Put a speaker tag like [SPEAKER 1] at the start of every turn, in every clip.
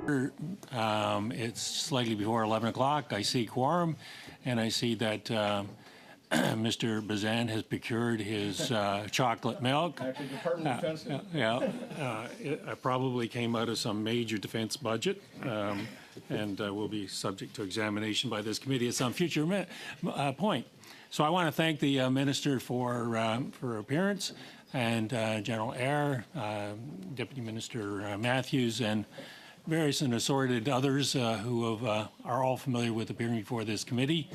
[SPEAKER 1] It's slightly before 11 o'clock. I see quorum, and I see that Mr. Bazan has procured his chocolate milk.
[SPEAKER 2] Actually, Department of Defense.
[SPEAKER 1] It probably came out of some major defense budget, and will be subject to examination by this committee at some future point. So I want to thank the Minister for her appearance, and General Eyre, Deputy Minister Matthews, and various and assorted others who are all familiar with appearing before this committee.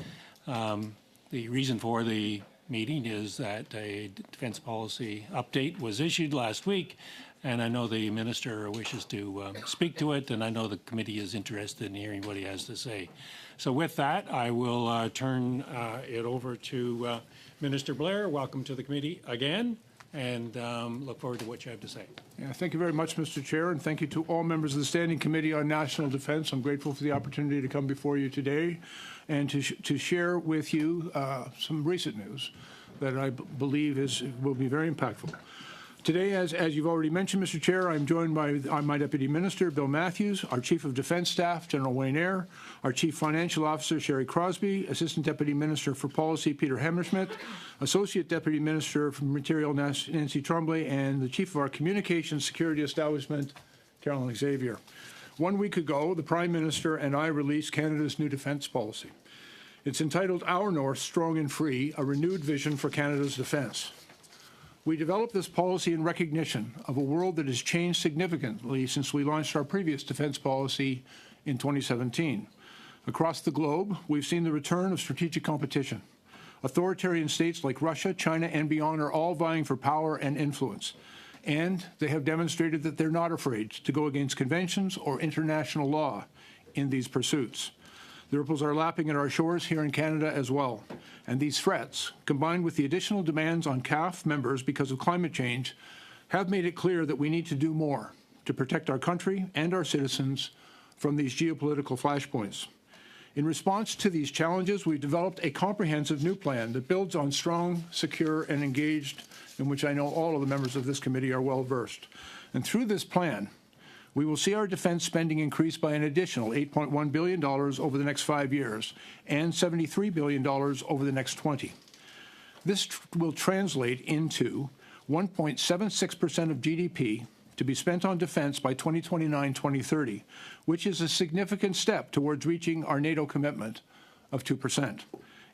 [SPEAKER 1] The reason for the meeting is that a defense policy update was issued last week, and I know the Minister wishes to speak to it, and I know the committee is interested in hearing what he has to say. So with that, I will turn it over to Minister Blair. Welcome to the committee again, and look forward to what you have to say.
[SPEAKER 2] Yeah, thank you very much, Mr. Chair, and thank you to all members of the Standing Committee on National Defense. I'm grateful for the opportunity to come before you today and to share with you some recent news that I believe will be very impactful. Today, as you've already mentioned, Mr. Chair, I'm joined by my Deputy Minister, Bill Matthews, our Chief of Defense Staff, General Wayne Eyre, our Chief Financial Officer, Sherry Crosby, Assistant Deputy Minister for Policy, Peter Hammerschmidt, Associate Deputy Minister for Material, Nancy Tremblay, and the Chief of our Communications Security Establishment, Carolyn Xavier. 1 week ago, the Prime Minister and I released Canada's new defense policy. It's entitled Our North, Strong and Free, a renewed vision for Canada's defense. We developed this policy in recognition of a world that has changed significantly since we launched our previous defense policy in 2017. Across the globe, we've seen the return of strategic competition. Authoritarian states like Russia, China, and beyond are all vying for power and influence. And they have demonstrated that they're not afraid to go against conventions or international law in these pursuits. The ripples are lapping at our shores here in Canada as well. And these threats, combined with the additional demands on CAF members because of climate change, have made it clear that we need to do more to protect our country and our citizens from these geopolitical flashpoints. In response to these challenges, we've developed a comprehensive new plan that builds on strong, secure, and engaged, in which I know all of the members of this committee are well versed. And through this plan, we will see our defense spending increase by an additional $8.1 billion over the next 5 years and $73 billion over the next 20. This will translate into 1.76% of GDP to be spent on defense by 2029-2030, which is a significant step towards reaching our NATO commitment of 2%.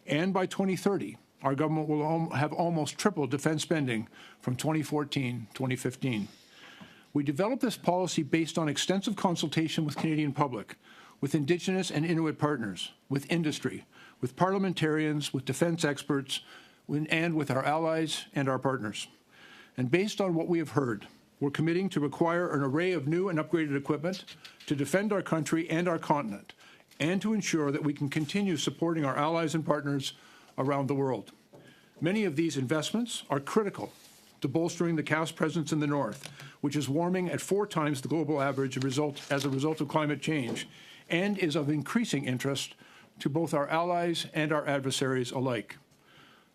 [SPEAKER 2] And by 2030, our government will have almost tripled defense spending from 2014-2015. We developed this policy based on extensive consultation with Canadian public, with Indigenous and Inuit partners, with industry, with parliamentarians, with defense experts, and with our allies and our partners. And based on what we have heard, we're committing to require an array of new and upgraded equipment to defend our country and our continent, and to ensure that we can continue supporting our allies and partners around the world. Many of these investments are critical to bolstering the CAF's presence in the North, which is warming at 4 times the global average as a result of climate change, and is of increasing interest to both our allies and our adversaries alike.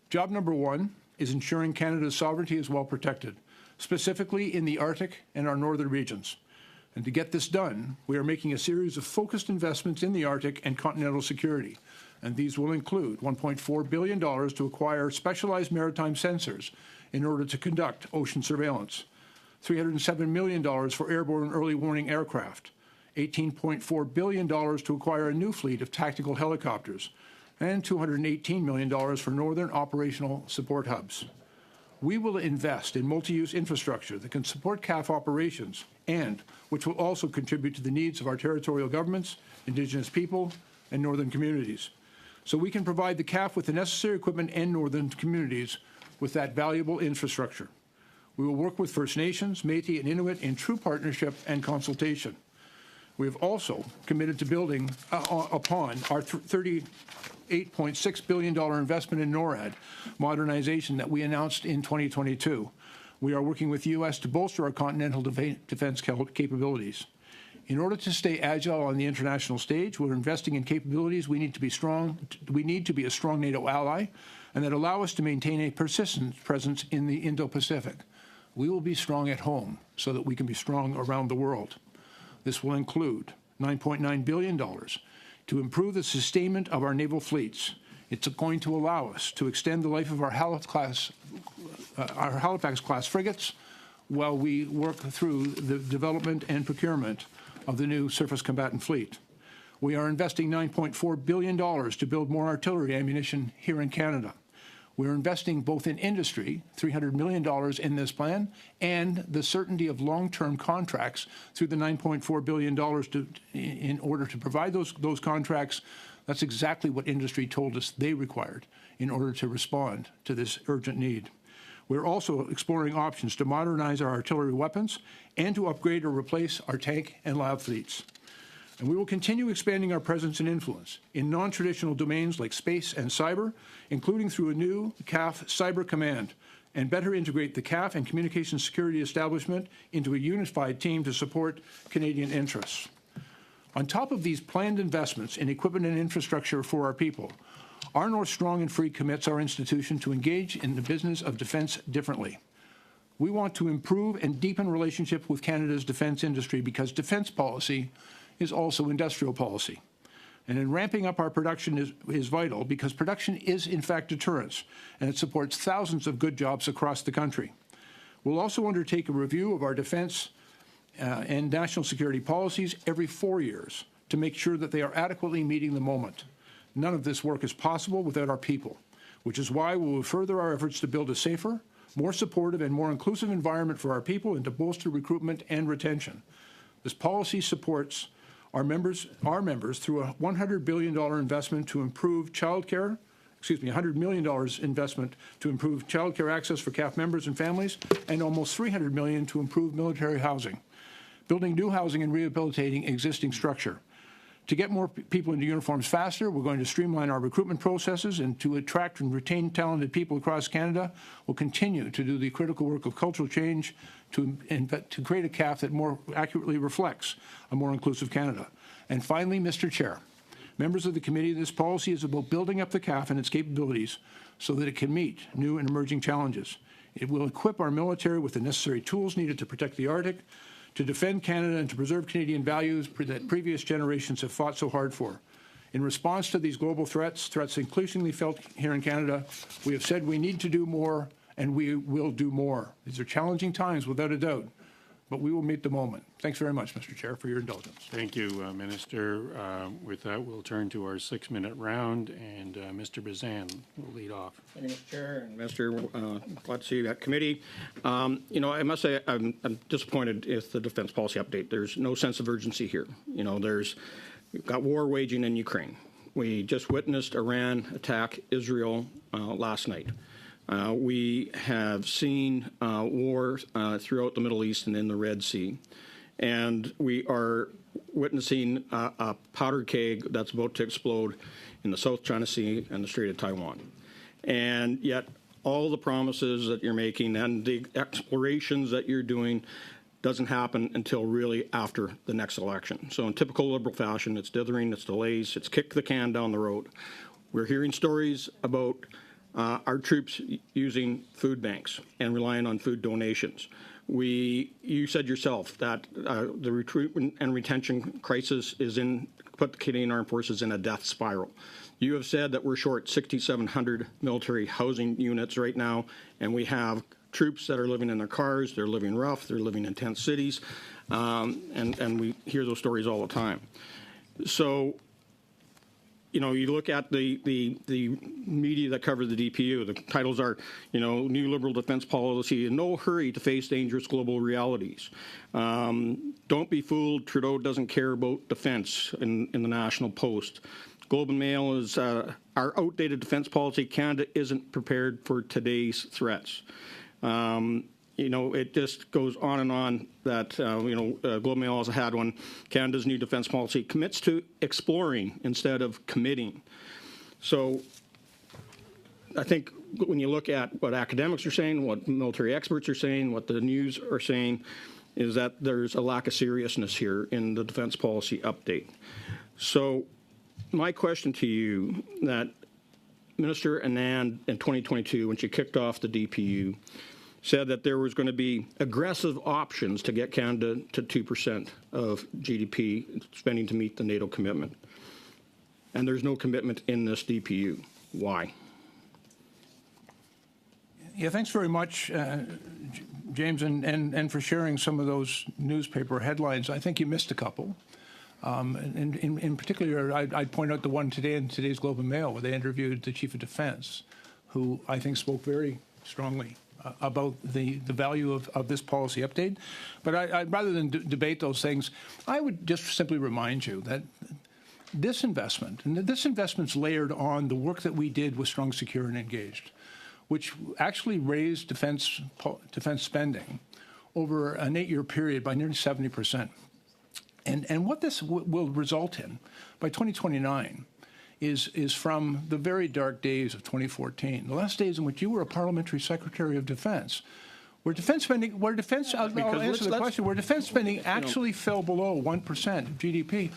[SPEAKER 2] Job number 1 is ensuring Canada's sovereignty is well protected, specifically in the Arctic and our northern regions. And to get this done, we are making a series of focused investments in the Arctic and continental security. And these will include $1.4 billion to acquire specialized maritime sensors in order to conduct ocean surveillance, $307 million for airborne early warning aircraft, $18.4 billion to acquire a new fleet of tactical helicopters, and $218 million for northern operational support hubs. We will invest in multi-use infrastructure that can support CAF operations and which will also contribute to the needs of our territorial governments, Indigenous people, and northern communities, so we can provide the CAF with the necessary equipment and northern communities with that valuable infrastructure. We will work with First Nations, Métis, and Inuit in true partnership and consultation. We have also committed to building upon our $38.6 billion investment in NORAD modernization that we announced in 2022. We are working with the U.S. to bolster our continental defense capabilities. In order to stay agile on the international stage, we're investing in capabilities we need to be strong. We need to be a strong NATO ally, and that allow us to maintain a persistent presence in the Indo-Pacific. We will be strong at home so that we can be strong around the world. This will include $9.9 billion, to improve the sustainment of our naval fleets. It's going to allow us to extend the life of our Halifax class frigates while we work through the development and procurement of the new surface combatant fleet. We are investing $9.4 billion to build more artillery ammunition here in Canada. We're investing both in industry, $300 million in this plan, and the certainty of long-term contracts through the $9.4 billion in order to provide those contracts. That's exactly what industry told us they required in order to respond to this urgent need. We're also exploring options to modernize our artillery weapons and to upgrade or replace our tank and lab fleets. And we will continue expanding our presence and influence in non-traditional domains like space and cyber, including through a new CAF Cyber Command, and better integrate the CAF and Communications Security Establishment into a unified team to support Canadian interests. On top of these planned investments in equipment and infrastructure for our people, our North Strong and Free commits our institution to engage in the business of defence differently. We want to improve and deepen relationship with Canada's defence industry because defence policy is also industrial policy. And in ramping up our production is vital because production is, in fact, deterrence, and it supports thousands of good jobs across the country. We'll also undertake a review of our defence and national security policies every 4 years to make sure that they are adequately meeting the moment. None of this work is possible without our people, which is why we will further our efforts to build a safer, more supportive, and more inclusive environment for our people and to bolster recruitment and retention. This policy supports our members through a $100 billion investment to improve $100 million investment to improve child care access for CAF members and families, and almost $300 million to improve military housing, building new housing and rehabilitating existing structure. To get more people into uniforms faster, we're going to streamline our recruitment processes, and to attract and retain talented people across Canada, we'll continue to do the critical work of cultural change to create a CAF that more accurately reflects a more inclusive Canada. And finally, Mr. Chair, members of the committee, this policy is about building up the CAF and its capabilities so that it can meet new and emerging challenges. It will equip our military with the necessary tools needed to protect the Arctic, to defend Canada, and to preserve Canadian values that previous generations have fought so hard for. In response to these global threats increasingly felt here in Canada, we have said we need to do more, and we will do more. These are challenging times, without a doubt, but we will meet the moment. Thanks very much, Mr. Chair, for your indulgence.
[SPEAKER 1] Thank you, Minister. With that, we'll turn to our 6-minute round, and Mr. Bazan will lead off.
[SPEAKER 3] Thank you, Mr. Chair and Minister. Glad to see you at committee. I must say I'm disappointed with the defense policy update. There's no sense of urgency here. We've got war waging in Ukraine. We just witnessed Iran attack Israel last night. We have seen war throughout the Middle East and in the Red Sea. And we are witnessing a powder keg that's about to explode in the South China Sea and the Strait of Taiwan. And yet all the promises that you're making and the explorations that you're doing doesn't happen until really after the next election. So in typical Liberal fashion, it's dithering, it's delays, it's kick the can down the road. We're hearing stories about our troops using food banks and relying on food donations. You said yourself that the recruitment and retention crisis put the Canadian Armed Forces in a death spiral. You have said that we're short 6,700 military housing units right now, and we have troops that are living in their cars, they're living rough, they're living in tent cities, and we hear those stories all the time. So, you look at the media that cover the DPU, the titles are, New Liberal Defense Policy, in no hurry to face dangerous global realities. Don't be fooled, Trudeau doesn't care about defense in the National Post. Globe and Mail is our outdated defense policy. Canada isn't prepared for today's threats. It just goes on and on that, Globe and Mail also had one. Canada's new defense policy commits to exploring instead of committing. So I think when you look at what academics are saying, what military experts are saying, what the news are saying, is that there's a lack of seriousness here in the defense policy update. So my question to you, that Minister Anand in 2022, when she kicked off the DPU, said that there was going to be aggressive options to get Canada to 2% of GDP spending to meet the NATO commitment. And there's no commitment in this DPU. Why?
[SPEAKER 2] Yeah, thanks very much, James, and for sharing some of those newspaper headlines. I think you missed a couple. In particular, I'd point out the one today in today's Globe and Mail, where they interviewed the Chief of Defense, who I think spoke very strongly about the value of this policy update. But rather than debate those things, I would just simply remind you that this investment, and this investment's layered on the work that we did with Strong, Secure, and Engaged, which actually raised defense spending over an 8-year period by nearly 70%. And what this will result in by 2029 is from the very dark days of 2014, the last days in which you were a parliamentary secretary of defense, where defense spending, I'll answer the question, where defense spending actually fell below 1% of GDP.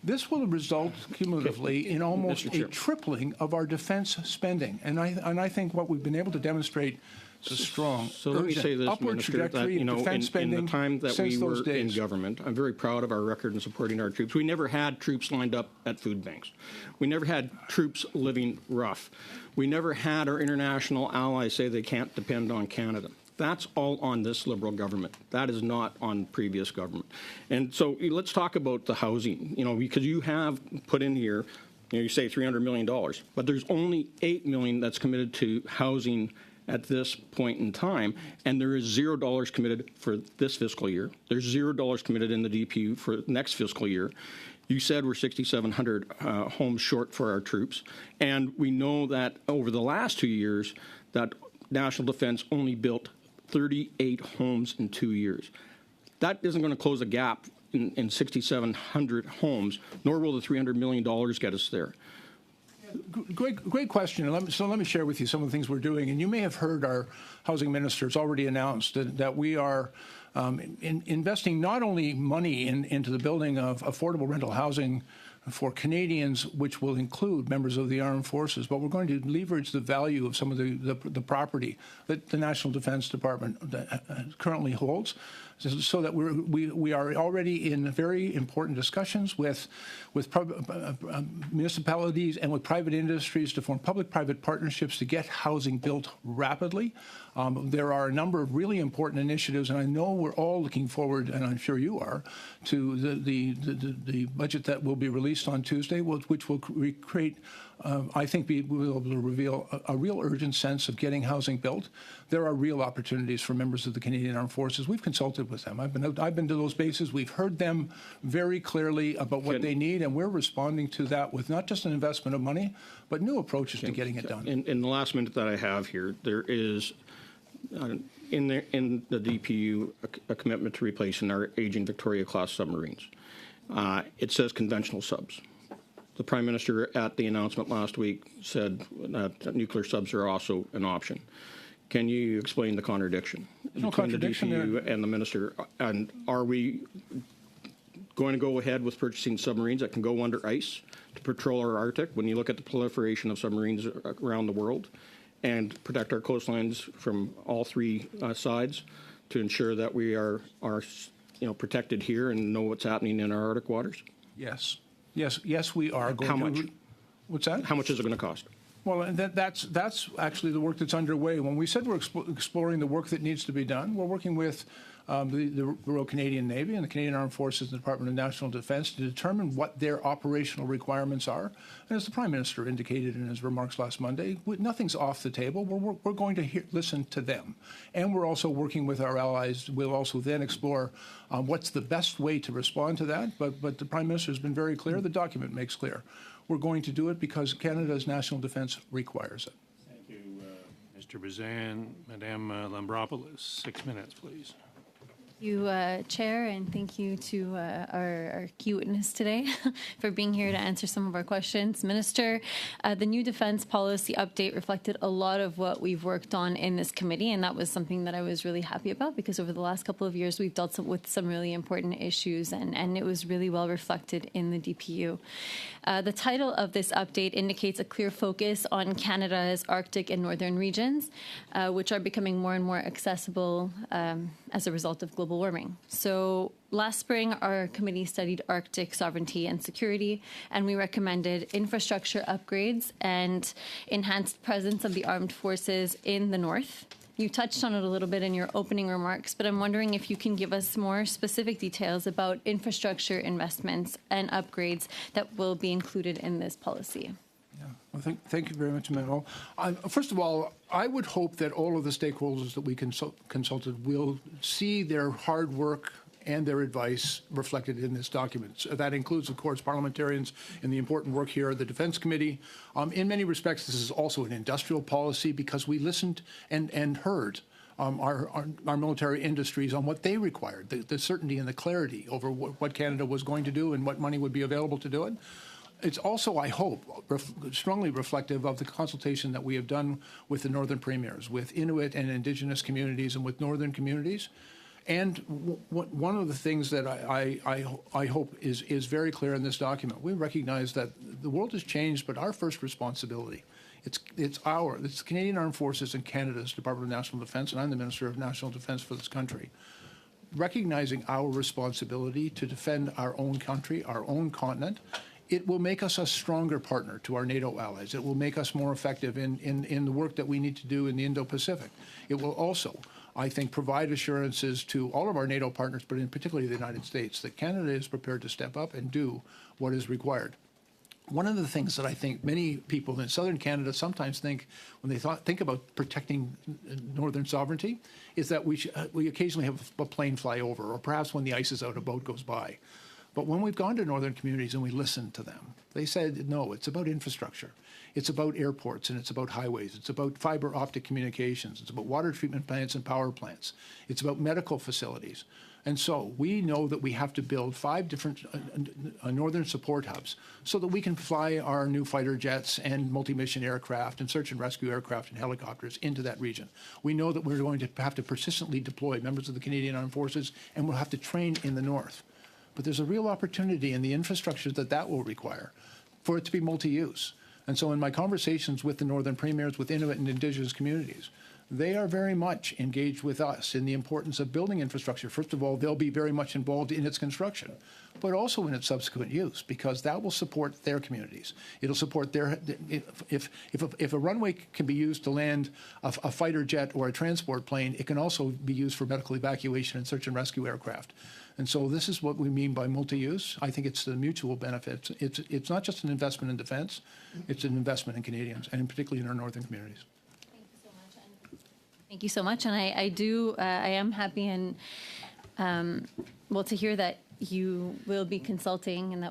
[SPEAKER 2] This will result cumulatively in almost a tripling of our defense spending. And I think what we've been able to demonstrate is a strong,
[SPEAKER 3] so let me say this,
[SPEAKER 2] upward
[SPEAKER 3] Minister,
[SPEAKER 2] trajectory
[SPEAKER 3] that,
[SPEAKER 2] in defense spending
[SPEAKER 3] in the time that
[SPEAKER 2] since
[SPEAKER 3] we were
[SPEAKER 2] those days.
[SPEAKER 3] in government, I'm very proud of our record in supporting our troops. We never had troops lined up at food banks. We never had troops living rough. We never had our international allies say they can't depend on Canada. That's all on this Liberal government. That is not on previous government. And so let's talk about the housing, because you have put in here, you say $300 million, but there's only $8 million that's committed to housing at this point in time, and there is $0 committed for this fiscal year. There's $0 committed in the DPU for next fiscal year. You said we're 6,700 homes short for our troops, and we know that over the last 2 years, that National Defense only built 38 homes in 2 years. That isn't going to close a gap in 6,700 homes, nor will the $300 million get us there.
[SPEAKER 2] Great question. Let me share with you some of the things we're doing. And you may have heard our housing ministers already announced that we are investing not only money into the building of affordable rental housing for Canadians, which will include members of the armed forces, but we're going to leverage the value of some of the property that the National Defense Department currently holds, so that we are already in very important discussions with municipalities and with private industries to form public-private partnerships to get housing built rapidly. There are a number of really important initiatives, and I know we're all looking forward, and I'm sure you are, to the budget that will be released on Tuesday, which will create, I think, we'll be able to reveal a real urgent sense of getting housing built. There are real opportunities for members of the Canadian Armed Forces. We've consulted with them. I've been to those bases. We've heard them very clearly about what they need, and we're responding to that with not just an investment of money, but new approaches to getting it done.
[SPEAKER 3] In the last minute that I have here, there is in the DPU a commitment to replacing our aging Victoria-class submarines. It says conventional subs. The Prime Minister at the announcement last week said that nuclear subs are also an option. Can you explain the contradiction between the DPU and the Minister? And are we going to go ahead with purchasing submarines that can go under ice to patrol our Arctic when you look at the proliferation of submarines around the world, and protect our coastlines from all three sides to ensure that we are protected here and know what's happening in our Arctic waters?
[SPEAKER 2] Yes, we are going to.
[SPEAKER 3] How much?
[SPEAKER 2] What's that?
[SPEAKER 3] How much is it going to cost?
[SPEAKER 2] Well, and that's actually the work that's underway. When we said we're exploring the work that needs to be done, we're working with the Royal Canadian Navy and the Canadian Armed Forces and the Department of National Defense to determine what their operational requirements are. And as the Prime Minister indicated in his remarks last Monday, nothing's off the table. We're going to listen to them. And we're also working with our allies. We'll also then explore what's the best way to respond to that. But the Prime Minister has been very clear. The document makes clear. We're going to do it because Canada's national defense requires it.
[SPEAKER 1] Thank you, Mr. Bazan. Madame Lambropoulos, 6 minutes, please.
[SPEAKER 4] You, Chair, and thank you to our key witness today for being here to answer some of our questions. Minister, the new defense policy update reflected a lot of what we've worked on in this committee, and that was something that I was really happy about because over the last couple of years we've dealt with some really important issues, and it was really well reflected in the DPU. The title of this update indicates a clear focus on Canada's Arctic and northern regions, which are becoming more and more accessible as a result of global warming. So last spring, our committee studied Arctic sovereignty and security, and we recommended infrastructure upgrades and enhanced presence of the armed forces in the north. You touched on it a little bit in your opening remarks, but I'm wondering if you can give us more specific details about infrastructure investments and upgrades that will be included in this policy.
[SPEAKER 2] Well, thank you very much, Manuel. First of all, I would hope that all of the stakeholders that we consulted will see their hard work and their advice reflected in this document. So that includes, of course, parliamentarians in the important work here at the Defense Committee. In many respects, this is also an industrial policy because we listened and heard our military industries on what they required, the certainty and the clarity over what Canada was going to do and what money would be available to do it. It's also, I hope, strongly reflective of the consultation that we have done with the northern premiers, with Inuit and Indigenous communities, and with northern communities. And one of the things that I hope is very clear in this document, we recognize that the world has changed, but our first responsibility, it's the Canadian Armed Forces and Canada's Department of National Defence, and I'm the Minister of National Defence for this country, recognizing our responsibility to defend our own country, our own continent. It will make us a stronger partner to our NATO allies. It will make us more effective in the work that we need to do in the Indo-Pacific. It will also, I think, provide assurances to all of our NATO partners, but in particular the United States, that Canada is prepared to step up and do what is required. One of the things that I think many people in southern Canada sometimes think when they think about protecting northern sovereignty is that we occasionally have a plane fly over, or perhaps when the ice is out, a boat goes by. But when we've gone to northern communities and we listened to them, they said, no, it's about infrastructure. It's about airports and it's about highways. It's about fiber optic communications. It's about water treatment plants and power plants. It's about medical facilities. And so we know that we have to build 5 different northern support hubs so that we can fly our new fighter jets and multi-mission aircraft and search and rescue aircraft and helicopters into that region. We know that we're going to have to persistently deploy members of the Canadian Armed Forces, and we'll have to train in the north. But there's a real opportunity in the infrastructure that will require for it to be multi-use. And so in my conversations with the northern premiers, with Inuit and Indigenous communities, they are very much engaged with us in the importance of building infrastructure. First of all, they'll be very much involved in its construction, but also in its subsequent use, because that will support their communities. It'll support their, if a runway can be used to land a fighter jet or a transport plane, it can also be used for medical evacuation and search and rescue aircraft. And so this is what we mean by multi-use. I think it's the mutual benefits. It's not just an investment in defense, it's an investment in Canadians, and particularly in our northern communities.
[SPEAKER 4] Thank you so much. And I am happy and, well, to hear that you will be consulting and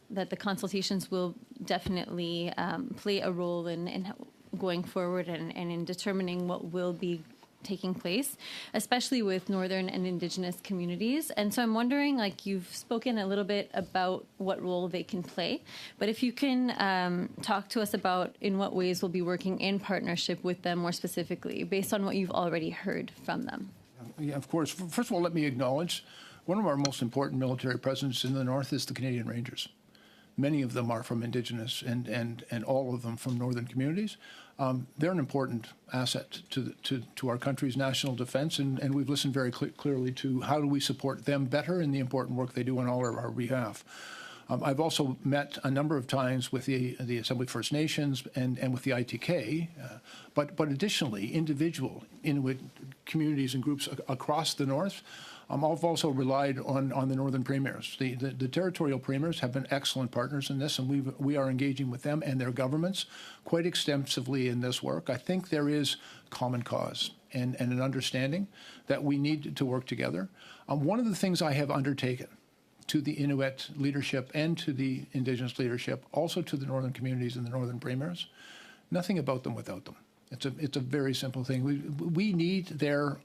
[SPEAKER 4] that the consultations will definitely play a role in going forward and in determining what will be taking place, especially with northern and Indigenous communities. And so I'm wondering, like, you've spoken a little bit about what role they can play, but if you can talk to us about in what ways we'll be working in partnership with them more specifically, based on what you've already heard from them.
[SPEAKER 2] Yeah, of course. First of all, let me acknowledge one of our most important military presence in the north is the Canadian Rangers. Many of them are from Indigenous and all of them from northern communities. They're an important asset to our country's national defense, and we've listened very clearly to how do we support them better in the important work they do on all of our behalf. I've also met a number of times with the Assembly First Nations and with the ITK, but additionally, individual Inuit communities and groups across the north. I've also relied on the northern premiers. The territorial premiers have been excellent partners in this, and we are engaging with them and their governments quite extensively in this work. I think there is common cause and an understanding that we need to work together. One of the things I have undertaken to the Inuit leadership and to the Indigenous leadership, also to the northern communities and the northern premiers, nothing about them without them. It's a very simple thing. We need their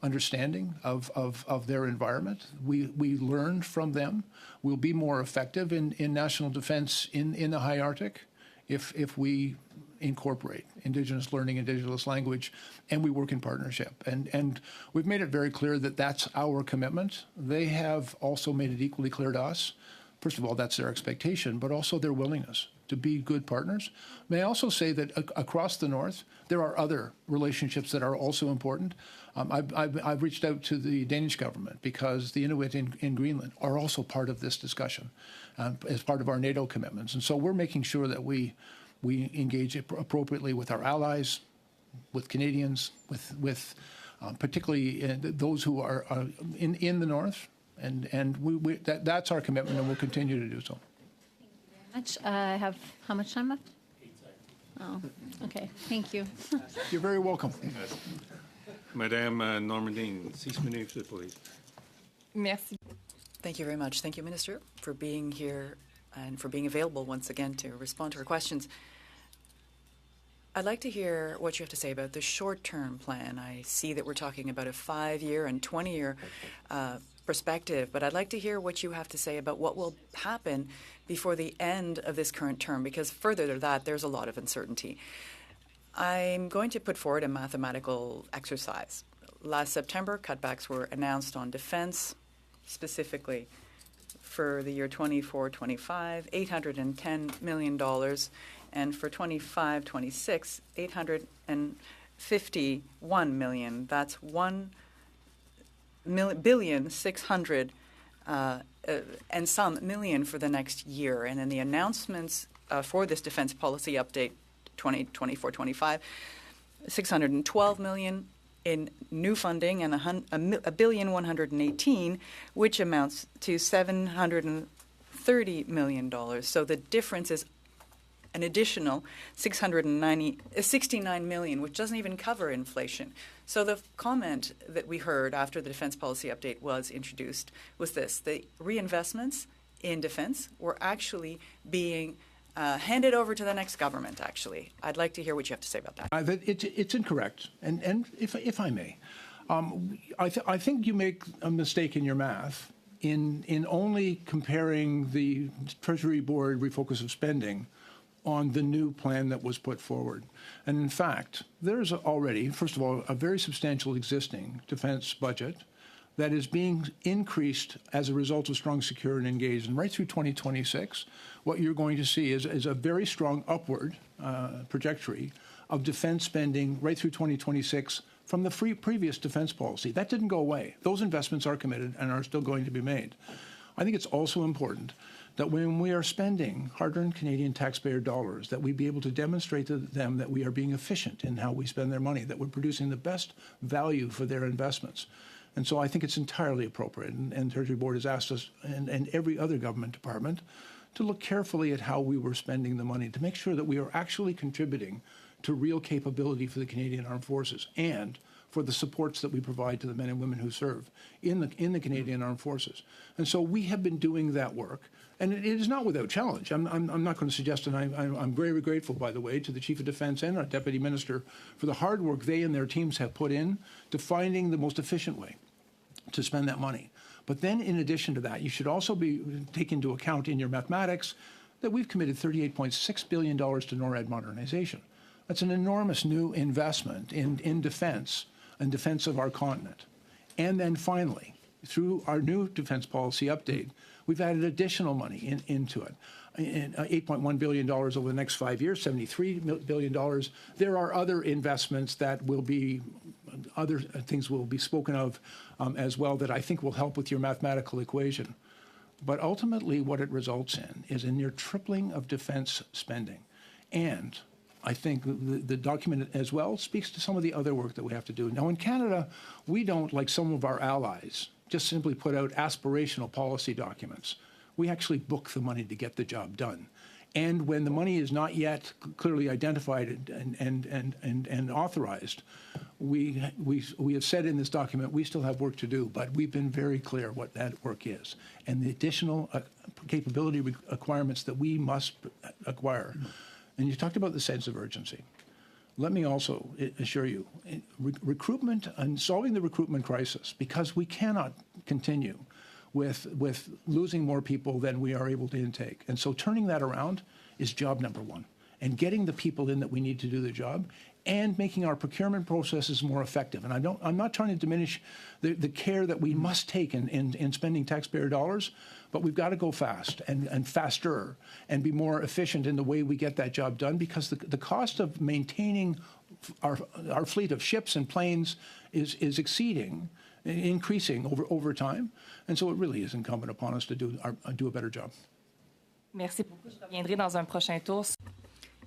[SPEAKER 2] understanding of their environment. We learn from them. We'll be more effective in national defense in the high Arctic if we incorporate Indigenous learning, Indigenous language, and we work in partnership. And we've made it very clear that that's our commitment. They have also made it equally clear to us, first of all, that's their expectation, but also their willingness to be good partners. May I also say that across the North, there are other relationships that are also important. I've reached out to the Danish government because the Inuit in Greenland are also part of this discussion as part of our NATO commitments. And so we're making sure that we engage appropriately with our allies, with Canadians, with particularly those who are in the North. And that's our commitment, and we'll continue to do so.
[SPEAKER 4] Much. I have how much time left? 8 seconds. Oh, okay. Thank you.
[SPEAKER 2] You're very welcome.
[SPEAKER 1] Madame Normandine, 6 minutes, please.
[SPEAKER 5] Merci.
[SPEAKER 6] Thank you very much. Thank you, Minister, for being here and for being available once again to respond to our questions. I'd like to hear what you have to say about the short-term plan. I see that we're talking about a 5-year and 20-year perspective, but I'd like to hear what you have to say about what will happen before the end of this current term, because further to that, there's a lot of uncertainty. I'm going to put forward a mathematical exercise. Last September, cutbacks were announced on defense, specifically for the year 24-25, $810 million, and for 25-26, $851 million. That's $1,600,000,000 and some million for the next year. And in the announcements for this defense policy update 2024-25, $612 million in new funding and $1,118,000,000, which amounts to $730 million. So the difference is an additional $69 million, which doesn't even cover inflation. So the comment that we heard after the defense policy update was introduced was this: the reinvestments in defense were actually being handed over to the next government, actually. I'd like to hear what you have to say about that.
[SPEAKER 2] It's incorrect. And if I may, I think you make a mistake in your math in only comparing the Treasury Board refocus of spending on the new plan that was put forward. And in fact, there's already, first of all, a very substantial existing defense budget that is being increased as a result of strong, secure, and engaged. And right through 2026, what you're going to see is a very strong upward trajectory of defense spending right through 2026 from the previous defense policy. That didn't go away. Those investments are committed and are still going to be made. I think it's also important that when we are spending hard-earned Canadian taxpayer dollars, that we be able to demonstrate to them that we are being efficient in how we spend their money, that we're producing the best value for their investments. And so I think it's entirely appropriate, and Treasury Board has asked us and every other government department to look carefully at how we were spending the money to make sure that we are actually contributing to real capability for the Canadian Armed Forces and for the supports that we provide to the men and women who serve in the Canadian Armed Forces. And so we have been doing that work. And it is not without challenge. I'm not going to suggest, and I'm very grateful, by the way, to the Chief of Defense and our Deputy Minister for the hard work they and their teams have put in to finding the most efficient way to spend that money. But then in addition to that, you should also take into account in your mathematics that we've committed $38.6 billion to NORAD modernization. That's an enormous new investment in defense and defense of our continent. And then finally, through our new defense policy update, we've added additional money into it. $8.1 billion over the next 5 years, $73 billion. There are other investments that will be, other things will be spoken of as well that I think will help with your mathematical equation. But ultimately what it results in is a near tripling of defense spending. And I think the document as well speaks to some of the other work that we have to do. Now in Canada, we don't, like some of our allies, just simply put out aspirational policy documents. We actually book the money to get the job done. And when the money is not yet clearly identified and authorized, we have said in this document we still have work to do, but we've been very clear what that work is and the additional capability requirements that we must acquire. And you talked about the sense of urgency. let me also assure you, recruitment and solving the recruitment crisis, because we cannot continue with losing more people than we are able to intake. And so turning that around is job number one, and getting the people in that we need to do the job, and making our procurement processes more effective. And I'm not trying to diminish the care that we must take in spending taxpayer dollars, but we've got to go fast and faster and be more efficient in the way we get that job done, because the cost of maintaining our fleet of ships and planes is increasing over time. And so it really is incumbent upon us to do a better job.
[SPEAKER 5] Merci beaucoup. Je reviendrai dans un prochain tour.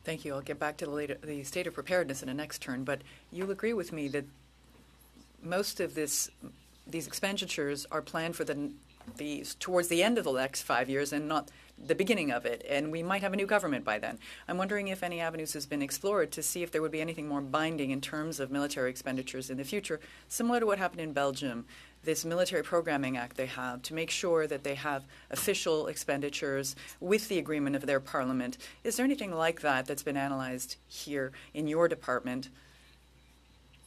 [SPEAKER 6] Thank you. I'll get back to the state of preparedness in the next turn, but you'll agree with me that most of these expenditures are planned for towards the end of the next 5 years and not the beginning of it, and we might have a new government by then. I'm wondering if any avenues has been explored to see if there would be anything more binding in terms of military expenditures in the future, similar to what happened in Belgium, this military programming act they have, to make sure that they have official expenditures with the agreement of their parliament. Is there anything like that that's been analyzed here in your department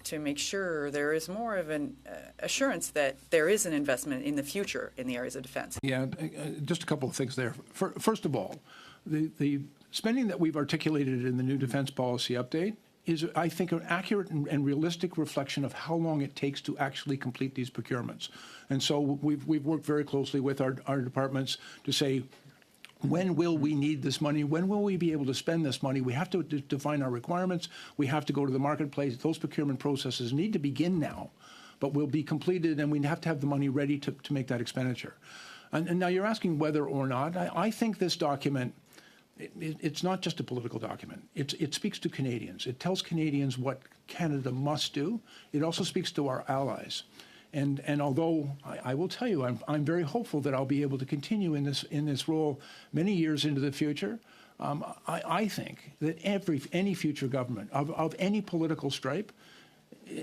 [SPEAKER 6] to make sure there is more of an assurance that there is an investment in the future in the areas of defense?
[SPEAKER 2] Yeah, just a couple of things there. First of all, the spending that we've articulated in the new defense policy update is, I think, an accurate and realistic reflection of how long it takes to actually complete these procurements. And so we've worked very closely with our departments to say, when will we need this money? When will we be able to spend this money? We have to define our requirements. We have to go to the marketplace. Those procurement processes need to begin now, but will be completed, and we have to have the money ready to make that expenditure. And now you're asking whether or not. I think this document, it's not just a political document. It speaks to Canadians. It tells Canadians what Canada must do. It also speaks to our allies. And although I will tell you, I'm very hopeful that I'll be able to continue in this role many years into the future. I think that any future government of any political stripe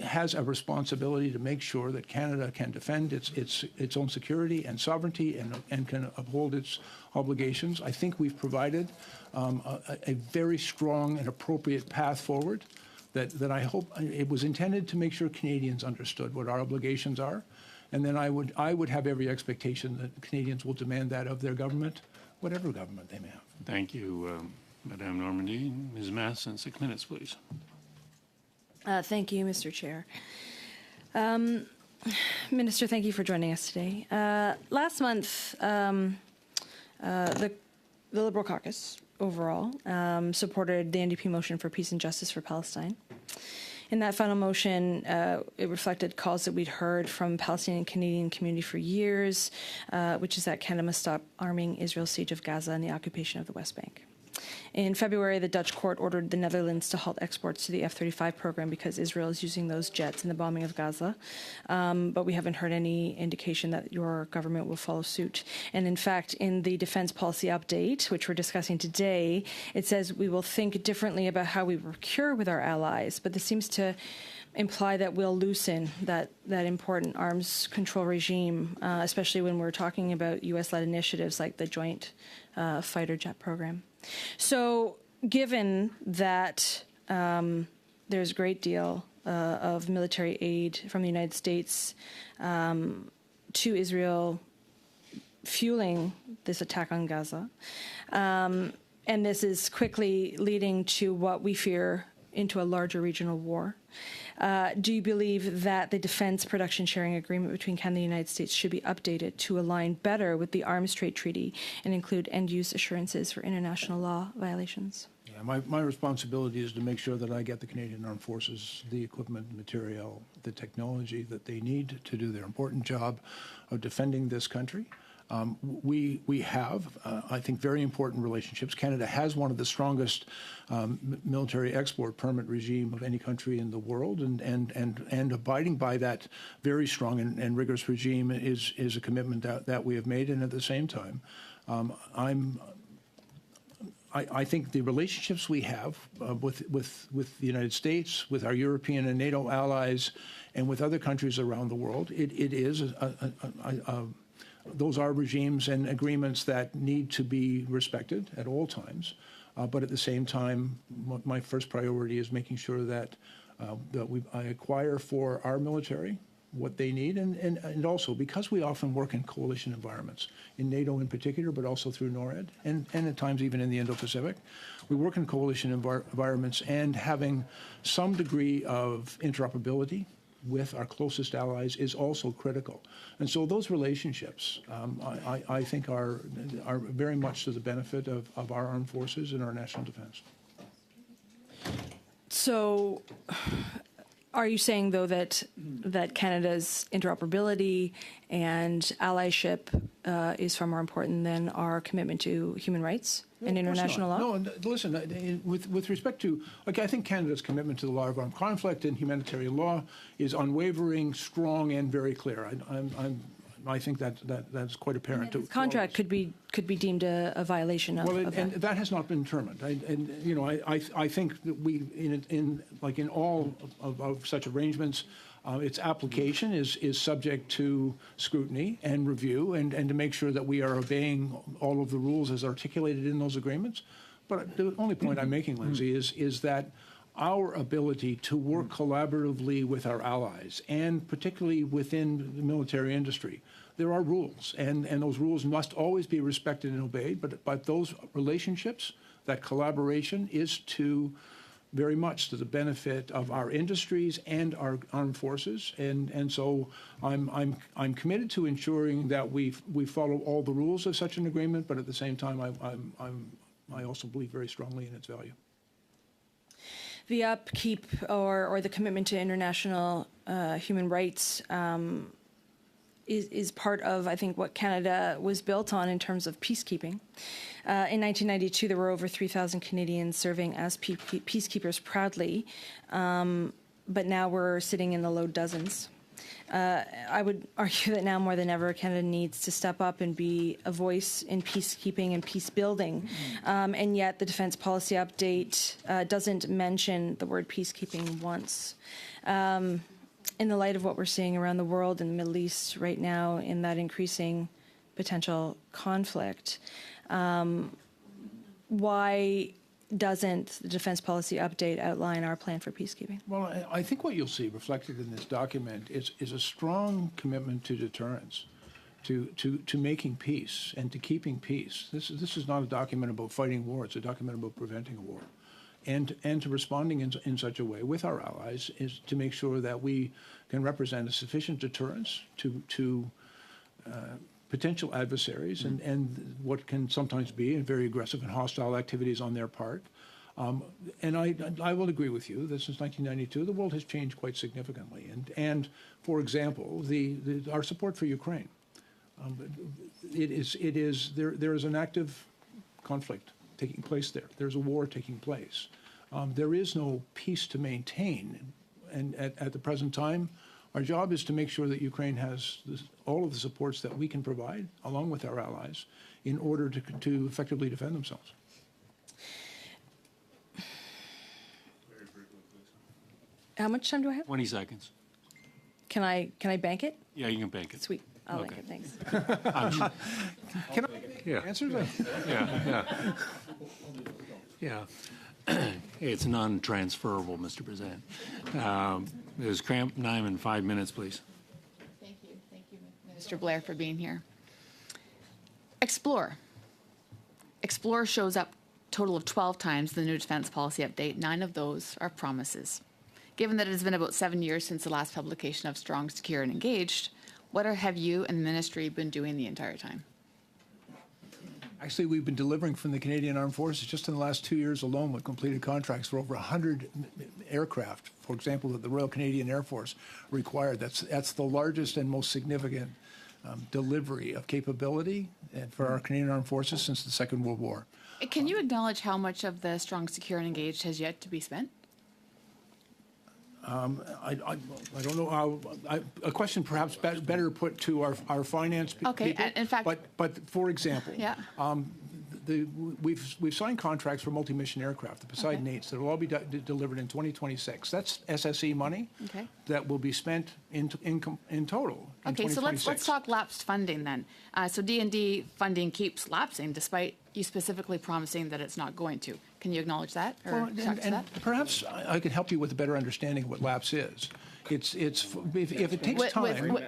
[SPEAKER 2] has a responsibility to make sure that Canada can defend its own security and sovereignty and can uphold its obligations. I think we've provided a very strong and appropriate path forward that I hope it was intended to make sure Canadians understood what our obligations are. And then I would have every expectation that Canadians will demand that of their government, whatever government they may have.
[SPEAKER 1] Thank you, Madame Normandy. Ms. Masson, 6 minutes, please.
[SPEAKER 7] Thank you, Mr. Chair. Minister, thank you for joining us today. Last month, the Liberal caucus overall supported the NDP motion for peace and justice for Palestine. In that final motion, it reflected calls that we'd heard from Palestinian and Canadian community for years, which is that Canada must stop arming Israel's siege of Gaza and the occupation of the West Bank. In February, the Dutch court ordered the Netherlands to halt exports to the F-35 program because Israel is using those jets in the bombing of Gaza. But we haven't heard any indication that your government will follow suit. And in fact, in the defense policy update, which we're discussing today, it says we will think differently about how we procure with our allies. But this seems to imply that we'll loosen that important arms control regime, especially when we're talking about U.S.-led initiatives like the Joint Fighter Jet Program. So given that there's a great deal of military aid from the United States to Israel fueling this attack on Gaza, and this is quickly leading to what we fear into a larger regional war, do you believe that the defense production sharing agreement between Canada and the United States should be updated to align better with the Arms Trade Treaty and include end-use assurances for international law violations?
[SPEAKER 2] Yeah, my responsibility is to make sure that I get the Canadian Armed Forces the equipment, material, the technology that they need to do their important job of defending this country. We have, I think, very important relationships. Canada has one of the strongest military export permit regime of any country in the world, and abiding by that very strong and rigorous regime is a commitment that we have made. And at the same time, I think the relationships we have with the United States, with our European and NATO allies, and with other countries around the world, it is those are regimes and agreements that need to be respected at all times. But at the same time, my first priority is making sure that I acquire for our military what they need, and also because we often work in coalition environments, in NATO in particular, but also through NORAD, and at times even in the Indo-Pacific. We work in coalition environments, and having some degree of interoperability with our closest allies is also critical. And so those relationships, I think, are very much to the benefit of our armed forces and our national defense.
[SPEAKER 7] So, are you saying, though, that Canada's interoperability and allyship is far more important than our commitment to human rights and international law?
[SPEAKER 2] No, and listen, with respect to, I think Canada's commitment to the law of armed conflict and humanitarian law is unwavering, strong, and very clear. I think that's quite apparent.
[SPEAKER 7] This contract could be deemed a violation of
[SPEAKER 2] and
[SPEAKER 7] that.
[SPEAKER 2] that has not been determined. I think that we, in all of such arrangements, its application is subject to scrutiny and review, and to make sure that we are obeying all of the rules as articulated in those agreements. But the only point I'm making, Lindsay, is that our ability to work collaboratively with our allies, and particularly within the military industry, there are rules, and those rules must always be respected and obeyed. But those relationships, that collaboration, is very much to the benefit of our industries and our armed forces, and so I'm committed to ensuring that we follow all the rules of such an agreement. But at the same time, I also believe very strongly in its value.
[SPEAKER 7] The upkeep or the commitment to international human rights is part of, I think, what Canada was built on in terms of peacekeeping. In 1992, there were over 3,000 Canadians serving as peacekeepers proudly, but now we're sitting in the low dozens. I would argue that now more than ever, Canada needs to step up and be a voice in peacekeeping and peace building. And yet the Defence Policy Update doesn't mention the word peacekeeping once. In the light of what we're seeing around the world in the Middle East right now, in that increasing potential conflict, why doesn't the Defence Policy Update outline our plan for peacekeeping?
[SPEAKER 2] Well, I think what you'll see reflected in this document is a strong commitment to deterrence, to making peace and to keeping peace. This is not a document about fighting war. It's a document about preventing a war. And to responding in such a way with our allies is to make sure that we can represent a sufficient deterrence to potential adversaries and what can sometimes be very aggressive and hostile activities on their part. And I will agree with you that since 1992, the world has changed quite significantly. And for example, our support for Ukraine, there is an active conflict taking place there. There's a war taking place. There is no peace to maintain. And at the present time, our job is to make sure that Ukraine has all of the supports that we can provide, along with our allies, in order to effectively defend themselves.
[SPEAKER 7] How much time do I have?
[SPEAKER 1] 20 seconds.
[SPEAKER 7] Can I bank it?
[SPEAKER 1] Yeah, you can bank it.
[SPEAKER 7] Sweet. I'll
[SPEAKER 1] Okay.
[SPEAKER 7] bank it. Thanks.
[SPEAKER 2] Can I
[SPEAKER 1] Yeah.
[SPEAKER 2] answer that?
[SPEAKER 1] Yeah. It's non-transferable, Mr. President. Ms. Kramp-Nyman, 5 minutes, please.
[SPEAKER 8] Thank you. Thank you, Minister Blair, for being here. Explore. Explore shows up a total of 12 times in the new Defence Policy Update. 9 of those are promises. Given that it has been about 7 years since the last publication of Strong, Secure and Engaged, what have you and the ministry been doing the entire time?
[SPEAKER 2] Actually, we've been delivering from the Canadian Armed Forces just in the last 2 years alone with completed contracts for over 100 aircraft, for example, that the Royal Canadian Air Force required. That's the largest and most significant delivery of capability for our Canadian Armed Forces since the Second World War.
[SPEAKER 8] Can you acknowledge how much of the Strong, Secure and Engaged has yet to be spent?
[SPEAKER 2] I don't know how, a question perhaps better put to our finance people.
[SPEAKER 8] Okay, in fact-
[SPEAKER 2] But for example,
[SPEAKER 8] Yeah.
[SPEAKER 2] we've signed contracts for multi-mission aircraft, the Poseidon 8s, that will all be delivered in 2026. That's SSE money
[SPEAKER 8] Okay.
[SPEAKER 2] that will be spent in total in
[SPEAKER 8] Okay, so
[SPEAKER 2] 2026.
[SPEAKER 8] let's talk lapsed funding then. So D&D funding keeps lapsing despite you specifically promising that it's not going to. Can you acknowledge that or
[SPEAKER 2] Well,
[SPEAKER 8] talk to that?
[SPEAKER 2] perhaps I can help you with a better understanding of what lapse is. If it takes time.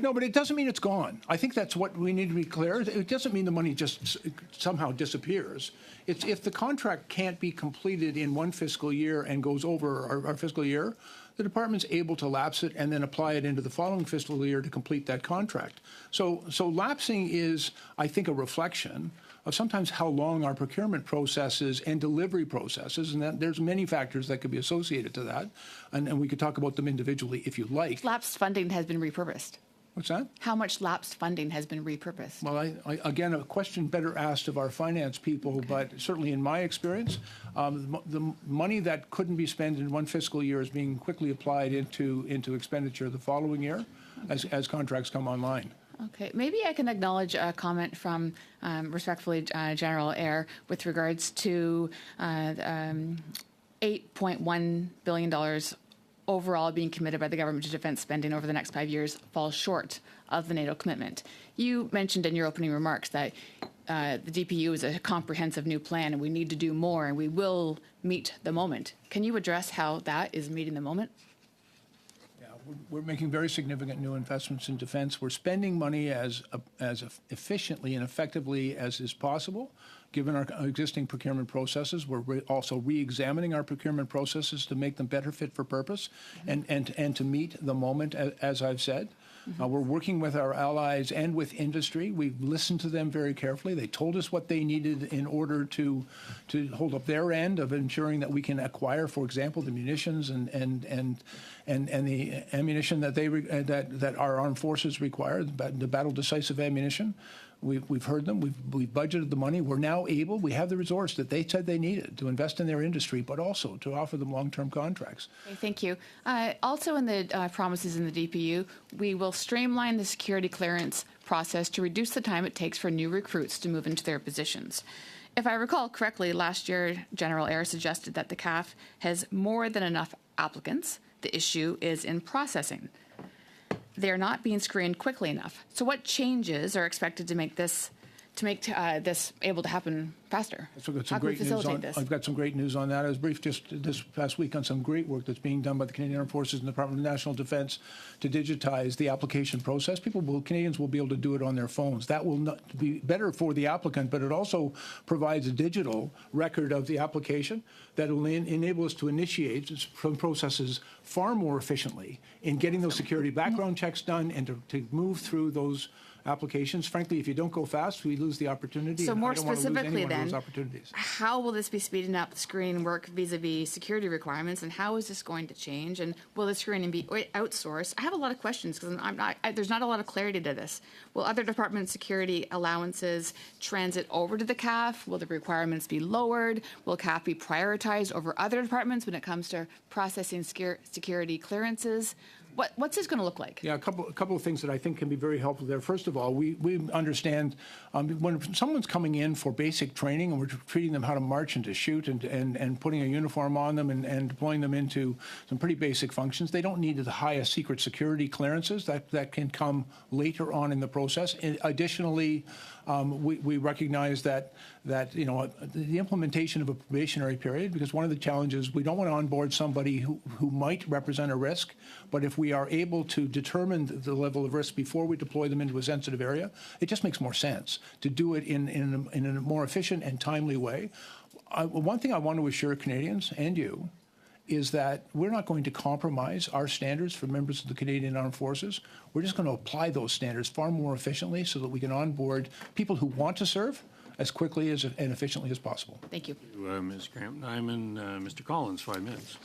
[SPEAKER 2] No, but it doesn't mean it's gone. I think that's what we need to be clear. It doesn't mean the money just somehow disappears. It's if the contract can't be completed in one fiscal year and goes over our fiscal year, the department's able to lapse it and then apply it into the following fiscal year to complete that contract. So lapsing is, I think, a reflection of sometimes how long our procurement processes and delivery processes, and that there's many factors that could be associated to that, and we could talk about them individually if you like.
[SPEAKER 8] Lapsed funding has been repurposed.
[SPEAKER 2] What's that?
[SPEAKER 8] How much lapsed funding has been repurposed?
[SPEAKER 2] Well, I again, a question better asked of our finance people, but certainly in my experience, the money that couldn't be spent in one fiscal year is being quickly applied into expenditure the following year as contracts come online.
[SPEAKER 8] Okay, maybe I can acknowledge a comment from, respectfully, General Eyre with regards to $8.1 billion overall being committed by the government to defense spending over the next 5 years falls short of the NATO commitment. You mentioned in your opening remarks that the DPU is a comprehensive new plan and we need to do more and we will meet the moment. Can you address how that is meeting the moment?
[SPEAKER 2] We're making very significant new investments in defense. We're spending money as efficiently and effectively as is possible, given our existing procurement processes. We're also re-examining our procurement processes to make them better fit for purpose and to meet the moment, as I've said. We're working with our allies and with industry. We've listened to them very carefully. They told us what they needed in order to hold up their end of ensuring that we can acquire, for example, the munitions and the ammunition that that our armed forces require, the battle decisive ammunition. We've heard them. We've budgeted the money. We're now able. We have the resource that they said they needed to invest in their industry, but also to offer them long-term contracts.
[SPEAKER 8] Okay, thank you. Also, in the promises in the DPU, we will streamline the security clearance process to reduce the time it takes for new recruits to move into their positions. If I recall correctly, last year General Eyre suggested that the CAF has more than enough applicants. The issue is in processing. They're not being screened quickly enough. So what changes are expected to make this able to happen faster?
[SPEAKER 2] So I've got
[SPEAKER 8] How
[SPEAKER 2] some
[SPEAKER 8] can we
[SPEAKER 2] great news
[SPEAKER 8] facilitate
[SPEAKER 2] on.
[SPEAKER 8] this?
[SPEAKER 2] I've got some great news on that. I was briefed just this past week on some great work that's being done by the Canadian Armed Forces and the Department of National Defence to digitize the application process. Canadians will be able to do it on their phones. That will not be better for the applicant, but it also provides a digital record of the application that will enable us to initiate some processes far more efficiently in getting those security background checks done and to move through those applications. Frankly, if you don't go fast, we lose the opportunity.
[SPEAKER 8] So
[SPEAKER 2] and
[SPEAKER 8] more
[SPEAKER 2] I don't want to lose
[SPEAKER 8] specifically
[SPEAKER 2] any one of
[SPEAKER 8] then,
[SPEAKER 2] those opportunities.
[SPEAKER 8] how will this be speeding up screening work vis-a-vis security requirements, and how is this going to change? And will the screening be outsourced? I have a lot of questions because there's not a lot of clarity to this. Will other department security allowances transit over to the CAF? Will the requirements be lowered? Will CAF be prioritized over other departments when it comes to processing security clearances? What's this going to look like?
[SPEAKER 2] Yeah, a couple of things that I think can be very helpful there. First of all, we understand when someone's coming in for basic training and we're treating them how to march and to shoot and putting a uniform on them and deploying them into some pretty basic functions, they don't need the highest secret security clearances that can come later on in the process. Additionally, we recognize that the implementation of a probationary period, because one of the challenges, we don't want to onboard somebody who might represent a risk, but if we are able to determine the level of risk before we deploy them into a sensitive area, it just makes more sense to do it in a more efficient and timely way. One thing I want to assure Canadians and you is that we're not going to compromise our standards for members of the Canadian Armed Forces. We're just going to apply those standards far more efficiently so that we can onboard people who want to serve as quickly and efficiently as possible.
[SPEAKER 8] Thank you.
[SPEAKER 1] Ms. Crampton-Nyman, Mr. Collins, 5 minutes.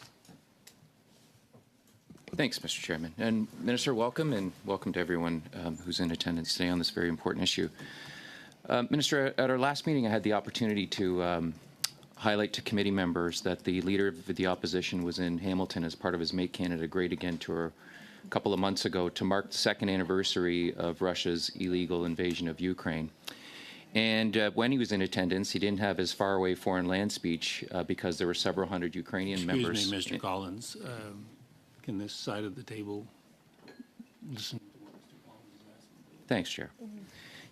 [SPEAKER 9] Thanks, Mr. Chairman. And Minister, welcome, and welcome to everyone who's in attendance today on this very important issue. Minister, at our last meeting, I had the opportunity to highlight to committee members that the leader of the opposition was in Hamilton as part of his Make Canada Great Again tour a couple of months ago to mark the second anniversary of Russia's illegal invasion of Ukraine. And when he was in attendance, he didn't have his faraway foreign land speech because there were several hundred Ukrainian members.
[SPEAKER 1] Excuse me, Mr. Collins. Can this side of the table listen?
[SPEAKER 9] Thanks, Chair.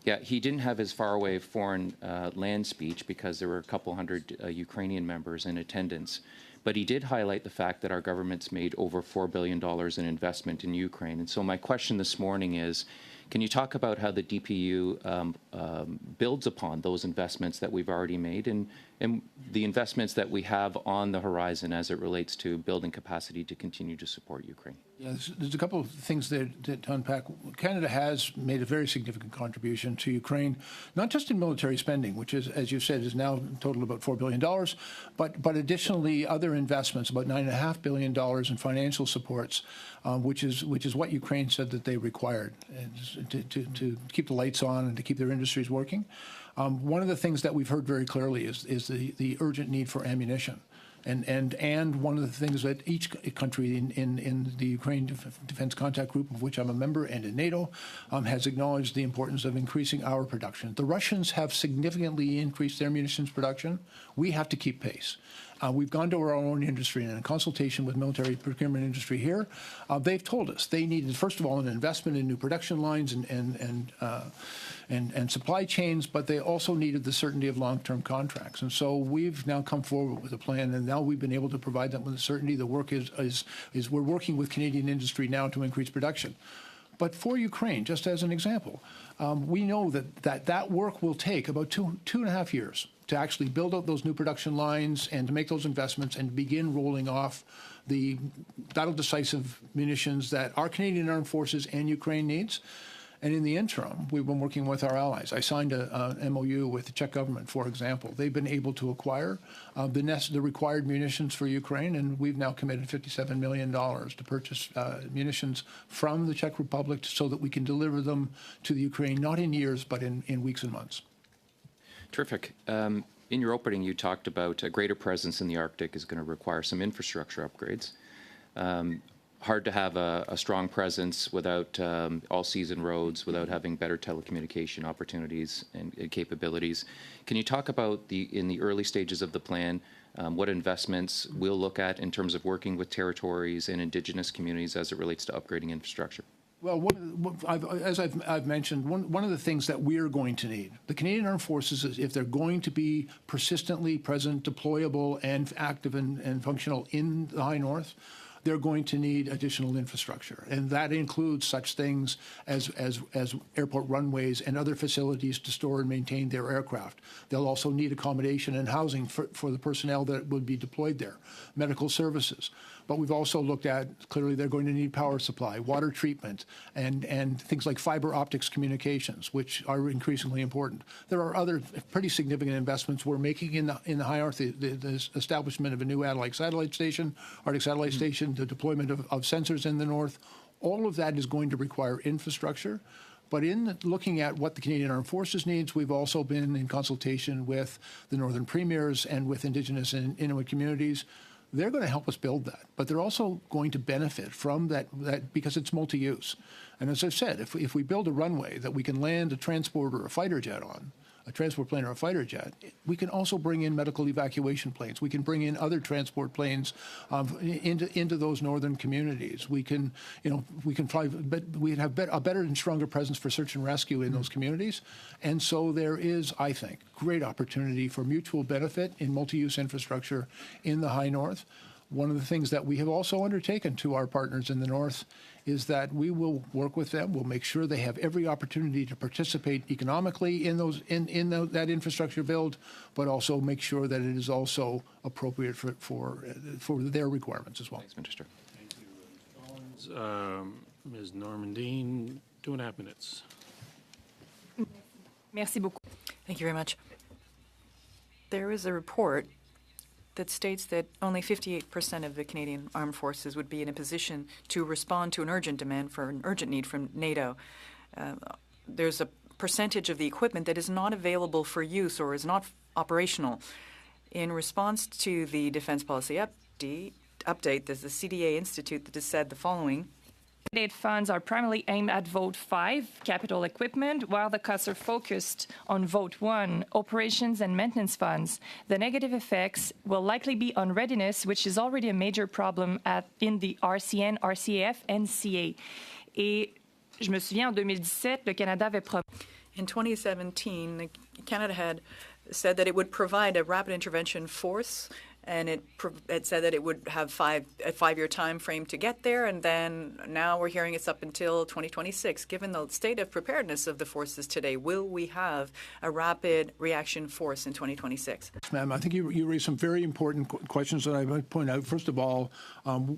[SPEAKER 9] Yeah, he didn't have his faraway foreign land speech because there were a couple hundred Ukrainian members in attendance. But he did highlight the fact that our government's made over $4 billion in investment in Ukraine. And so my question this morning is, can you talk about how the DPU builds upon those investments that we've already made and the investments that we have on the horizon as it relates to building capacity to continue to support Ukraine?
[SPEAKER 2] Yeah, there's a couple of things to unpack. Canada has made a very significant contribution to Ukraine, not just in military spending, which is, as you said, is now total about $4 billion, but additionally other investments, about $9.5 billion in financial supports, which is what Ukraine said that they required to keep the lights on and to keep their industries working. One of the things that we've heard very clearly is the urgent need for ammunition. And one of the things that each country in the Ukraine Defense Contact Group, of which I'm a member, and in NATO, has acknowledged the importance of increasing our production. The Russians have significantly increased their munitions production. We have to keep pace. We've gone to our own industry, and in consultation with military procurement industry here, they've told us they needed, first of all, an investment in new production lines and supply chains, but they also needed the certainty of long-term contracts. And so we've now come forward with a plan, and now we've been able to provide them with the certainty. The work is we're working with Canadian industry now to increase production. But for Ukraine, just as an example, we know that work will take about two and a half years to actually build out those new production lines and to make those investments and begin rolling off the battle-decisive munitions that our Canadian Armed Forces and Ukraine needs. And in the interim, we've been working with our allies. I signed an MOU with the Czech government, for example. They've been able to acquire the required munitions for Ukraine, and we've now committed $57 million to purchase munitions from the Czech Republic so that we can deliver them to the Ukraine, not in years, but in weeks and months.
[SPEAKER 9] Terrific. In your opening, you talked about a greater presence in the Arctic is going to require some infrastructure upgrades. Hard to have a strong presence without all-season roads, without having better telecommunication opportunities and capabilities. Can you talk about in the early stages of the plan, what investments we'll look at in terms of working with territories and Indigenous communities as it relates to upgrading infrastructure?
[SPEAKER 2] Well, as I've mentioned, one of the things that we're going to need, the Canadian Armed Forces, if they're going to be persistently present, deployable, and active and functional in the High North, they're going to need additional infrastructure. And that includes such things as airport runways and other facilities to store and maintain their aircraft. They'll also need accommodation and housing for the personnel that would be deployed there, medical services. But we've also looked at, clearly, they're going to need power supply, water treatment, and things like fiber optics communications, which are increasingly important. There are other pretty significant investments we're making in the High North, the establishment of a new Arctic satellite station, the deployment of sensors in the north. All of that is going to require infrastructure. But in looking at what the Canadian Armed Forces needs, we've also been in consultation with the Northern Premiers and with Indigenous and Inuit communities. They're going to help us build that, but they're also going to benefit from that because it's multi-use. And as I've said, if we build a runway that we can land a transport or a fighter jet on, a transport plane or a fighter jet, we can also bring in medical evacuation planes. We can bring in other transport planes into those northern communities. We can fly, but we have a better and stronger presence for search and rescue in those communities. And so there is, I think, great opportunity for mutual benefit in multi-use infrastructure in the High North. One of the things that we have also undertaken to our partners in the North is that we will work with them. We'll make sure they have every opportunity to participate economically in that infrastructure build, but also make sure that it is also appropriate for their requirements as well.
[SPEAKER 9] Thanks, Minister.
[SPEAKER 1] Thank you, Mr. Collins. Ms. Normandine, 2.5 minutes.
[SPEAKER 5] Merci beaucoup.
[SPEAKER 6] Thank you very much. There is a report that states that only 58% of the Canadian Armed Forces would be in a position to respond to an urgent demand for an urgent need from NATO. There's a percentage of the equipment that is not available for use or is not operational. In response to the Defence Policy Update, there's the CDA Institute that has said the following.
[SPEAKER 5] State funds are primarily aimed at Vote 5, capital equipment, while the cuts are focused on Vote 1, operations and maintenance funds. The negative effects will likely be on readiness, which is already a major problem in the RCN, RCAF, and CA. Et je me souviens, en 2017, le Canada avait promis.
[SPEAKER 6] In 2017, Canada had said that it would provide a rapid intervention force, and it said that it would have a five-year time frame to get there, and then now we're hearing it's up until 2026. Given the state of preparedness of the forces today, will we have a rapid reaction force in 2026?
[SPEAKER 2] Ma'am, I think you raised some very important questions that I might point out. First of all,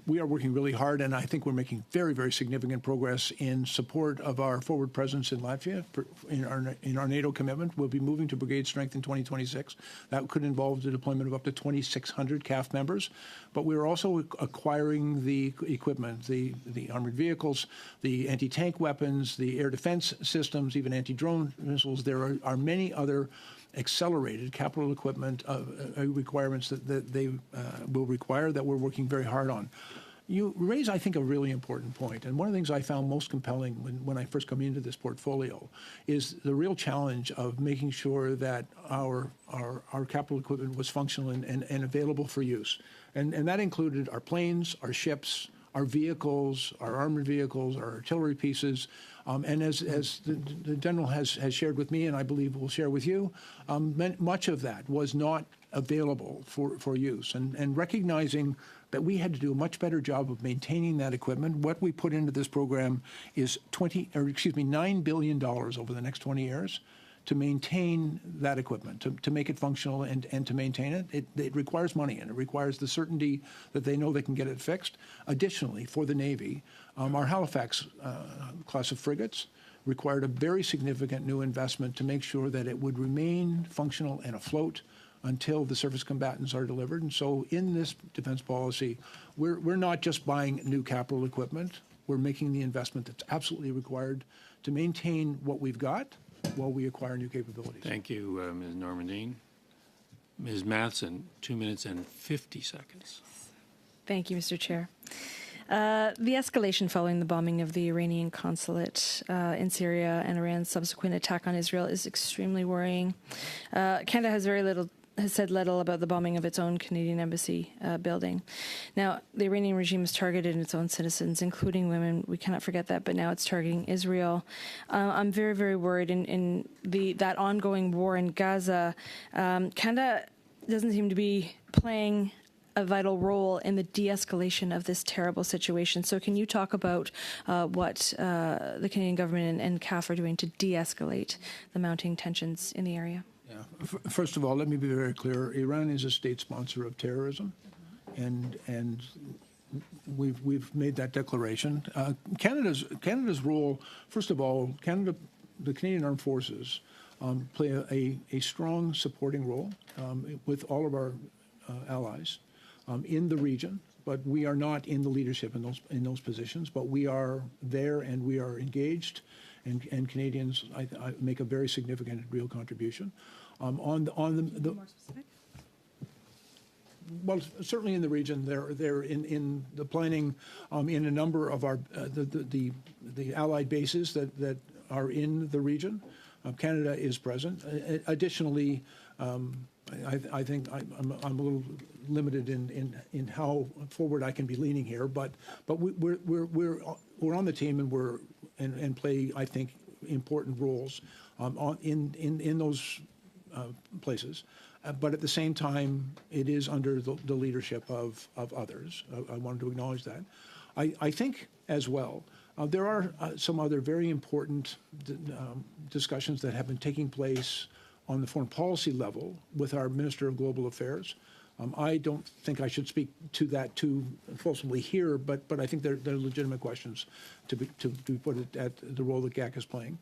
[SPEAKER 2] we are working really hard, and I think we're making very, very significant progress in support of our forward presence in Latvia in our NATO commitment. We'll be moving to brigade strength in 2026. That could involve the deployment of up to 2,600 CAF members, but we're also acquiring the equipment, the armored vehicles, the anti-tank weapons, the air defense systems, even anti-drone missiles. There are many other accelerated capital equipment requirements that they will require that we're working very hard on. You raise, I think, a really important point, and one of the things I found most compelling when I first come into this portfolio is the real challenge of making sure that our capital equipment was functional and available for use. And that included our planes, our ships, our vehicles, our armored vehicles, our artillery pieces. And as the General has shared with me, and I believe will share with you, much of that was not available for use. And recognizing that we had to do a much better job of maintaining that equipment. What we put into this program is $9 billion over the next 20 years to maintain that equipment, to make it functional and to maintain it. It requires money, and it requires the certainty that they know they can get it fixed. Additionally, for the Navy, our Halifax class of frigates required a very significant new investment to make sure that it would remain functional and afloat until the surface combatants are delivered. And so in this defense policy, we're not just buying new capital equipment. We're making the investment that's absolutely required to maintain what we've got while we acquire new capabilities.
[SPEAKER 1] Thank you, Ms. Normandine. Ms. Matheson, 2 minutes and 50 seconds.
[SPEAKER 7] Thank you, Mr. Chair. The escalation following the bombing of the Iranian consulate in Syria and Iran's subsequent attack on Israel is extremely worrying. Canada has said little about the bombing of its own Canadian embassy building. Now, the Iranian regime has targeted its own citizens, including women. We cannot forget that, but now it's targeting Israel. I'm very, very worried in that ongoing war in Gaza. Canada doesn't seem to be playing a vital role in the de-escalation of this terrible situation. So can you talk about what the Canadian government and CAF are doing to de-escalate the mounting tensions in the area?
[SPEAKER 2] Yeah. First of all, let me be very clear. Iran is a state sponsor of terrorism, and we've made that declaration. Canada's role, first of all, the Canadian Armed Forces play a strong supporting role with all of our allies in the region, but we are not in the leadership in those positions. But we are there, and we are engaged, and Canadians I make a very significant and real contribution. More specific? Well, certainly in the region, they're in the planning in a number of our the allied bases that are in the region. Canada is present. Additionally, I think I'm a little limited in how forward I can be leaning here, but we're on the team, and play, I think, important roles in those places. But at the same time, it is under the leadership of others. I wanted to acknowledge that. I think as well, there are some other very important discussions that have been taking place on the foreign policy level with our Minister of Global Affairs. I don't think I should speak to that too fulsomely here, but I think they're legitimate questions to be put at the role that GAC is playing.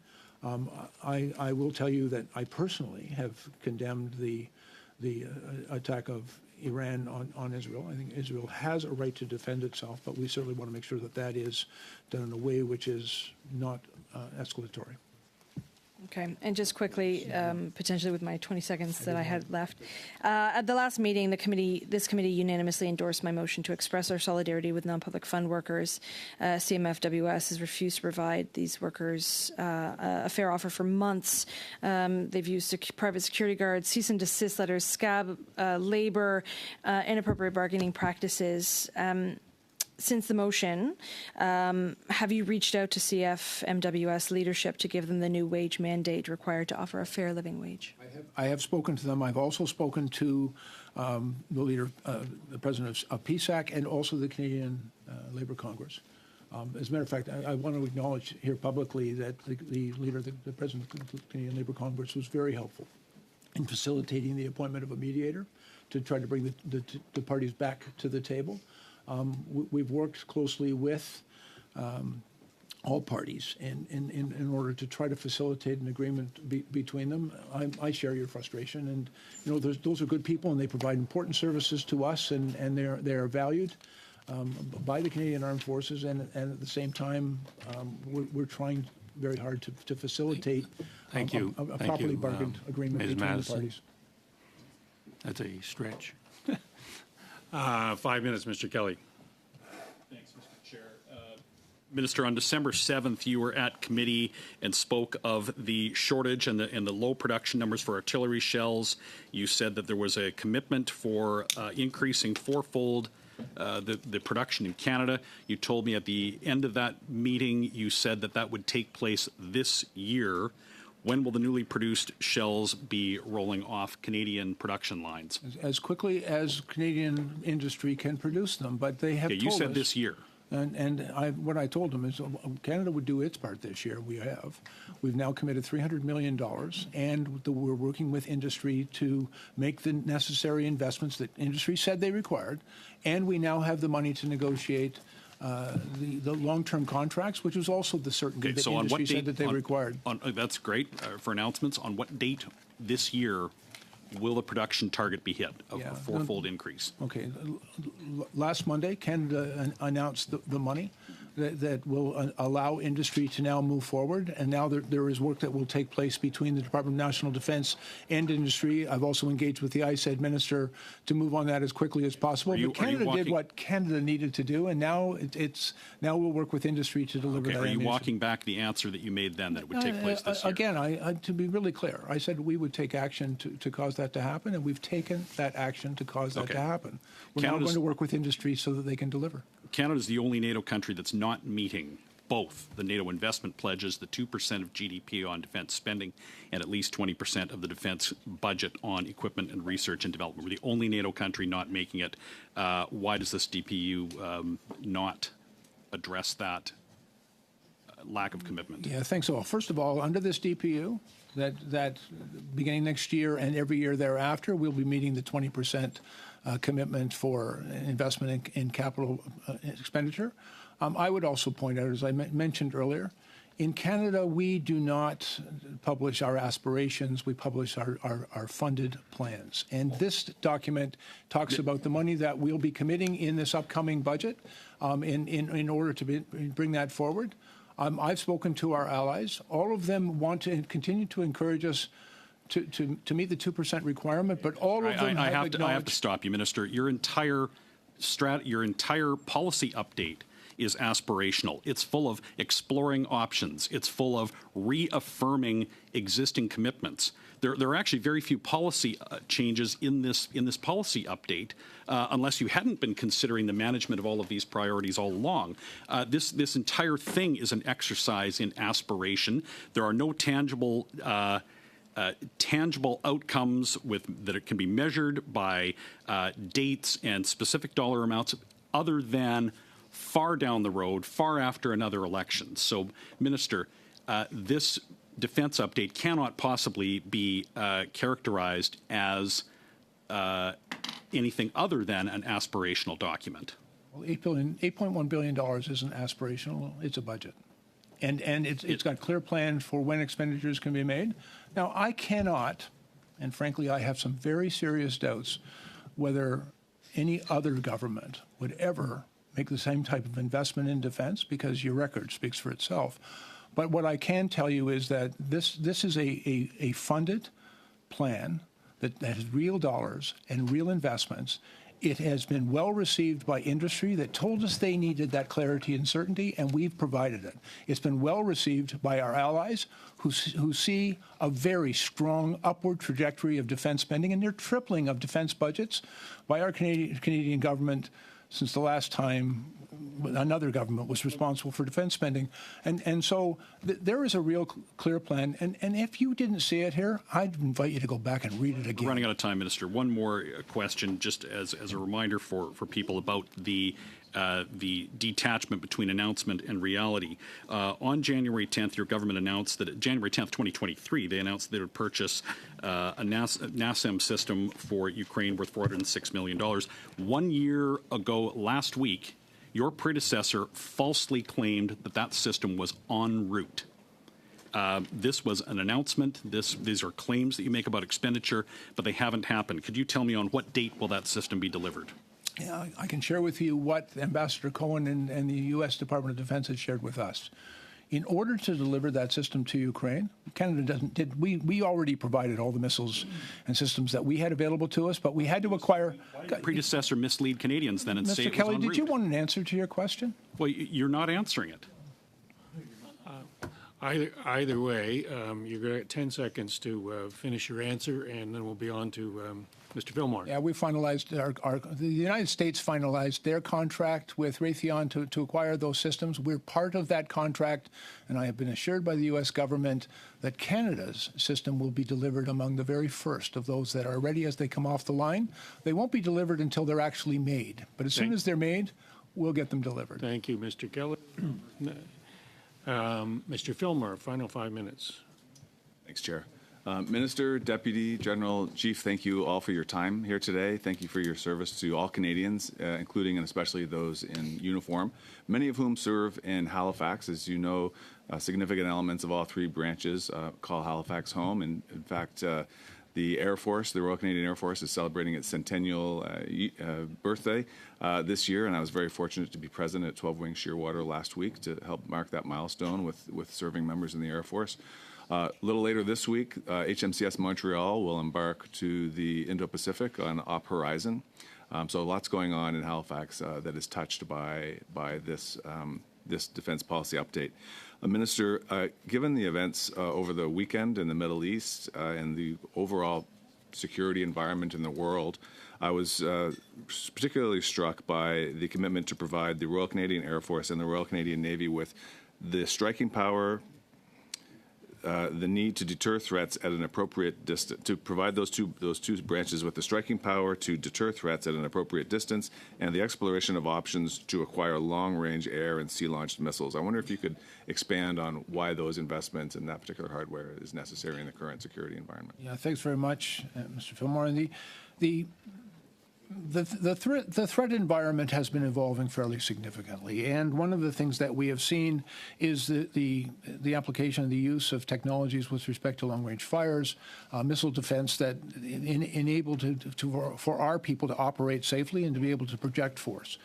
[SPEAKER 2] I will tell you that I personally have condemned the attack of Iran on Israel. I think Israel has a right to defend itself, but we certainly want to make sure that is done in a way which is not escalatory.
[SPEAKER 7] Okay, and just quickly, potentially with my 20 seconds that I had left, at the last meeting, this committee unanimously endorsed my motion to express our solidarity with non-public fund workers. CMFWS has refused to provide these workers a fair offer for months. They've used private security guards, cease and desist letters, scab labor, inappropriate bargaining practices. Since the motion, have you reached out to CFMWS leadership to give them the new wage mandate required to offer a fair living wage?
[SPEAKER 2] I have spoken to them. I've also spoken to the leader, the president of PSAC, and also the Canadian Labour Congress. As a matter of fact, I want to acknowledge here publicly that the leader, the president of the Canadian Labour Congress, was very helpful in facilitating the appointment of a mediator to try to bring the parties back to the table. We've worked closely with all parties in order to try to facilitate an agreement between them. I share your frustration, and those are good people, and they provide important services to us, and they are valued by the Canadian Armed Forces, and at the same time, we're trying very hard to facilitate a properly bargained agreement
[SPEAKER 1] Ms.
[SPEAKER 2] between
[SPEAKER 1] Madison.
[SPEAKER 2] the parties.
[SPEAKER 1] That's a stretch. 5 minutes, Mr. Kelly.
[SPEAKER 10] Thanks, Mr. Chair. Minister, on December 7th, you were at committee and spoke of the shortage and the low production numbers for artillery shells. You said that there was a commitment for increasing fourfold the production in Canada. You told me at the end of that meeting, you said that would take place this year. When will the newly produced shells be rolling off Canadian production lines?
[SPEAKER 2] As quickly as Canadian industry can produce them, but they have told us...
[SPEAKER 10] You said this year.
[SPEAKER 2] What I told them is Canada would do its part this year. We have. We've now committed $300 million, and we're working with industry to make the necessary investments that industry said they required, and we now have the money to negotiate the long-term contracts, which was also the certainty that industry said that they required.
[SPEAKER 10] That's great for announcements. On what date this year will the production target be hit of a fourfold increase?
[SPEAKER 2] Okay. Last Monday, Canada announced the money that will allow industry to now move forward. And now there is work that will take place between the Department of National Defense and industry. I've also engaged with the ISED minister to move on that as quickly as possible. But Canada did what Canada needed to do, and now we'll work with industry to deliver that.
[SPEAKER 10] Are you walking back the answer that you made then that it would take place this year?
[SPEAKER 2] Again, to be really clear, I said we would take action to cause that to happen, and we've taken that action to cause that to happen. We're now going to work with industry so that they can deliver.
[SPEAKER 10] Canada is the only NATO country that's not meeting both the NATO investment pledges, the 2% of GDP on defense spending, and at least 20% of the defense budget on equipment and research and development. We're the only NATO country not making it. Why does this DPU not address that lack of commitment?
[SPEAKER 2] Yeah, thanks. So first of all, under this DPU, that beginning next year and every year thereafter, we'll be meeting the 20% commitment for investment in capital expenditure. I would also point out, as I mentioned earlier, in Canada, we do not publish our aspirations. We publish our funded plans. And this document talks about the money that we'll be committing in this upcoming budget in order to bring that forward. I've spoken to our allies. All of them want to continue to encourage us to meet the 2% requirement, but all of them
[SPEAKER 10] I have to stop you, Minister. Your entire policy update is aspirational. It's full of exploring options. It's full of reaffirming existing commitments. There are actually very few policy changes in this policy update, unless you hadn't been considering the management of all of these priorities all along. This entire thing is an exercise in aspiration. There are no tangible outcomes that it can be measured by dates and specific dollar amounts, other than far down the road, far after another election. So, Minister, this defense update cannot possibly be characterized as anything other than an aspirational document.
[SPEAKER 2] Well, $8.1 billion isn't aspirational. It's a budget. And it's got clear plans for when expenditures can be made. Now, I cannot, and frankly, I have some very serious doubts whether any other government would ever make the same type of investment in defense, because your record speaks for itself. But what I can tell you is that this is a funded plan that has real dollars and real investments. It has been well received by industry that told us they needed that clarity and certainty, and we've provided it. It's been well received by our allies who see a very strong upward trajectory of defense spending, and near tripling of defense budgets by our Canadian government since the last time another government was responsible for defense spending. And so there is a real clear plan. And if you didn't see it here, I'd invite you to go back and read it again.
[SPEAKER 10] We're running out of time, Minister. One more question, just as a reminder for people about the detachment between announcement and reality. On January 10th, your government announced that January 10th, 2023, they announced they would purchase a NASAM system for Ukraine worth $406 million. 1 year ago last week, your predecessor falsely claimed that system was en route. This was an announcement. These are claims that you make about expenditure, but they haven't happened. Could you tell me on what date will that system be delivered?
[SPEAKER 2] Yeah, I can share with you what Ambassador Cohen and the U.S. Department of Defense has shared with us. In order to deliver that system to Ukraine, Canada we already provided all the missiles and systems that we had available to us, but we had to acquire.
[SPEAKER 10] Why did the predecessor mislead Canadians then and say it was
[SPEAKER 2] Mr. Kelly,
[SPEAKER 10] en
[SPEAKER 2] did
[SPEAKER 10] route?
[SPEAKER 2] you want an answer to your question?
[SPEAKER 10] Well, you're not answering it.
[SPEAKER 1] Either way, you're going to get 10 seconds to finish your answer, and then we'll be on to Mr. Fillmore.
[SPEAKER 2] Yeah, we finalized the United States finalized their contract with Raytheon to acquire those systems. We're part of that contract, and I have been assured by the U.S. government that Canada's system will be delivered among the very first of those that are ready as they come off the line. They won't be delivered until they're actually made, but as soon as they're made, we'll get them delivered.
[SPEAKER 1] Thank you, Mr. Kelly. Mr. Fillmore, final 5 minutes.
[SPEAKER 11] Thanks, Chair. Minister, Deputy, General, Chief, thank you all for your time here today. Thank you for your service to all Canadians, including and especially those in uniform, many of whom serve in Halifax. As you know, significant elements of all three branches call Halifax home. And in fact, the Air Force, the Royal Canadian Air Force, is celebrating its centennial birthday this year, and I was very fortunate to be present at 12 Wing Shearwater last week to help mark that milestone with serving members in the Air Force. A little later this week, HMCS Montreal will embark to the Indo-Pacific on Op Horizon. So lots going on in Halifax that is touched by this defense policy update. Minister, given the events over the weekend in the Middle East and the overall security environment in the world, I was particularly struck by the commitment to provide the Royal Canadian Air Force and the Royal Canadian Navy with the striking power, the need to deter threats at an appropriate distance, to provide those two branches with the striking power to deter threats at an appropriate distance, and the exploration of options to acquire long-range air and sea-launched missiles. I wonder if you could expand on why those investments in that particular hardware is necessary in the current security environment.
[SPEAKER 2] Yeah, thanks very much, Mr. Fillmore. The threat environment has been evolving fairly significantly, and one of the things that we have seen is the application and the use of technologies with respect to long-range fires, missile defense that enable for our people to operate safely and to be able to project force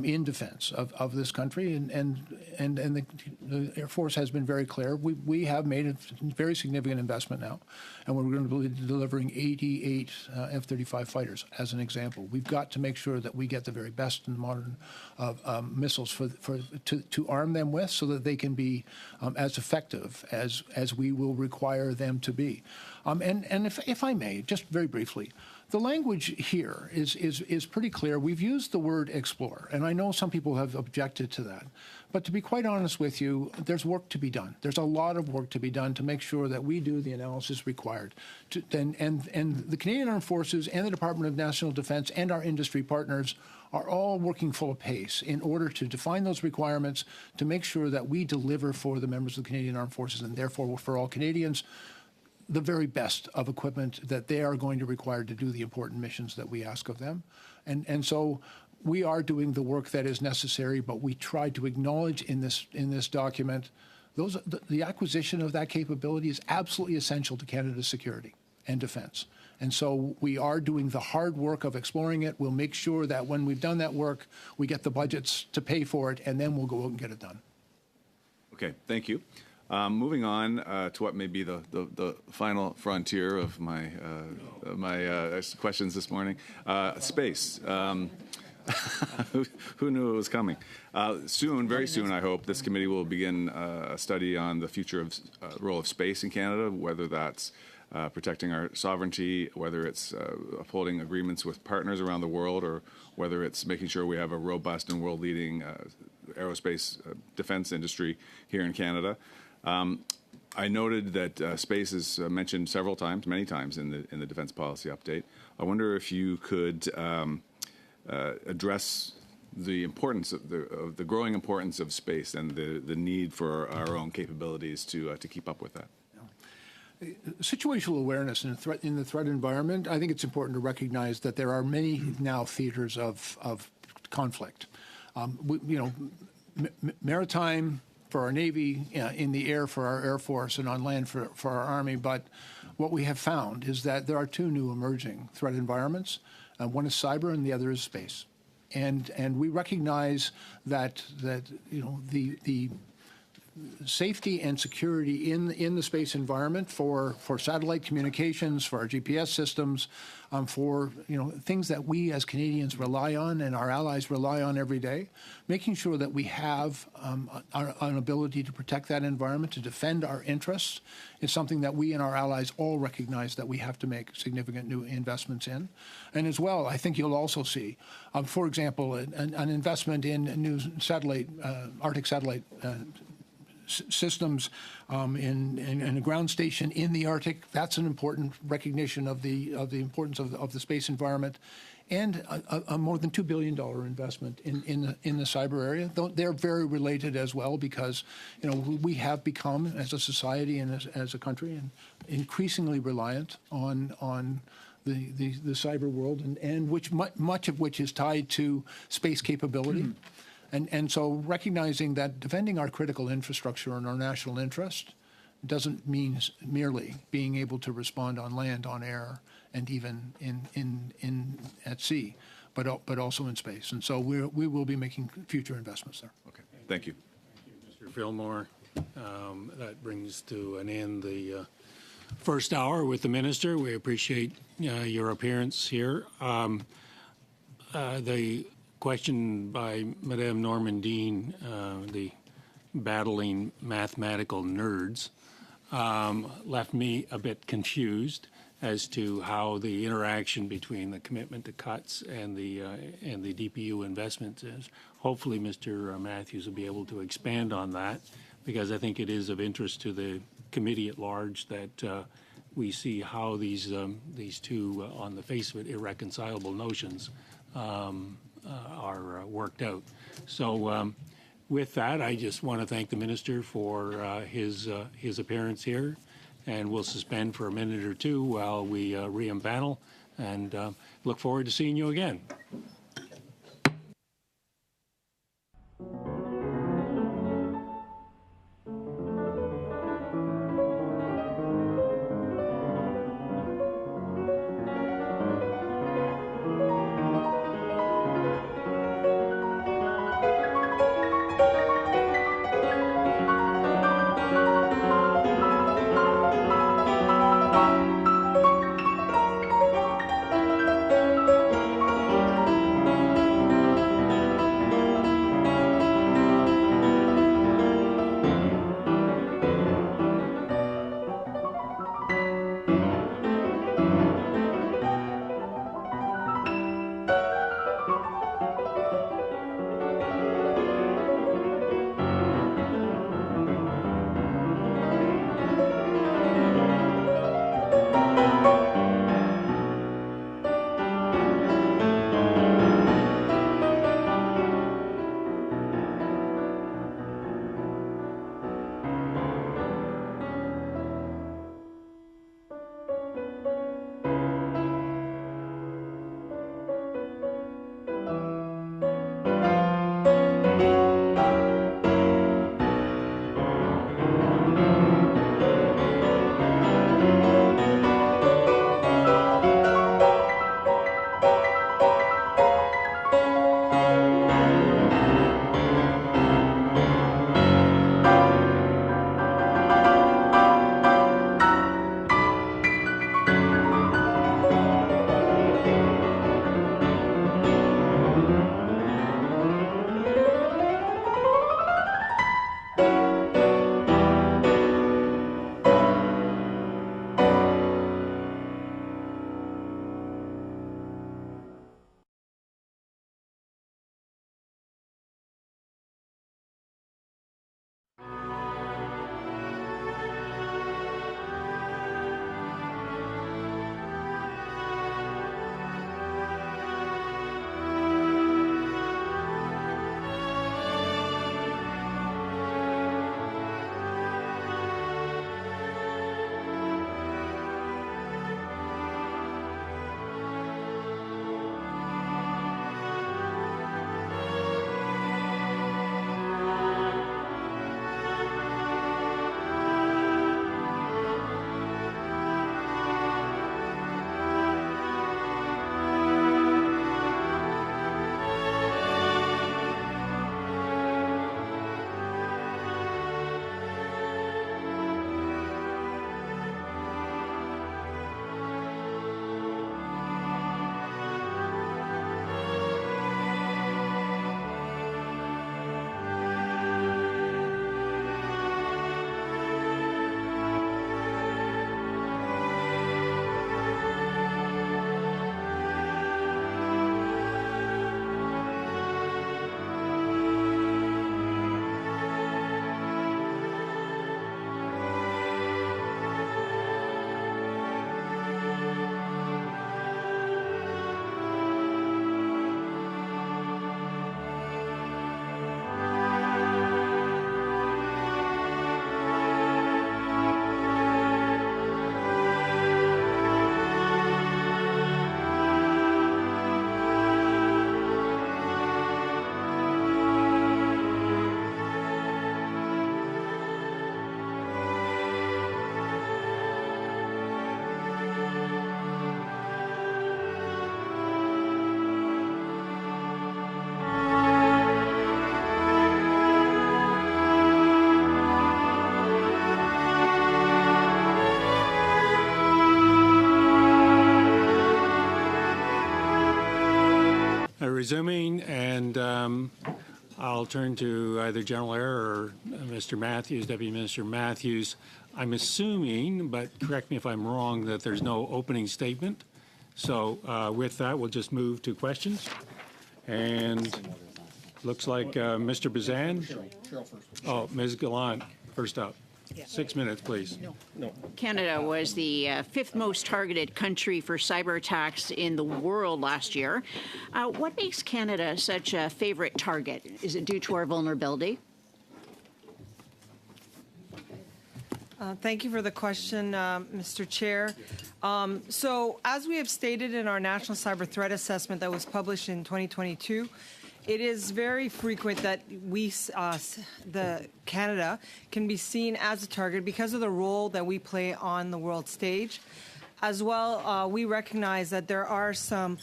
[SPEAKER 2] in defense of this country, and the Air Force has been very clear. We have made a very significant investment now, and we're going to be delivering 88 F-35 fighters as an example. We've got to make sure that we get the very best and modern missiles to arm them with, so that they can be as effective as we will require them to be. And if I may, just very briefly, the language here is pretty clear. We've used the word explore, and I know some people have objected to that. But to be quite honest with you, there's work to be done. There's a lot of work to be done to make sure that we do the analysis required. And the Canadian Armed Forces and the Department of National Defense and our industry partners are all working full of pace in order to define those requirements to make sure that we deliver for the members of the Canadian Armed Forces and therefore for all Canadians the very best of equipment that they are going to require to do the important missions that we ask of them. And so we are doing the work that is necessary, but we try to acknowledge in this document the acquisition of that capability is absolutely essential to Canada's security and defense. And so we are doing the hard work of exploring it. We'll make sure that when we've done that work, we get the budgets to pay for it, and then we'll go out and get it done.
[SPEAKER 11] Okay, thank you. Moving on to what may be the final frontier of my questions this morning, space. Who knew it was coming? Soon, very soon, I hope, this committee will begin a study on the future of role of space in Canada, whether that's protecting our sovereignty, whether it's upholding agreements with partners around the world, or whether it's making sure we have a robust and world-leading aerospace defense industry here in Canada. I noted that space is mentioned several times, many times in the defense policy update. I wonder if you could address the importance of the growing importance of space and the need for our own capabilities to keep up with that.
[SPEAKER 2] Situational awareness in the threat environment, I think it's important to recognize that there are many now theaters of conflict. Maritime for our Navy, in the air for our Air Force, and on land for our Army. But what we have found is that there are two new emerging threat environments. One is cyber, and the other is space. And we recognize that the safety and security in the space environment for satellite communications, for our GPS systems, for things that we as Canadians rely on and our allies rely on every day, making sure that we have an ability to protect that environment, to defend our interests, is something that we and our allies all recognize that we have to make significant new investments in. And as well, I think you'll also see, for example, an investment in new satellite, Arctic satellite systems in a ground station in the Arctic. That's an important recognition of the importance of the space environment, and a more than $2 billion investment in the cyber area. They're very related as well, because we have become, as a society and as a country, increasingly reliant on the cyber world, and which much of which is tied to space capability. And so recognizing that defending our critical infrastructure and our national interest doesn't mean merely being able to respond on land, on air, and even in at sea, but also in space. And so we will be making future investments there.
[SPEAKER 11] Okay, thank you.
[SPEAKER 1] Thank you, Mr. Fillmore. That brings to an end the first hour with the minister. We appreciate your appearance here. The question by Madame Normandine, the battling mathematical nerds, left me a bit confused as to how the interaction between the commitment to cuts and the DPU investments is. Hopefully, Mr. Matthews will be able to expand on that, because I think it is of interest to the committee at large that we see how these two, on the face of it, irreconcilable notions are worked out. So with that, I just want to thank the minister for his appearance here, and we'll suspend for a minute or two while we re-empanel, and look forward to seeing you again. Resuming, and I'll turn to either General Eyre or Mr. Matthews, Deputy Minister Matthews. I'm assuming, but correct me if I'm wrong, that there's no opening statement. So with that, we'll just move to questions. And looks like Mr. Bazan. Oh, Ms. Gallant, first up. 6 minutes, please.
[SPEAKER 12] Canada was the fifth most targeted country for cyber attacks in the world last year. What makes Canada such a favorite target? Is it due to our vulnerability?
[SPEAKER 13] Thank you for the question, Mr. Chair. So as we have stated in our National Cyber Threat Assessment that was published in 2022, it is very frequent that Canada can be seen as a target because of the role that we play on the world stage. As well, we recognize that there are some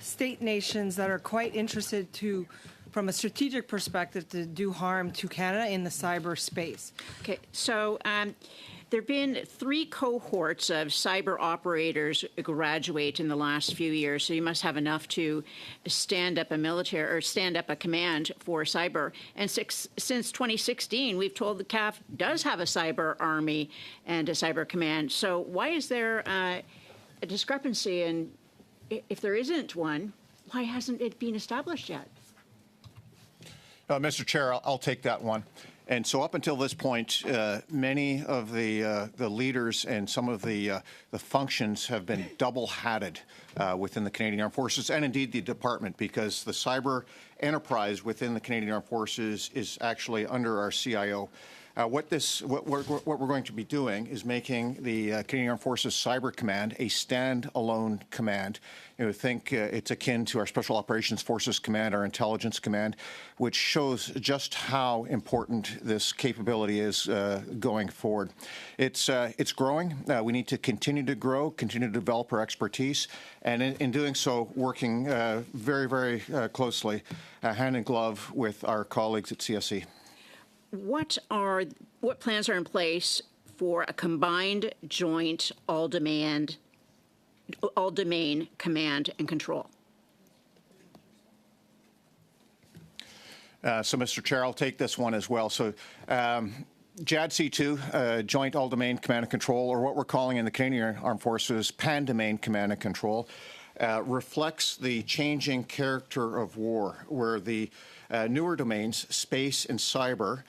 [SPEAKER 13] state nations that are quite interested to, from a strategic perspective, to do harm to Canada in the cyberspace.
[SPEAKER 12] Okay, so there have been 3 cohorts of cyber operators graduate in the last few years, so you must have enough to stand up a military or stand up a command for cyber. And since 2016, we've told the CAF does have a cyber army and a cyber command. So why is there a discrepancy? And if there isn't one, why hasn't it been established yet?
[SPEAKER 14] Mr. Chair, I'll take that one. And so up until this point, many of the leaders and some of the functions have been double-hatted within the Canadian Armed Forces and indeed the department, because the cyber enterprise within the Canadian Armed Forces is actually under our CIO. What we're going to be doing is making the Canadian Armed Forces Cyber Command a stand-alone command. Think it's akin to our Special Operations Forces Command, our Intelligence Command, which shows just how important this capability is going forward. It's growing. We need to continue to grow, continue to develop our expertise, and in doing so, working very, very closely, hand in glove with our colleagues at CSE.
[SPEAKER 12] What plans are in place for a combined joint all-domain command and control?
[SPEAKER 14] So, Mr. Chair, I'll take this one as well. So, JADC2, Joint All-Domain Command and Control, or what we're calling in the Canadian Armed Forces Pan-Domain Command and Control, reflects the changing character of war, where the newer domains, space and cyber,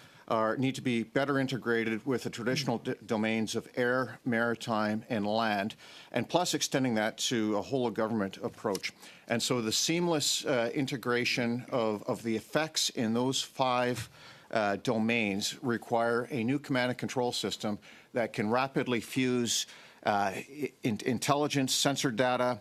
[SPEAKER 14] need to be better integrated with the traditional domains of air, maritime, and land, and plus extending that to a whole-of-government approach. And so the seamless integration of the effects in those 5 domains require a new command and control system that can rapidly fuse intelligence, sensor data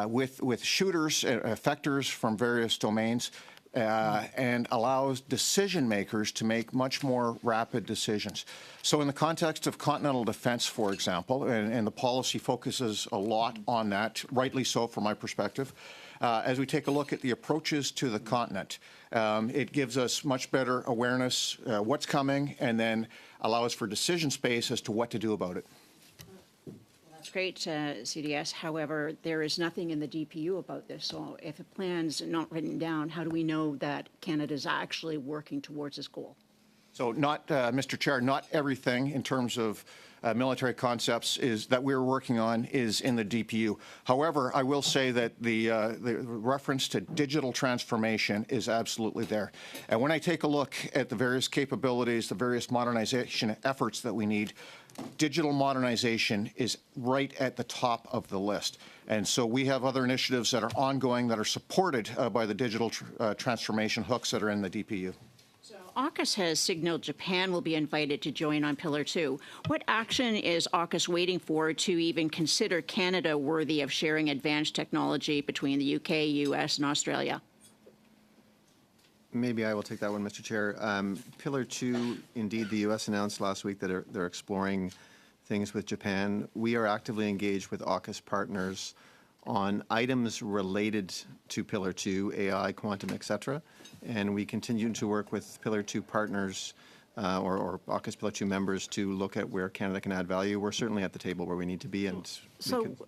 [SPEAKER 14] with shooters, effectors from various domains, and allows decision makers to make much more rapid decisions. So in the context of continental defense, for example, and the policy focuses a lot on that, rightly so from my perspective, as we take a look at the approaches to the continent, it gives us much better awareness what's coming, and then allows for decision space as to what to do about it.
[SPEAKER 12] That's great, CDS. However, there is nothing in the DPU about this. So if a plan's not written down, how do we know that Canada's actually working towards this goal?
[SPEAKER 14] So not, Mr. Chair, not everything in terms of military concepts is that we're working on is in the DPU. However, I will say that the reference to digital transformation is absolutely there. And when I take a look at the various capabilities, the various modernization efforts that we need, digital modernization is right at the top of the list. And so we have other initiatives that are ongoing that are supported by the digital transformation hooks that are in the DPU.
[SPEAKER 12] AUKUS has signaled Japan will be invited to join on Pillar 2. What action is AUKUS waiting for to even consider Canada worthy of sharing advanced technology between the UK, US, and Australia?
[SPEAKER 15] Maybe I will take that one, Mr. Chair. Pillar 2, indeed, the U.S. announced last week that they're exploring things with Japan. We are actively engaged with AUKUS partners on items related to Pillar 2, AI, quantum, et cetera. And we continue to work with Pillar 2 partners or AUKUS Pillar 2 members to look at where Canada can add value. We're certainly at the table where we need to be. And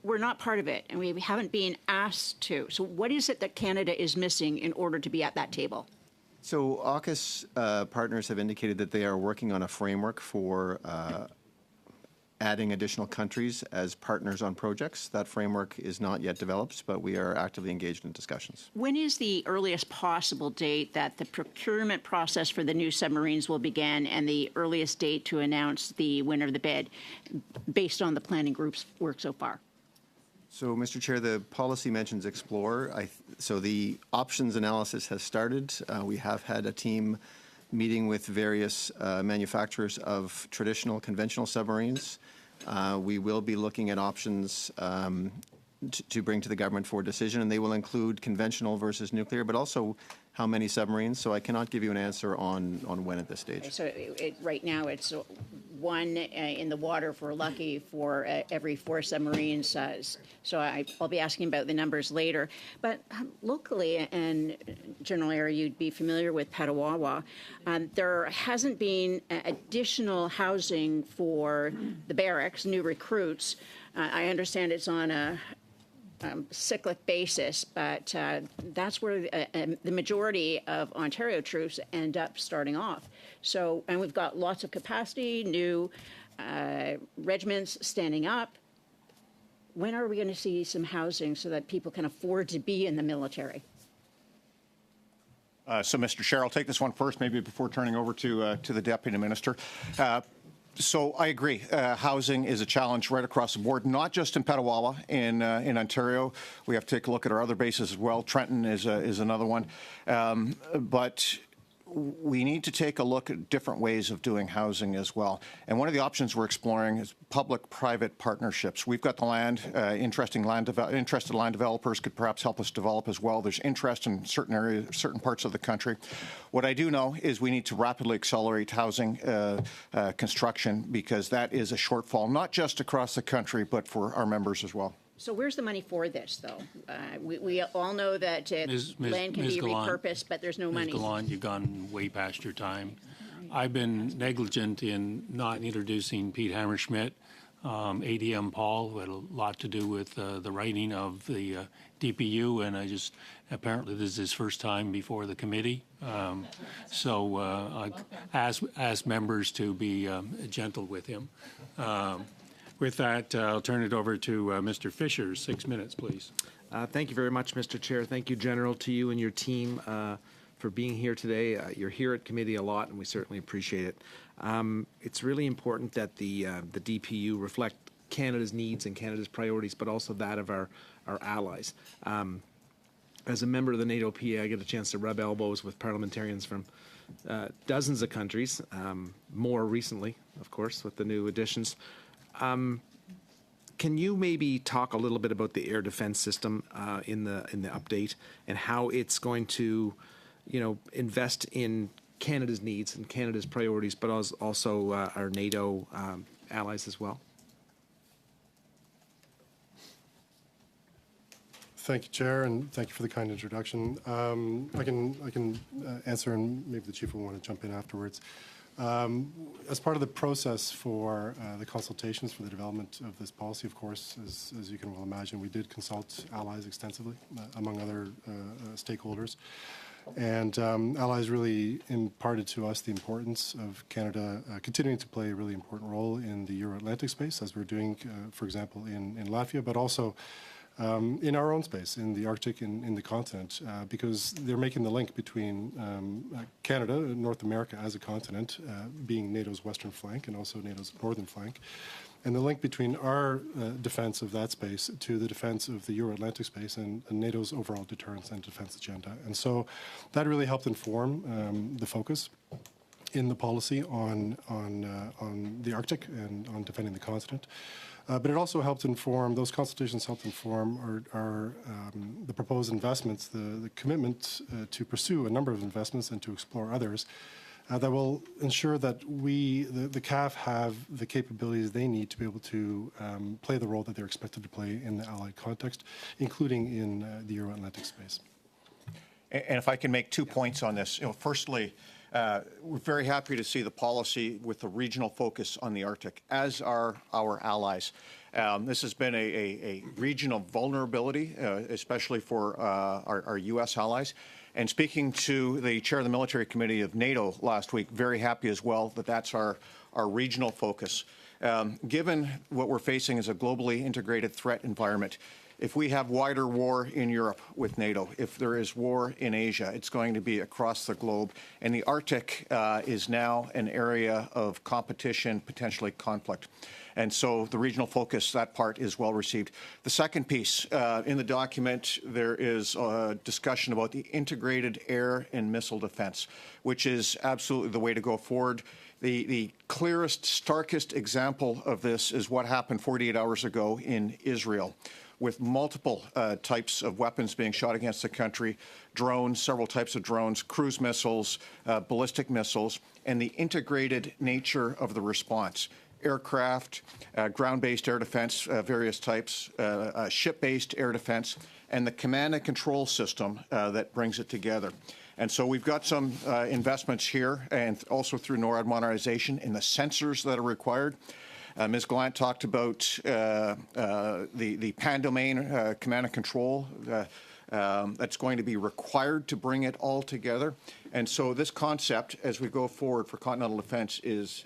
[SPEAKER 12] we're not part of it, and we haven't been asked to. So what is it that Canada is missing in order to be at that table?
[SPEAKER 15] So AUKUS partners have indicated that they are working on a framework for adding additional countries as partners on projects. That framework is not yet developed, but we are actively engaged in discussions.
[SPEAKER 12] When is the earliest possible date that the procurement process for the new submarines will begin, and the earliest date to announce the winner of the bid based on the planning group's work so far?
[SPEAKER 15] So, Mr. Chair, the policy mentions explore. So the options analysis has started. We have had a team meeting with various manufacturers of traditional conventional submarines. We will be looking at options to bring to the government for decision, and they will include conventional versus nuclear, but also how many submarines. So I cannot give you an answer on when at this stage.
[SPEAKER 12] So right now it's one in the water if we're lucky for every 4 submarines. So I'll be asking about the numbers later. But locally, and General Eyre, you'd be familiar with Petawawa, there hasn't been additional housing for the barracks, new recruits. I understand it's on a cyclic basis, but that's where the majority of Ontario troops end up starting off. So, and we've got lots of capacity, new regiments standing up. When are we going to see some housing so that people can afford to be in the military?
[SPEAKER 14] So, Mr. Chair, I'll take this one first, maybe before turning over to the Deputy Minister. So I agree. Housing is a challenge right across the board, not just in Petawawa in Ontario. We have to take a look at our other bases as well. Trenton is another one. But we need to take a look at different ways of doing housing as well. And one of the options we're exploring is public-private partnerships. We've got the land. Interested land developers could perhaps help us develop as well. There's interest in certain areas, certain parts of the country. What I do know is we need to rapidly accelerate housing construction, because that is a shortfall, not just across the country, but for our members as well.
[SPEAKER 12] So where's the money for this, though? We all know that land can be repurposed, but there's no money.
[SPEAKER 1] Ms. Gallant, you've gone way past your time. I've been negligent in not introducing Pete Hammerschmidt, ADM Paul, who had a lot to do with the writing of the DPU, and apparently this is his first time before the committee. So I ask members to be gentle with him. With that, I'll turn it over to Mr. Fisher. 6 minutes, please.
[SPEAKER 16] Thank you very much, Mr. Chair. Thank you, General, to you and your team for being here today. You're here at committee a lot, and we certainly appreciate it. It's really important that the DPU reflect Canada's needs and Canada's priorities, but also that of our allies. As a member of the NATO PA, I get a chance to rub elbows with parliamentarians from dozens of countries, more recently, of course, with the new additions. Can you maybe talk a little bit about the air defense system in the update and how it's going to, invest in Canada's needs and Canada's priorities, but also our NATO allies as well?
[SPEAKER 17] Thank you, Chair, and thank you for the kind introduction. I can answer, and maybe the Chief will want to jump in afterwards. As part of the process for the consultations for the development of this policy, of course, as you can well imagine, we did consult allies extensively, among other stakeholders. And allies really imparted to us the importance of Canada continuing to play a really important role in the Euro-Atlantic space, as we're doing, for example, in Latvia, but also in our own space, in the Arctic, in the continent, because they're making the link between Canada, North America as a continent, being NATO's western flank and also NATO's northern flank, and the link between our defense of that space to the defense of the Euro-Atlantic space and NATO's overall deterrence and defense agenda. And so that really helped inform the focus in the policy on the Arctic and on defending the continent. But it also helped inform, those consultations helped inform the proposed investments, the commitment to pursue a number of investments and to explore others that will ensure that the CAF, have the capabilities they need to be able to play the role that they're expected to play in the Allied context, including in the Euro-Atlantic space.
[SPEAKER 14] And if I can make 2 points on this. Firstly, we're very happy to see the policy with the regional focus on the Arctic, as are our allies. This has been a regional vulnerability, especially for our U.S. allies. And speaking to the chair of the military committee of NATO last week, very happy as well that that's our regional focus. Given what we're facing as a globally integrated threat environment, if we have wider war in Europe with NATO, if there is war in Asia, it's going to be across the globe. And the Arctic is now an area of competition, potentially conflict. And so the regional focus, that part is well received. The second piece, in the document, there is a discussion about the integrated air and missile defense, which is absolutely the way to go forward. The clearest, starkest example of this is what happened 48 hours ago in Israel, with multiple types of weapons being shot against the country, drones, several types of drones, cruise missiles, ballistic missiles, and the integrated nature of the response. Aircraft, ground-based air defense, various types, ship-based air defense, and the command and control system that brings it together. And so we've got some investments here, and also through NORAD modernization in the sensors that are required. Ms. Gallant talked about the pan-domain command and control that's going to be required to bring it all together. And so this concept, as we go forward for continental defense, is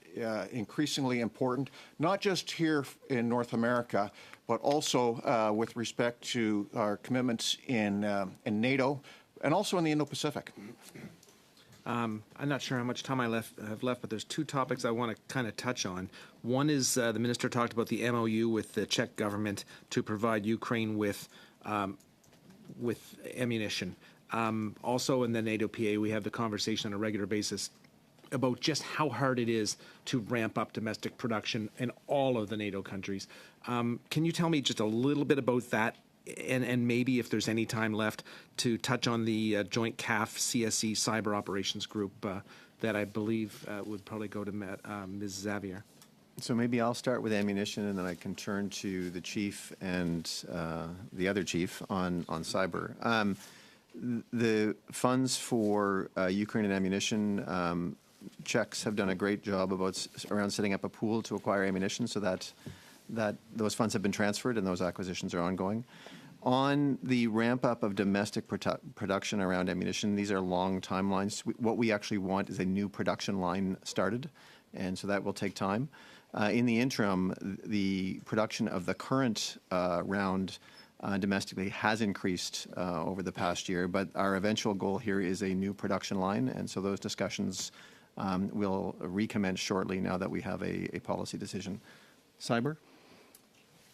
[SPEAKER 14] increasingly important, not just here in North America, but also with respect to our commitments in NATO and also in the Indo-Pacific.
[SPEAKER 16] I'm not sure how much time I have left, but there's 2 topics I want to kind of touch on. One is the minister talked about the MOU with the Czech government to provide Ukraine with ammunition. Also in the NATO PA, we have the conversation on a regular basis about just how hard it is to ramp up domestic production in all of the NATO countries. Can you tell me just a little bit about that? And maybe if there's any time left to touch on the joint CAF CSE cyber operations group that I believe would probably go to Ms. Xavier.
[SPEAKER 15] So maybe I'll start with ammunition, and then I can turn to the chief and the other chief on cyber. The funds for Ukraine and ammunition, Czechs have done a great job around setting up a pool to acquire ammunition, so that those funds have been transferred and those acquisitions are ongoing. On the ramp up of domestic production around ammunition, these are long timelines. What we actually want is a new production line started, and so that will take time. In the interim, the production of the current round domestically has increased over the past year, but our eventual goal here is a new production line, and so those discussions will recommence shortly now that we have a policy decision. Cyber?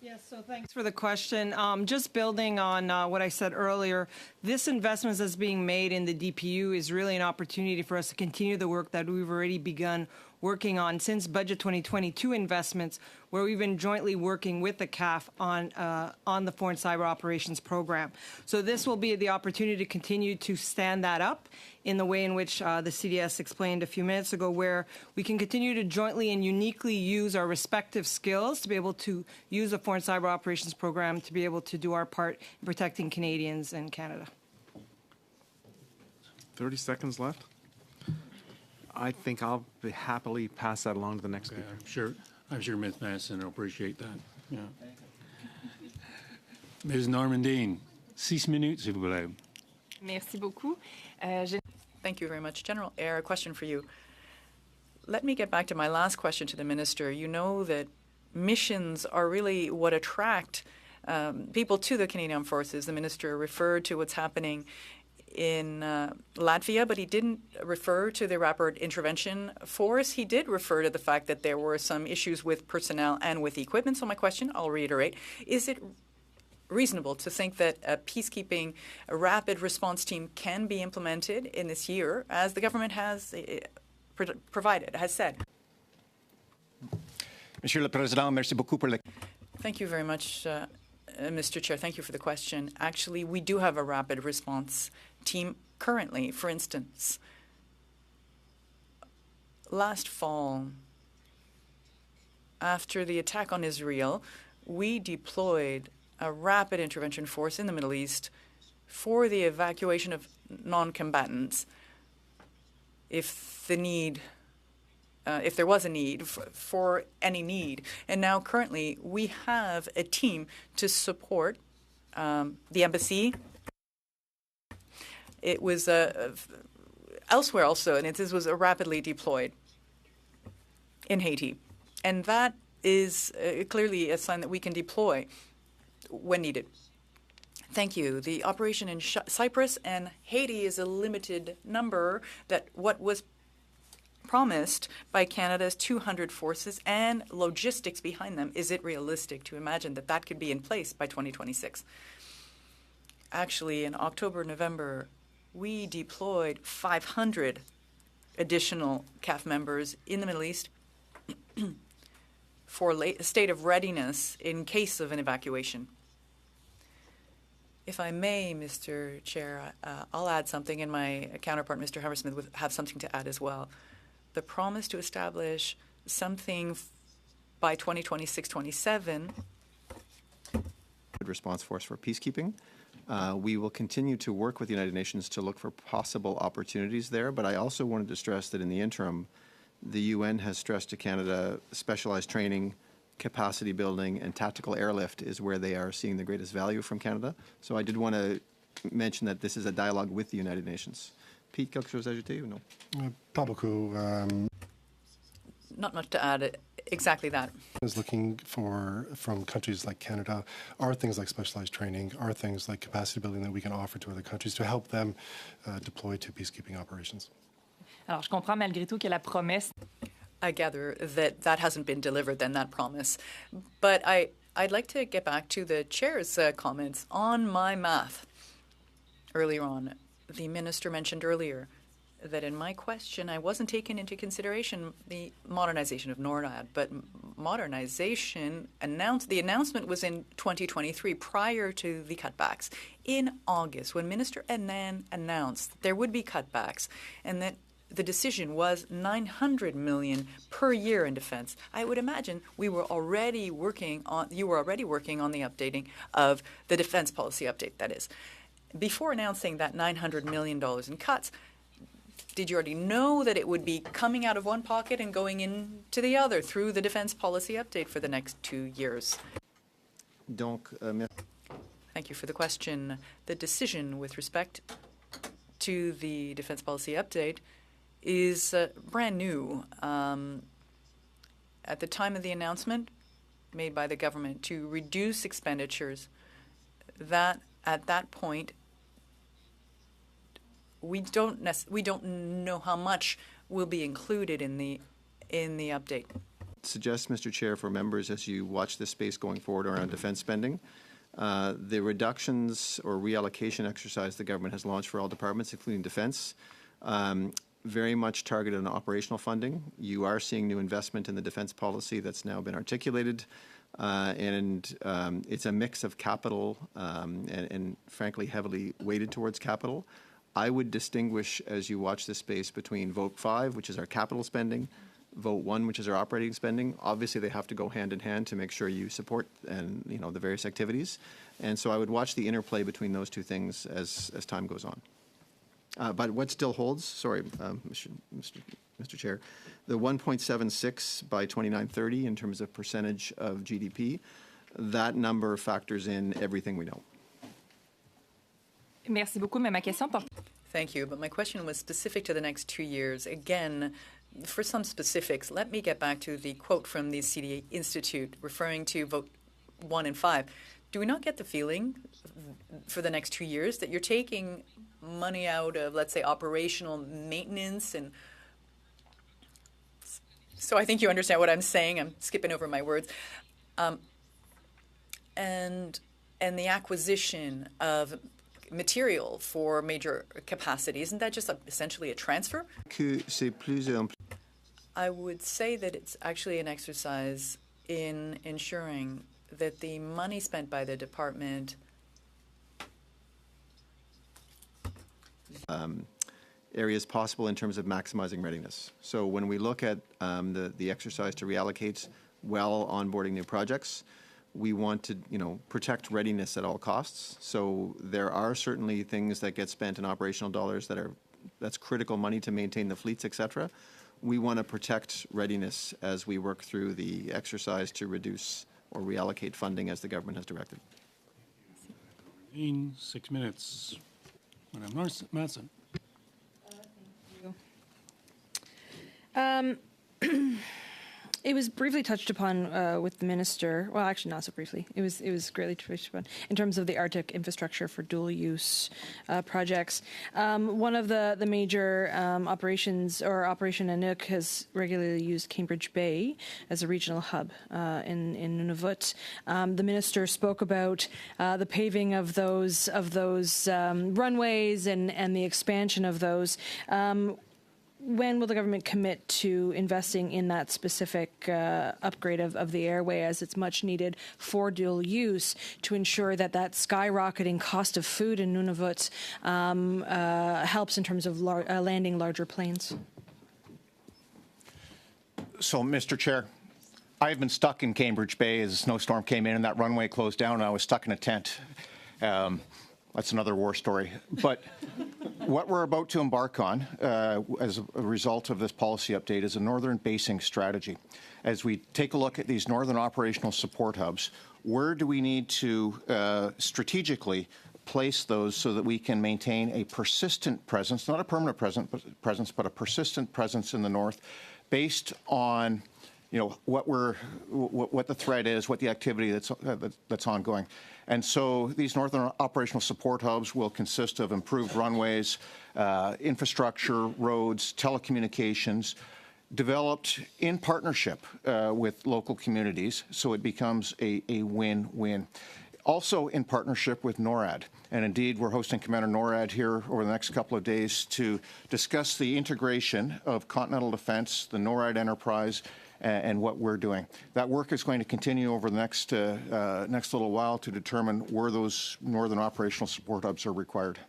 [SPEAKER 13] Yes, so thanks for the question. Just building on what I said earlier, this investment that's being made in the DPU is really an opportunity for us to continue the work that we've already begun working on since Budget 2022 investments, where we've been jointly working with the CAF on the Foreign Cyber Operations Program. So this will be the opportunity to continue to stand that up in the way in which the CDS explained a few minutes ago, where we can continue to jointly and uniquely use our respective skills to be able to use the Foreign Cyber Operations Program to be able to do our part in protecting Canadians and Canada.
[SPEAKER 16] 30 seconds left. I think I'll happily pass that along to the next speaker.
[SPEAKER 1] I'm sure Ms. Madison will appreciate that. Yeah. Ms. Normandine, 6 minutes, s'il vous plaît.
[SPEAKER 5] Merci beaucoup.
[SPEAKER 6] Thank you very much. General Eyre, a question for you. Let me get back to my last question to the minister. You know that missions are really what attract people to the Canadian Armed Forces. The minister referred to what's happening in Latvia, but he didn't refer to the Rapid Intervention Force. He did refer to the fact that there were some issues with personnel and with equipment. So my question, I'll reiterate, is it reasonable to think that a peacekeeping rapid response team can be implemented in this year, as the government has said?
[SPEAKER 14] Monsieur le Président, merci beaucoup pour
[SPEAKER 6] Thank you very much, Mr. Chair. Thank you for the question. Actually, we do have a rapid response team currently. For instance, last fall, after the attack on Israel, we deployed a rapid intervention force in the Middle East for the evacuation of non-combatants if there was a need for any need. And now currently we have a team to support the embassy. It was elsewhere also, and this was rapidly deployed in Haiti. And that is clearly a sign that we can deploy when needed. Thank you. The operation in Cyprus and Haiti is a limited number that what was promised by Canada's 200 forces and logistics behind them. Is it realistic to imagine that that could be in place by 2026? Actually, in October, November, we deployed 500 additional CAF members in the Middle East for a state of readiness in case of an evacuation. If I may, Mr. Chair, I'll add something, and my counterpart, Mr. Hammersmith, would have something to add as well. The promise to establish something by 2026-27.
[SPEAKER 15] Response force for peacekeeping. We will continue to work with the United Nations to look for possible opportunities there, but I also wanted to stress that in the interim, the UN has stressed to Canada specialized training, capacity building, and tactical airlift is where they are seeing the greatest value from Canada. So I did want to mention that this is a dialogue with the United Nations. Pete, quelque chose à ajouter ou non?
[SPEAKER 17] Pas beaucoup.
[SPEAKER 6] Not much to add. Exactly that.
[SPEAKER 17] Is looking for from countries like Canada are things like specialized training, are things like capacity building that we can offer to other countries to help them deploy to peacekeeping operations.
[SPEAKER 5] Alors, je comprends malgré tout que la promesse.
[SPEAKER 6] I gather that that hasn't been delivered, then, that promise. But I'd like to get back to the chair's comments on my math. Earlier on, the minister mentioned earlier that in my question I wasn't taking into consideration the modernization of NORAD, but modernization the announcement was in 2023 prior to the cutbacks. In August, when Minister Annan announced that there would be cutbacks and that the decision was $900 million per year in defense, I would imagine you were already working on the updating of the defense policy update, that is. Before announcing that $900 million in cuts, did you already know that it would be coming out of one pocket and going into the other through the defense policy update for the next 2 years? Thank you for the question. The decision with respect to the defense policy update is brand new. At the time of the announcement made by the government to reduce expenditures, that at that point we don't know how much will be included in the update.
[SPEAKER 15] Suggest, Mr. Chair, for members as you watch this space going forward around defense spending, the reductions or reallocation exercise the government has launched for all departments, including defense, very much targeted on operational funding. You are seeing new investment in the defense policy that's now been articulated, and it's a mix of capital and frankly heavily weighted towards capital. I would distinguish as you watch this space between Vote 5, which is our capital spending, Vote 1, which is our operating spending. Obviously, they have to go hand in hand to make sure you support and the various activities. And so I would watch the interplay between those two things as time goes on. But what still holds, sorry, Mr. Chair, the 1.76 by 2930 in terms of percentage of GDP, that number factors in everything we know.
[SPEAKER 5] Merci beaucoup, mais ma question porte.
[SPEAKER 6] Thank you, but my question was specific to the next 2 years. Again, for some specifics, let me get back to the quote from the CDA Institute referring to Vote 1 and 5. Do we not get the feeling for the next 2 years that you're taking money out of, let's say, operational maintenance? And so I think you understand what I'm saying. I'm skipping over my words. And the acquisition of material for major capacity, isn't that just essentially a transfer? I would say that it's actually an exercise in ensuring that the money spent by the department
[SPEAKER 15] areas possible in terms of maximizing readiness. So when we look at the exercise to reallocate well onboarding new projects, we want to, protect readiness at all costs. So there are certainly things that get spent in operational dollars that's critical money to maintain the fleets, et cetera. We want to protect readiness as we work through the exercise to reduce or reallocate funding as the government has directed.
[SPEAKER 1] In 6 minutes. Madam Madsen.
[SPEAKER 7] It was briefly touched upon with the minister. Well, actually, not so briefly. It was greatly touched upon in terms of the Arctic infrastructure for dual-use projects. One of the major operations, or Operation Nanook, has regularly used Cambridge Bay as a regional hub in Nunavut. The minister spoke about the paving of those runways and the expansion of those. When will the government commit to investing in that specific upgrade of the airway, as it's much needed for dual use, to ensure that skyrocketing cost of food in Nunavut helps in terms of landing larger planes?
[SPEAKER 14] So, Mr. Chair, I've been stuck in Cambridge Bay as a snowstorm came in and that runway closed down and I was stuck in a tent. That's another war story. But what we're about to embark on as a result of this policy update is a northern basing strategy. As we take a look at these northern operational support hubs, where do we need to strategically place those so that we can maintain a persistent presence, not a permanent presence, but a persistent presence in the north based on what the threat is, what the activity that's ongoing. And so these northern operational support hubs will consist of improved runways, infrastructure, roads, telecommunications, developed in partnership with local communities, so it becomes a win-win. Also in partnership with NORAD. And indeed, we're hosting Commander NORAD here over the next couple of days to discuss the integration of continental defense, the NORAD enterprise, and what we're doing. That work is going to continue over the next little while to determine where those northern operational support hubs are required.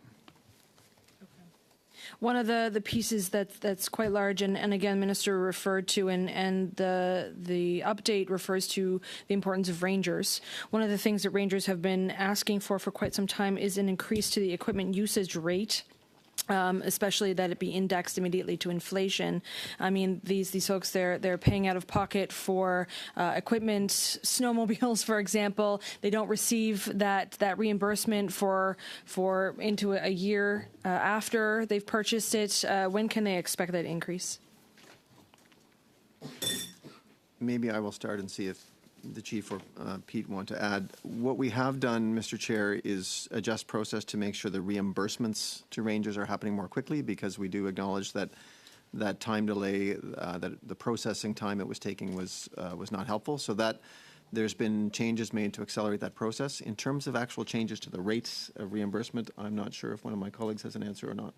[SPEAKER 7] One of the pieces that's quite large, and again, Minister referred to, and the update refers to the importance of Rangers. One of the things that Rangers have been asking for quite some time is an increase to the equipment usage rate especially that it be indexed immediately to inflation. I mean, these folks, they're paying out of pocket for equipment, snowmobiles, for example. They don't receive that reimbursement for into a year after they've purchased it. When can they expect that increase?
[SPEAKER 15] Maybe I will start and see if the Chief or Pete want to add. What we have done, Mr. Chair, is adjust process to make sure the reimbursements to rangers are happening more quickly, because we do acknowledge that time delay, that the processing time it was taking was not helpful. So that there's been changes made to accelerate that process. In terms of actual changes to the rates of reimbursement, I'm not sure if one of my colleagues has an answer or not.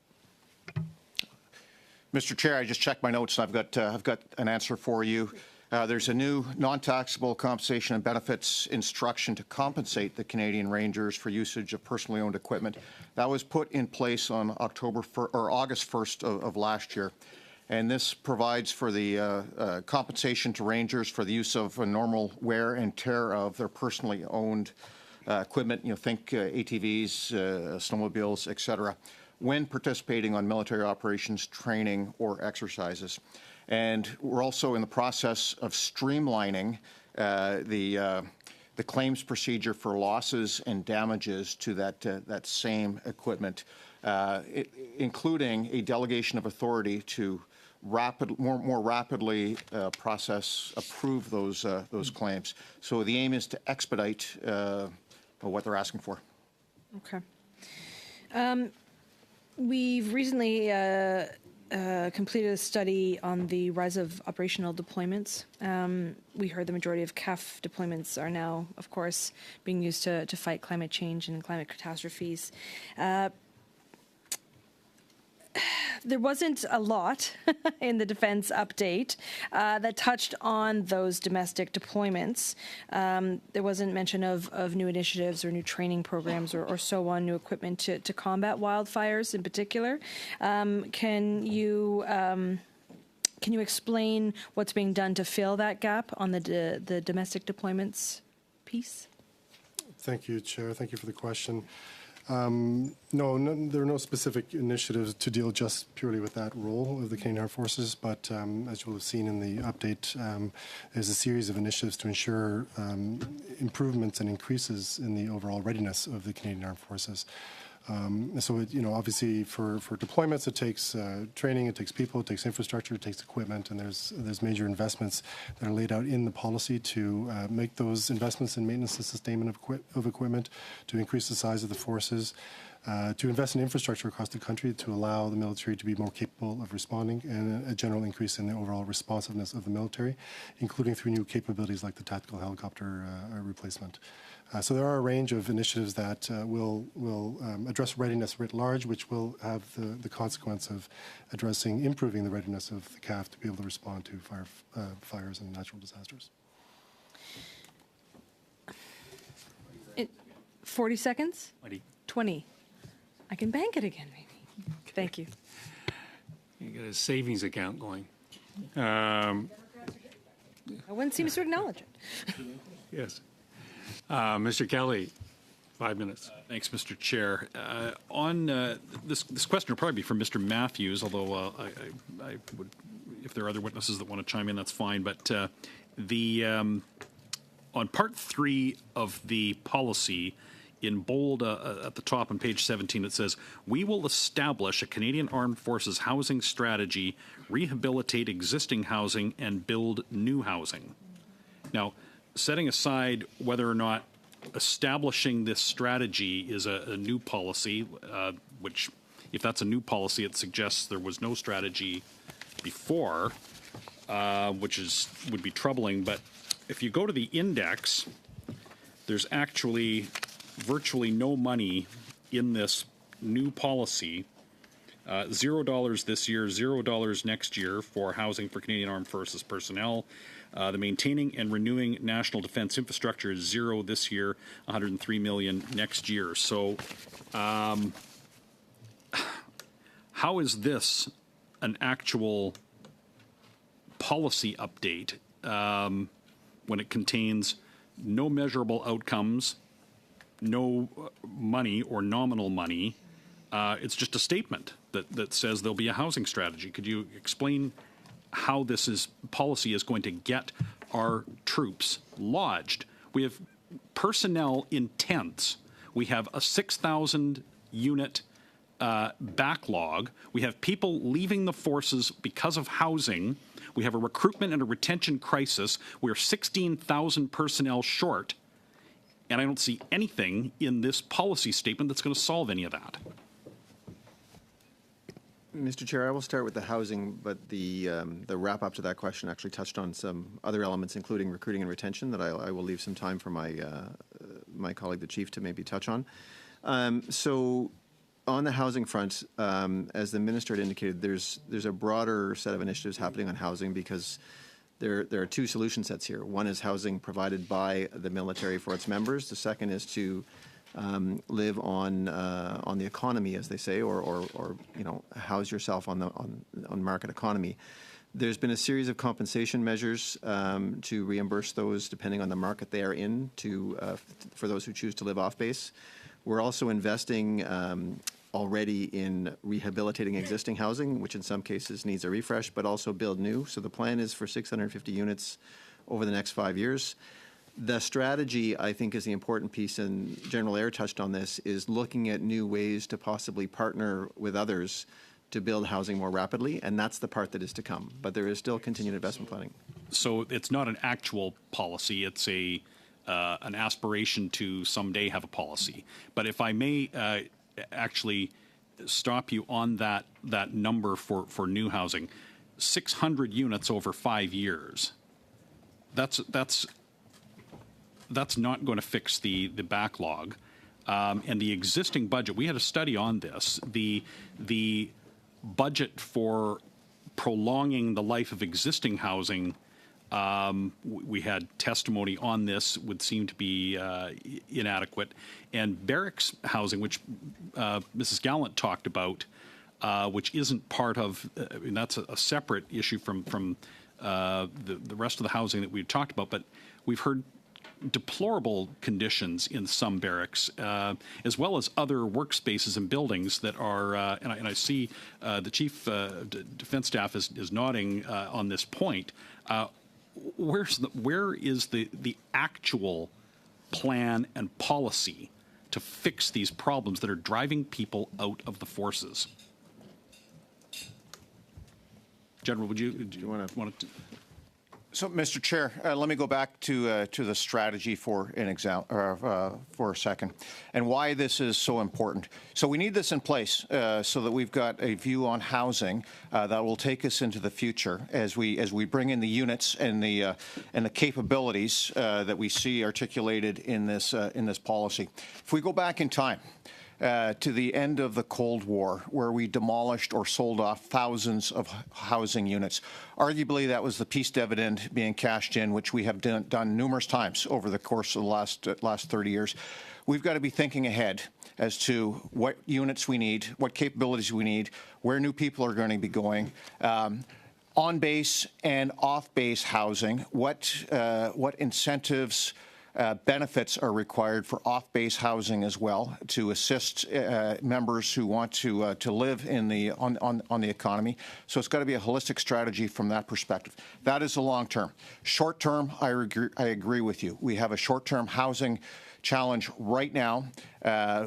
[SPEAKER 14] Mr. Chair, I just checked my notes, and I've got an answer for you. There's a new non-taxable compensation and benefits instruction to compensate the Canadian Rangers for usage of personally owned equipment. That was put in place on August 1st of last year. And this provides for the compensation to Rangers for the use of a normal wear and tear of their personally owned equipment, think ATVs, snowmobiles, etc., when participating on military operations, training, or exercises. And we're also in the process of streamlining the claims procedure for losses and damages to that same equipment, including a delegation of authority to more rapidly approve those claims. So the aim is to expedite what they're asking for.
[SPEAKER 7] Okay. We've recently completed a study on the rise of operational deployments. We heard the majority of CAF deployments are now, of course, being used to fight climate change and climate catastrophes. There wasn't a lot in the defense update that touched on those domestic deployments. There wasn't mention of new initiatives or new training programs or so on, new equipment to combat wildfires in particular. Can you explain what's being done to fill that gap on the domestic deployments piece?
[SPEAKER 17] Thank you, Chair. Thank you for the question. No, there are no specific initiatives to deal just purely with that role of the Canadian Armed Forces, but as you will have seen in the update, there's a series of initiatives to ensure improvements and increases in the overall readiness of the Canadian Armed Forces. So, obviously for deployments, it takes training, it takes people, it takes infrastructure, it takes equipment, and there's major investments that are laid out in the policy to make those investments in maintenance and sustainment of equipment, to increase the size of the forces, to invest in infrastructure across the country to allow the military to be more capable of responding, and a general increase in the overall responsiveness of the military, including through new capabilities like the tactical helicopter replacement. So there are a range of initiatives that will address readiness writ large, which will have the consequence of improving the readiness of the CAF to be able to respond to fires and natural disasters.
[SPEAKER 7] 40 seconds? 20. I can bank it again, maybe. Okay. Thank you.
[SPEAKER 1] You got a savings account going.
[SPEAKER 7] No one seems to acknowledge it.
[SPEAKER 1] Yes. Mr. Kelly, 5 minutes.
[SPEAKER 10] Thanks, Mr. Chair. On this question will probably be for Mr. Matthews, although I would, if there are other witnesses that want to chime in, that's fine. But on Part 3 of the policy, in bold at the top on page 17, it says, "We will establish a Canadian Armed Forces housing strategy, rehabilitate existing housing, and build new housing." Now, setting aside whether or not establishing this strategy is a new policy, which, if that's a new policy, it suggests there was no strategy before, which would be troubling. But if you go to the index, there's actually virtually no money in this new policy. $0 this year, $0 next year for housing for Canadian Armed Forces personnel. The maintaining and renewing national defense infrastructure is $0 this year, $103 million next year. So how is this an actual policy update when it contains no measurable outcomes, no money or nominal money? It's just a statement. that says there'll be a housing strategy. Could you explain how policy is going to get our troops lodged? We have personnel in tents. We have a 6,000 unit backlog. We have people leaving the forces because of housing. We have a recruitment and a retention crisis. We're 16,000 personnel short. And I don't see anything in this policy statement that's going to solve any of that.
[SPEAKER 15] Mr. Chair, I will start with the housing, but the wrap up to that question actually touched on some other elements, including recruiting and retention, that I will leave some time for my colleague, the Chief, to maybe touch on. So on the housing front, as the Minister had indicated, there's a broader set of initiatives happening on housing because there are two solution sets here. One is housing provided by the military for its members. The second is to live on the economy, as they say, or house yourself on market economy. There's been a series of compensation measures to reimburse those depending on the market they are in for those who choose to live off base. We're also investing already in rehabilitating existing housing, which in some cases needs a refresh, but also build new. So the plan is for 650 units over the next 5 years. The strategy, I think, is the important piece, and General Eyre touched on this, is looking at new ways to possibly partner with others to build housing more rapidly, and that's the part that is to come. But there is still continued investment planning.
[SPEAKER 10] So it's not an actual policy, it's an aspiration to someday have a policy. But if I may actually stop you on that number for new housing, 600 units over 5 years, that's not going to fix the backlog. And the existing budget, we had a study on this, the budget for prolonging the life of existing housing, we had testimony on this, would seem to be inadequate. And barracks housing, which Mrs. Gallant talked about, which isn't part of, and that's a separate issue from the rest of the housing that we've talked about, but we've heard deplorable conditions in some barracks, as well as other workspaces and buildings that are, and I see the Chief Defense Staff is nodding on this point. Where is the actual plan and policy to fix these problems that are driving people out of the forces? General, do you want to?
[SPEAKER 14] So, Mr. Chair, let me go back to the strategy for a second, and why this is so important. So we need this in place so that we've got a view on housing that will take us into the future as we bring in the units and the capabilities that we see articulated in this policy. If we go back in time to the end of the Cold War, where we demolished or sold off thousands of housing units. Arguably, that was the peace dividend being cashed in, which we have done numerous times over the course of the last 30 years. We've got to be thinking ahead as to what units we need, what capabilities we need, where new people are going to be going. On-base and off-base housing, what incentives, benefits are required for off-base housing as well to assist members who want to live on the economy. So it's got to be a holistic strategy from that perspective. That is the long term. Short term, I agree with you. We have a short-term housing challenge right now.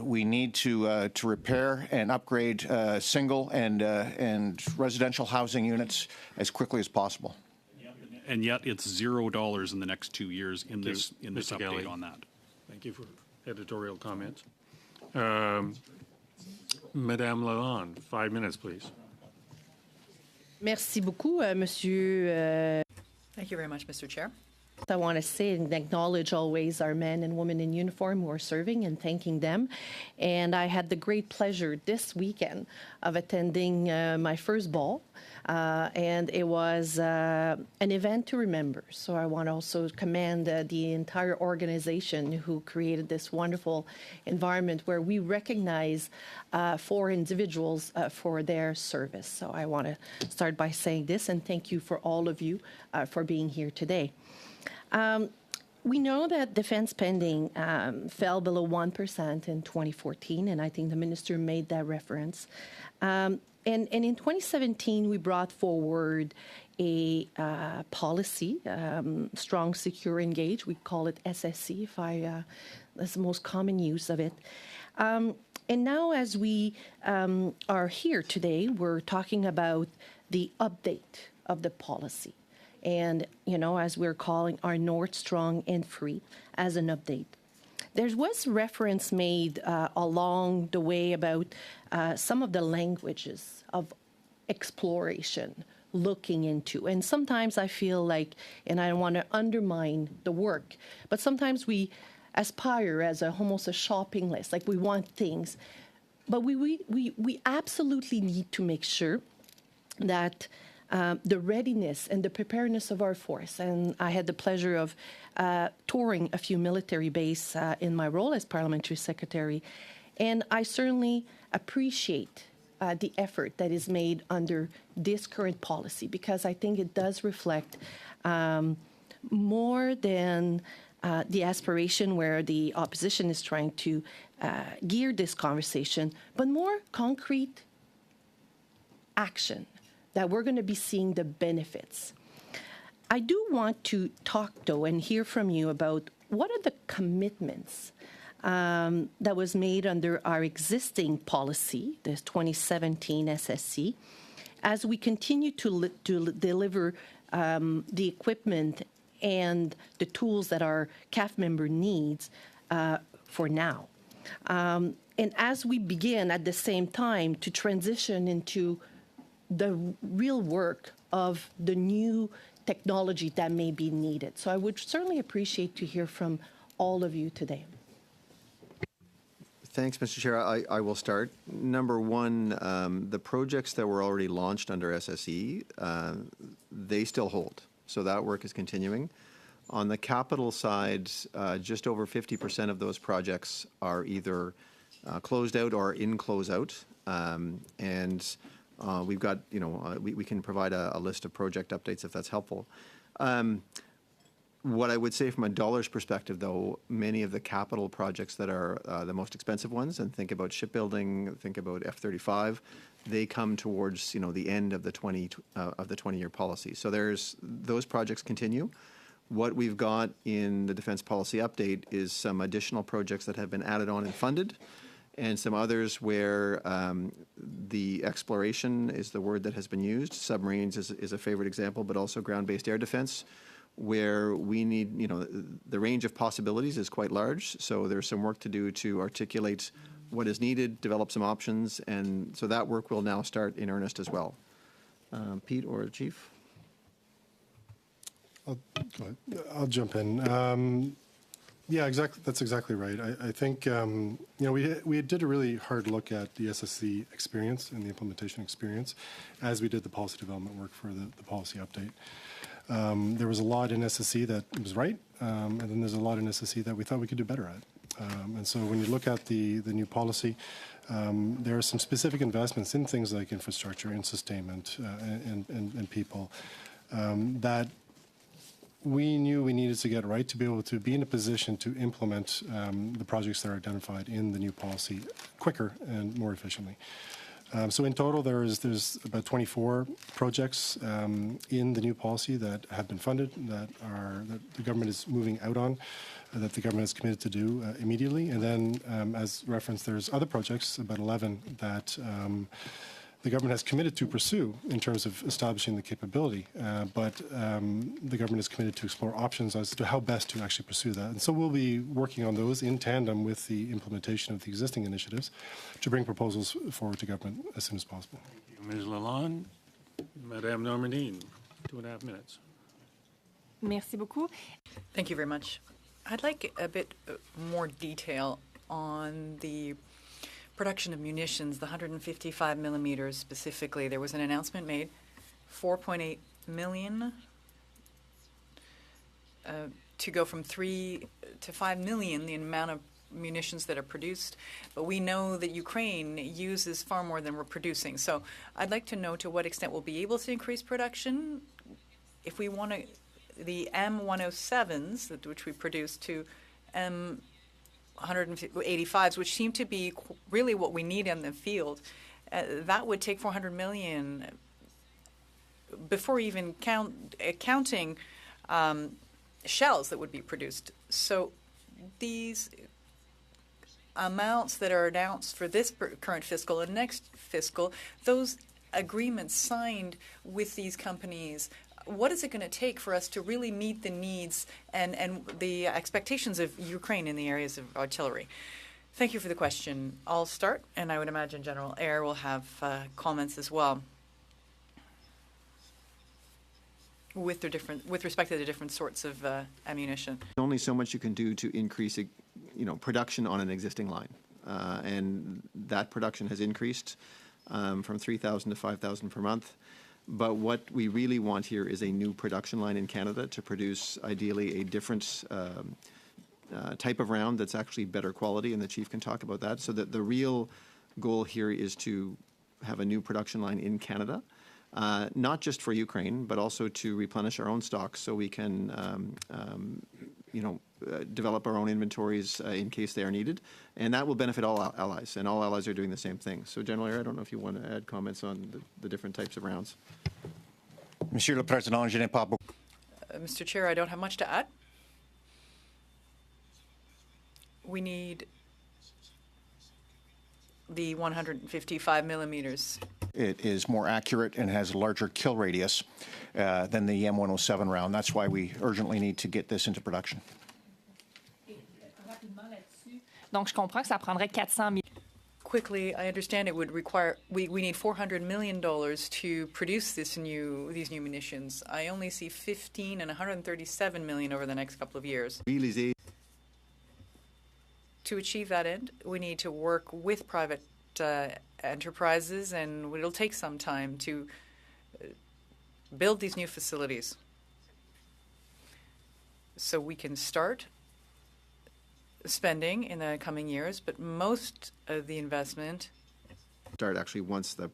[SPEAKER 14] We need to repair and upgrade single and residential housing units as quickly as possible.
[SPEAKER 10] And yet it's $0 in the next 2 years in this update
[SPEAKER 1] Kelly.
[SPEAKER 10] on that.
[SPEAKER 1] Thank you for editorial comments. Madame Lalonde, 5 minutes, please.
[SPEAKER 18] Merci beaucoup, Monsieur.
[SPEAKER 6] Thank you very much, Mr. Chair.
[SPEAKER 18] I want to say and acknowledge always our men and women in uniform who are serving and thanking them. And I had the great pleasure this weekend of attending my first ball. And it was an event to remember. So I want to also commend the entire organization who created this wonderful environment where we recognize for individuals for their service. So I want to start by saying this and thank you for all of you for being here today. We know that defense spending fell below 1% in 2014, and I think the minister made that reference. And in 2017, we brought forward a policy, strong, secure, engage. We call it SSC, that's the most common use of it. And now as we are here today, we're talking about the update of the policy. And, as we're calling our North Strong and Free as an update. There was reference made along the way about some of the languages of exploration, looking into. And sometimes I feel like, and I don't want to undermine the work, but sometimes we aspire as almost a shopping list, like we want things. But we absolutely need to make sure that the readiness and the preparedness of our force. And I had the pleasure of touring a few military bases in my role as parliamentary secretary. And I certainly appreciate the effort that is made under this current policy, because I think it does reflect more than the aspiration where the opposition is trying to gear this conversation, but more concrete action that we're going to be seeing the benefits. I do want to talk, though, and hear from you about what are the commitments that was made under our existing policy, the 2017 SSC, as we continue to deliver the equipment and the tools that our CAF member needs for now. And as we begin at the same time to transition into the real work of the new technology that may be needed. So I would certainly appreciate to hear from all of you today.
[SPEAKER 15] Thanks, Mr. Chair. I will start. Number one, the projects that were already launched under SSE, they still hold. So that work is continuing. On the capital side, just over 50% of those projects are either closed out or in closeout. We've got, we can provide a list of project updates if that's helpful. What I would say from a dollars perspective, though, many of the capital projects that are the most expensive ones, and think about shipbuilding, think about F-35, they come towards, the end of the 20-year policy. So those projects continue. What we've got in the defense policy update is some additional projects that have been added on and funded, and some others where the exploration is the word that has been used. Submarines is a favorite example, but also ground-based air defense, where we need, the range of possibilities is quite large. So there's some work to do to articulate what is needed, develop some options, and so that work will now start in earnest as well. Pete or Chief?
[SPEAKER 17] Go ahead. I'll jump in. Yeah, exactly. That's exactly right. I think we did a really hard look at the SSC experience and the implementation experience as we did the policy development work for the policy update. There was a lot in SSC that was right, and then there's a lot in SSC that we thought we could do better at. And so when you look at the new policy, there are some specific investments in things like infrastructure and sustainment and people that we knew we needed to get right to be able to be in a position to implement the projects that are identified in the new policy quicker and more efficiently. So in total, there's about 24 projects in the new policy that have been funded, that the government is moving out on, that the government is committed to do immediately. And then, as referenced, there's other projects, about 11, that the government has committed to pursue in terms of establishing the capability, but the government is committed to explore options as to how best to actually pursue that. And so we'll be working on those in tandem with the implementation of the existing initiatives to bring proposals forward to government as soon as possible.
[SPEAKER 1] Thank you, Ms. Lalonde. Madame Normandine, 2.5 minutes.
[SPEAKER 5] Merci beaucoup.
[SPEAKER 6] Thank you very much. I'd like a bit more detail on the production of munitions, the 155 millimeters specifically. There was an announcement made, 4.8 million to go from 3 to 5 million, the amount of munitions that are produced. But we know that Ukraine uses far more than we're producing. So I'd like to know to what extent we'll be able to increase production. If we want to the M107s, which we produced, to M185s, which seem to be really what we need in the field, that would take $400 million before even counting shells that would be produced. So these amounts that are announced for this current fiscal and next fiscal, those agreements signed with these companies, what is it going to take for us to really meet the needs and the expectations of Ukraine in the areas of artillery? Thank you for the question. I'll start, and I would imagine General Eyre will have comments as well with respect to the different sorts of ammunition.
[SPEAKER 15] There's only so much you can do to increase, production on an existing line, and that production has increased from 3,000 to 5,000 per month. But what we really want here is a new production line in Canada to produce, ideally, a different type of round that's actually better quality, and the Chief can talk about that. So that the real goal here is to have a new production line in Canada, not just for Ukraine, but also to replenish our own stocks so we can, develop our own inventories in case they are needed. And that will benefit all allies, and all allies are doing the same thing. So, General Eyre, I don't know if you want to add comments on the different types of rounds.
[SPEAKER 14] Monsieur le Président, je n'ai pas beaucoup.
[SPEAKER 6] Mr. Chair, I don't have much to add. We need the 155 millimeters.
[SPEAKER 14] It is more accurate and has a larger kill radius than the M107 round. That's why we urgently need to get this into production.
[SPEAKER 5] Donc, je comprends que ça prendrait 400 000.
[SPEAKER 6] Quickly, I understand it would require, we need $400 million to produce these new munitions. I only see 15 and 137 million over the next couple of years. To achieve that end, we need to work with private enterprises, and it'll take some time to build these new facilities. So we can start spending in the coming years, but most of the investment
[SPEAKER 15] Start actually once the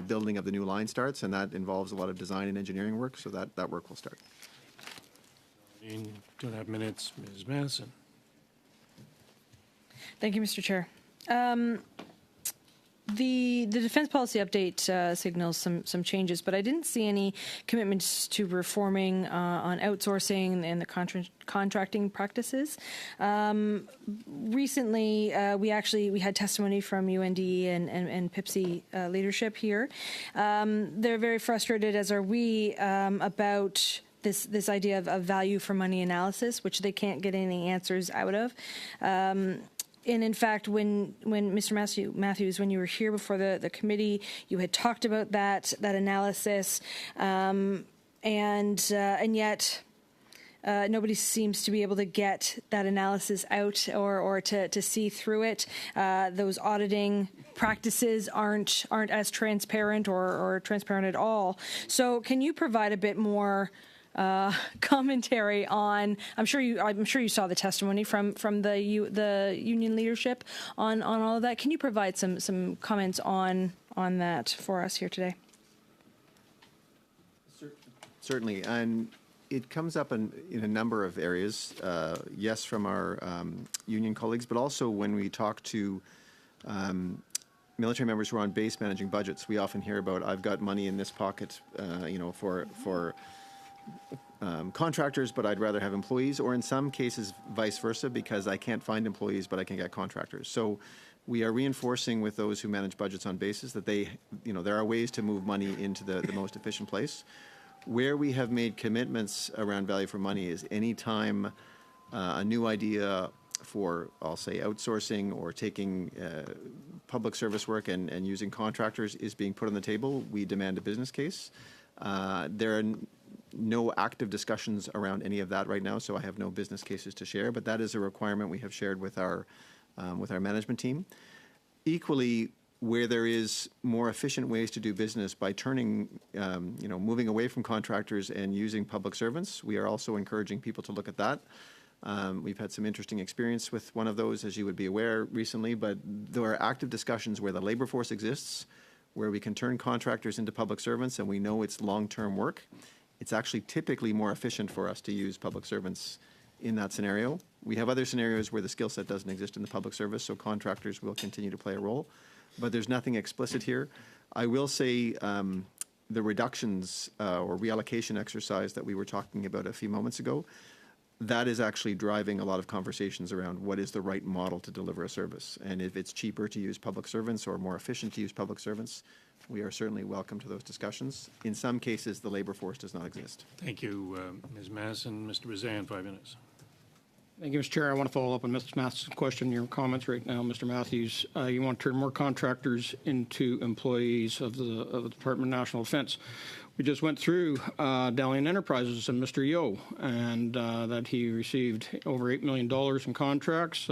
[SPEAKER 15] building of the new line starts, and that involves a lot of design and engineering work, so that work will start.
[SPEAKER 1] 2.5 minutes, Ms. Madison.
[SPEAKER 7] Thank you, Mr. Chair. The defense policy update signals some changes, but I didn't see any commitments to reforming on outsourcing and the contracting practices. Recently, we had testimony from UNDE and PIPSI leadership here. They're very frustrated, as are we, about this idea of value for money analysis, which they can't get any answers out of. And in fact, when Mr. Matthews, when you were here before the committee, you had talked about that analysis, and yet nobody seems to be able to get that analysis out or to see through it. Those auditing practices aren't as transparent or transparent at all. So, can you provide a bit more commentary on? I'm sure you saw the testimony from the union leadership on all of that. Can you provide some comments on that for us here today?
[SPEAKER 15] Certainly, and it comes up in a number of areas. Yes, from our union colleagues, but also when we talk to military members who are on base managing budgets, we often hear about, I've got money in this pocket, for contractors, but I'd rather have employees, or in some cases vice versa, because I can't find employees, but I can get contractors. So we are reinforcing with those who manage budgets on bases that there are ways to move money into the most efficient place. Where we have made commitments around value for money is any time a new idea for, I'll say, outsourcing or taking public service work and using contractors is being put on the table, we demand a business case. There are no active discussions around any of that right now, so I have no business cases to share, but that is a requirement we have shared with our management team. Equally, where there is more efficient ways to do business by turning, moving away from contractors and using public servants, we are also encouraging people to look at that. We've had some interesting experience with one of those, as you would be aware, recently, but there are active discussions where the labor force exists, where we can turn contractors into public servants, and we know it's long-term work. it's actually typically more efficient for us to use public servants in that scenario. We have other scenarios where the skill set doesn't exist in the public service, so contractors will continue to play a role. But there's nothing explicit here. I will say the reductions or reallocation exercise that we were talking about a few moments ago, that is actually driving a lot of conversations around what is the right model to deliver a service. And if it's cheaper to use public servants or more efficient to use public servants, we are certainly welcome to those discussions. In some cases, the labor force does not exist.
[SPEAKER 1] Thank you, Ms. Madison. Mr. Bazan, 5 minutes.
[SPEAKER 3] Thank you, Mr. Chair. I want to follow up on Mr. Matthews' question, your comments right now, Mr. Matthews. You want to turn more contractors into employees of the Department of National Defence. We just went through Dalian Enterprises and Mr. Yo, and that he received over $8 million in contracts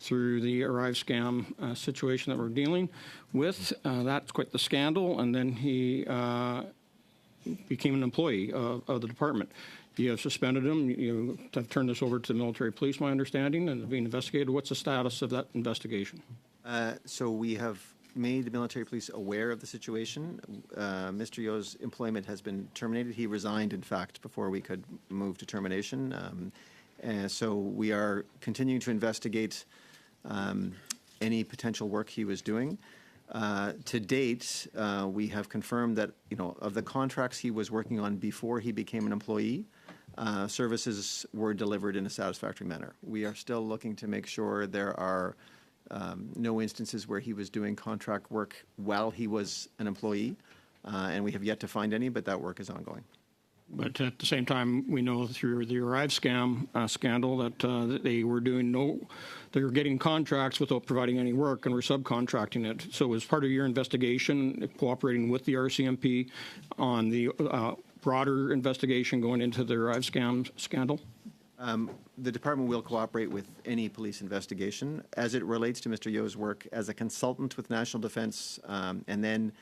[SPEAKER 3] through the Arrive scam situation that we're dealing with. That's quite the scandal, and then he became an employee of the department. You have suspended him. You have turned this over to the military police, my understanding, and being investigated. What's the status of that investigation?
[SPEAKER 15] So we have made the military police aware of the situation. Mr. Yo's employment has been terminated. He resigned, in fact, before we could move to termination. And so we are continuing to investigate any potential work he was doing. To date, we have confirmed that, of the contracts he was working on before he became an employee, services were delivered in a satisfactory manner. We are still looking to make sure there are no instances where he was doing contract work while he was an employee, and we have yet to find any, but that work is ongoing.
[SPEAKER 3] But at the same time, we know through the Arrive scam scandal that they were they were getting contracts without providing any work and were subcontracting it. So as part of your investigation, cooperating with the RCMP on the broader investigation going into the Arrive scandal?
[SPEAKER 15] The department will cooperate with any police investigation. As it relates to Mr. Yo's work as a consultant with National Defence, and then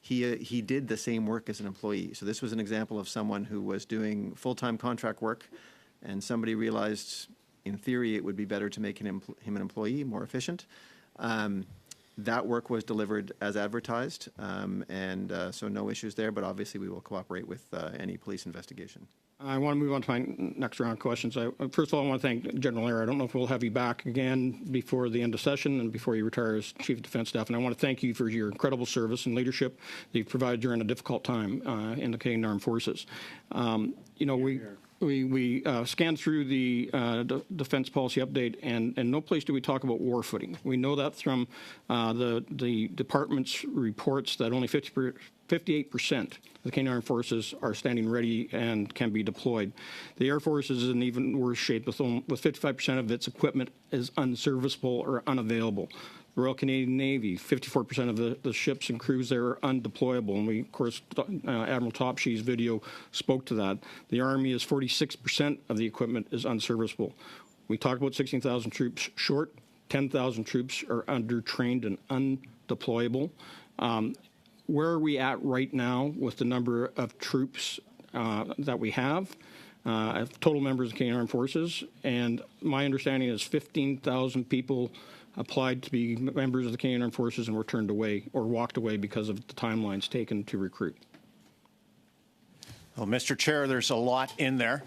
[SPEAKER 15] he did the same work as an employee. So this was an example of someone who was doing full-time contract work, and somebody realized, in theory, it would be better to make him an employee, more efficient. That work was delivered as advertised, and so no issues there, but obviously we will cooperate with any police investigation.
[SPEAKER 3] I want to move on to my next round of questions. First of all, I want to thank General Eyre. I don't know if we'll have you back again before the end of session and before you retire as Chief of Defence Staff. And I want to thank you for your incredible service and leadership that you've provided during a difficult time in the Canadian Armed Forces. We scanned through the defense policy update, and no place do we talk about war footing. We know that from the department's reports that only 58% of the Canadian Armed Forces are standing ready and can be deployed. The Air Force is in even worse shape with 55% of its equipment is unserviceable or unavailable. The Royal Canadian Navy, 54% of the ships and crews there are undeployable. And we, of course, Admiral Topshee's video spoke to that. The Army is 46% of the equipment is unserviceable. We talked about 16,000 troops short. 10,000 troops are under-trained and undeployable. Where are we at right now with the number of troops that we have? Total members of the Canadian Armed Forces. And my understanding is 15,000 people applied to be members of the Canadian Armed Forces and were turned away or walked away because of the timelines taken to recruit.
[SPEAKER 14] Well, Mr. Chair, there's a lot in there.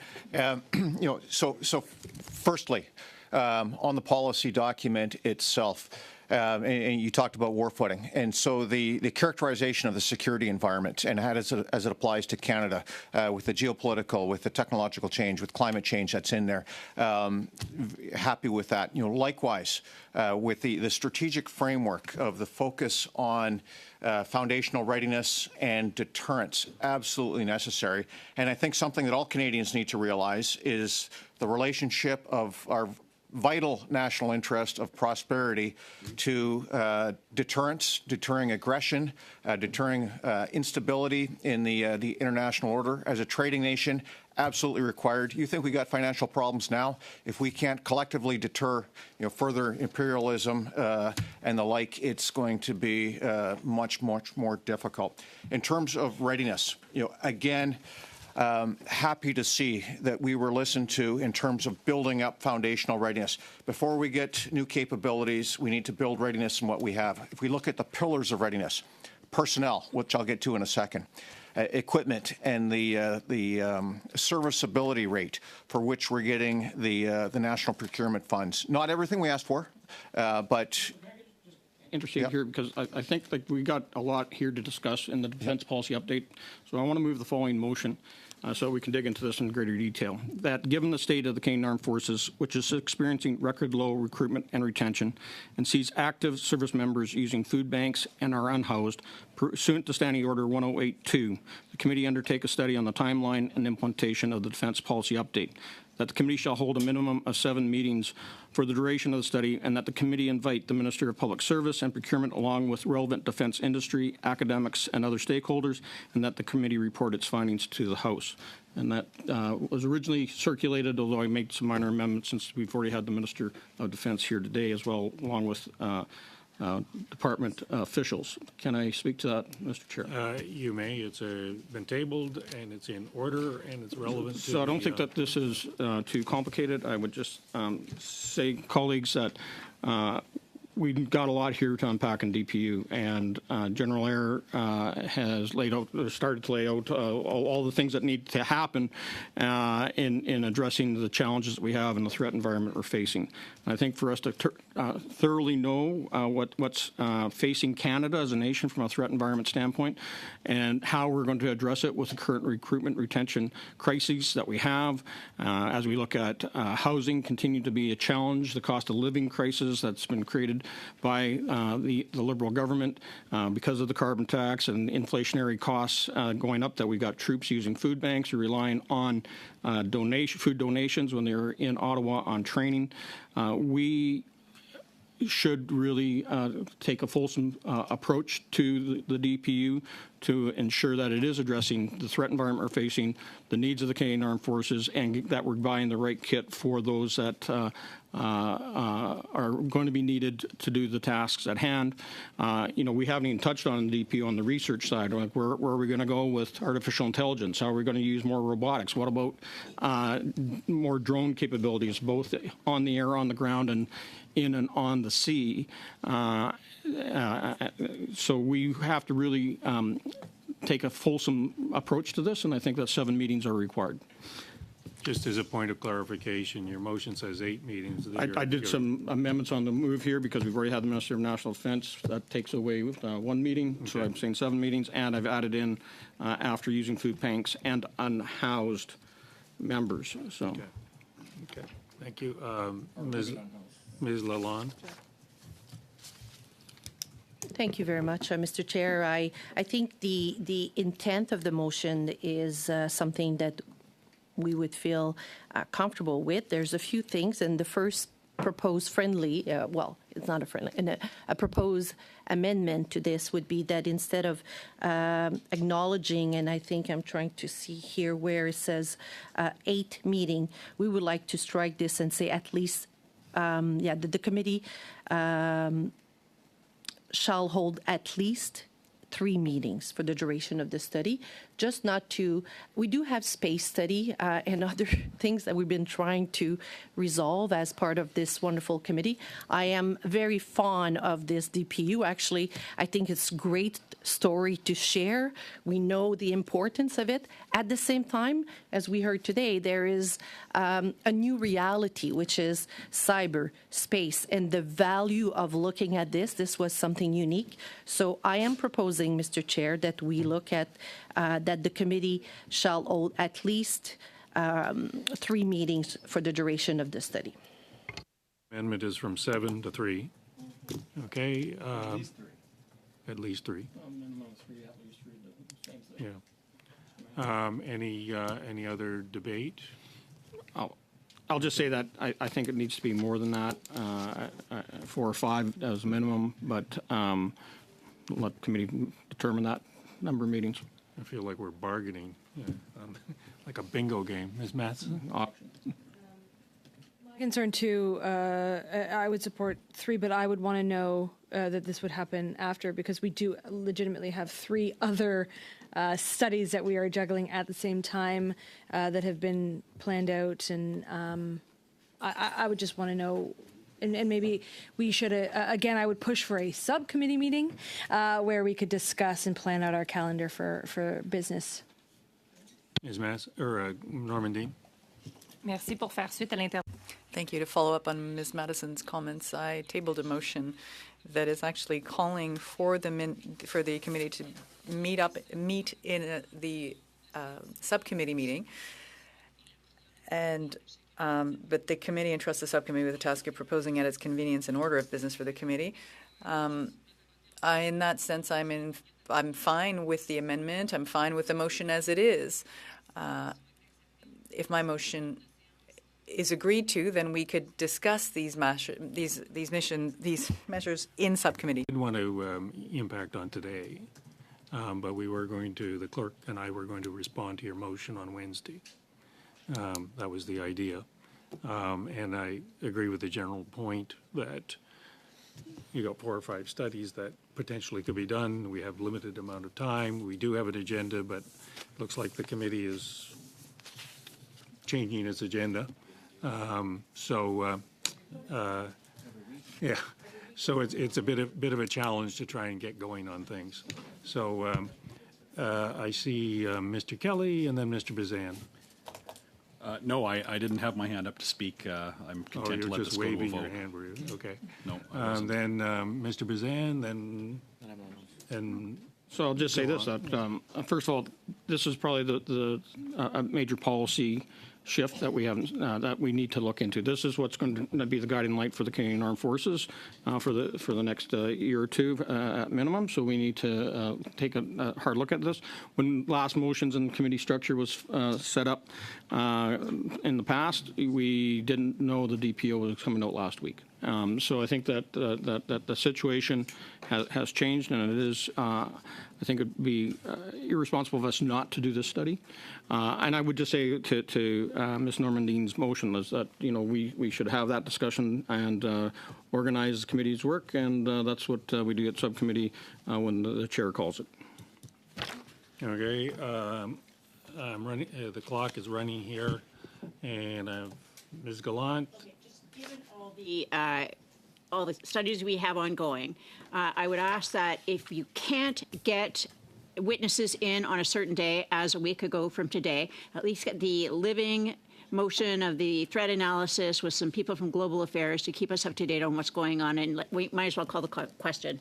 [SPEAKER 14] So firstly, on the policy document itself, and you talked about war footing, and so the characterization of the security environment and how as it applies to Canada with the geopolitical, with the technological change, with climate change that's in there. Happy with that. Likewise, with the strategic framework of the focus on foundational readiness and deterrence, absolutely necessary. And I think something that all Canadians need to realize is the relationship of our vital national interest of prosperity to deterrence, deterring aggression, deterring instability in the international order. As a trading nation, absolutely required. You think we got financial problems now? If we can't collectively deter, further imperialism and the like, it's going to be much, much more difficult. In terms of readiness, again, happy to see that we were listened to in terms of building up foundational readiness. Before we get new capabilities, we need to build readiness in what we have. If we look at the pillars of readiness, personnel, which I'll get to in a second, equipment and the serviceability rate for which we're getting the national procurement funds. Not everything we asked for, but
[SPEAKER 3] Interesting here because I think that we got a lot here to discuss in the defense policy update. So I want to move the following motion so we can dig into this in greater detail. That given the state of the Canadian Armed Forces, which is experiencing record low recruitment and retention and sees active service members using food banks and are unhoused, pursuant to Standing Order 1082, the committee undertake a study on the timeline and implementation of the defense policy update. That the committee shall hold a minimum of 7 meetings for the duration of the study, and that the committee invite the Minister of Public Service and Procurement along with relevant defense industry, academics, and other stakeholders, and that the committee report its findings to the House. And that was originally circulated, although I made some minor amendments since we've already had the Minister of Defense here today as well, along with department officials. Can I speak to that, Mr. Chair?
[SPEAKER 1] You may. It's been tabled, and it's in order, and it's relevant.
[SPEAKER 3] So I don't think that this is too complicated. I would just say, colleagues, that we've got a lot here to unpack in DPU, and General Eyre has started to lay out all the things that need to happen in addressing the challenges that we have and the threat environment we're facing. And I think for us to thoroughly know what's facing Canada as a nation from a threat environment standpoint and how we're going to address it with the current recruitment retention crises that we have, as we look at housing continue to be a challenge, the cost of living crisis that's been created by the Liberal government because of the carbon tax and inflationary costs going up, that we've got troops using food banks who are relying on food donations when they're in Ottawa on training. We should really take a fulsome approach to the DPU to ensure that it is addressing the threat environment we're facing, the needs of the Canadian Armed Forces, and that we're buying the right kit for those that are going to be needed to do the tasks at hand. We haven't even touched on the DPU on the research side. Like where are we going to go with artificial intelligence? How are we going to use more robotics? What about more drone capabilities, both on the air, on the ground, and in and on the sea? So we have to really take a fulsome approach to this, and I think that 7 meetings are required.
[SPEAKER 1] Just as a point of clarification, your motion says 8 meetings.
[SPEAKER 3] I did some amendments on the move here because we've already had the Minister of National Defense. That takes away 1 meeting, okay. So I'm saying 7 meetings, and I've added in after using food banks and unhoused members. So,
[SPEAKER 1] okay. Thank you, Ms. Lalonde.
[SPEAKER 18] Thank you very much, Mr. Chair. I think the intent of the motion is something that we would feel comfortable with. There's a few things, and the first proposed friendly, well, it's not a friendly, a proposed amendment to this would be that instead of acknowledging, and I think I'm trying to see here where it says 8 meeting, we would like to strike this and say at least, the committee shall hold at least 3 meetings for the duration of the study, just not to, we do have space study and other things that we've been trying to resolve as part of this wonderful committee. I am very fond of this DPU. Actually, I think it's a great story to share. We know the importance of it. At the same time, as we heard today, there is a new reality, which is cyber space and the value of looking at this. This was something unique. So I am proposing, Mr. Chair, that we look at that the committee shall hold at least 3 meetings for the duration of the study.
[SPEAKER 1] Amendment is from 7 to 3. Okay. At least 3. At least 3.
[SPEAKER 3] Minimum 3, at least 3. Same thing.
[SPEAKER 1] Yeah. Any other debate?
[SPEAKER 3] I'll just say that I think it needs to be more than that, 4 or 5 as a minimum, but let the committee determine that number of meetings.
[SPEAKER 1] I feel like we're bargaining, like a bingo game. Ms. Matson?
[SPEAKER 7] My concern too, I would support 3, but I would want to know that this would happen after, because we do legitimately have 3 other studies that we are juggling at the same time that have been planned out, and I would just want to know and maybe we should, again, I would push for a subcommittee meeting where we could discuss and plan out our calendar for business.
[SPEAKER 1] Ms. Mass, or Norman Dean?
[SPEAKER 5] Merci pour faire suite à l'intervention.
[SPEAKER 6] Thank you. To follow up on Ms. Madison's comments, I tabled a motion that is actually calling for the committee to meet in the subcommittee meeting, and but the committee entrusts the subcommittee with the task of proposing at its convenience an order of business for the committee. In that sense, I'm fine with the amendment. I'm fine with the motion as it is. If my motion is agreed to, then we could discuss these measures in subcommittee.
[SPEAKER 1] I didn't want to impact on today, but the clerk and I were going to respond to your motion on Wednesday. That was the idea. And I agree with the general point that you got 4 or 5 studies that potentially could be done. We have limited amount of time. We do have an agenda, but it looks like the committee is changing its agenda. Yeah, so it's a bit of a challenge to try and get going on things. So I see Mr. Kelly and then Mr. Bazan.
[SPEAKER 10] No, I didn't have my hand up to speak. I'm content to let this go to a vote.
[SPEAKER 1] You're just waving your hand, were you? Okay.
[SPEAKER 10] No, I wasn't.
[SPEAKER 1] Then Mr. Bazan, and
[SPEAKER 3] So I'll just say this, that first of all, this is probably a major policy shift that we haven't that we need to look into. This is what's going to be the guiding light for the Canadian Armed Forces for the next year or two at minimum. So we need to take a hard look at this. When last motions and committee structure was set up in the past, we didn't know the DPO was coming out last week. So I think that the situation has changed, and it is. I think it'd be irresponsible of us not to do this study. And I would just say to Ms. Normandine's motion is that we should have that discussion and organize the committee's work, and that's what we do at subcommittee when the chair calls it.
[SPEAKER 1] Okay, I'm running. The clock is running here, and Ms. Gallant.
[SPEAKER 12] Given all the studies we have ongoing, I would ask that if you can't get witnesses in on a certain day, as a week ago from today, at least get the living motion of the threat analysis with some people from Global Affairs to keep us up to date on what's going on, and we might as well call the question.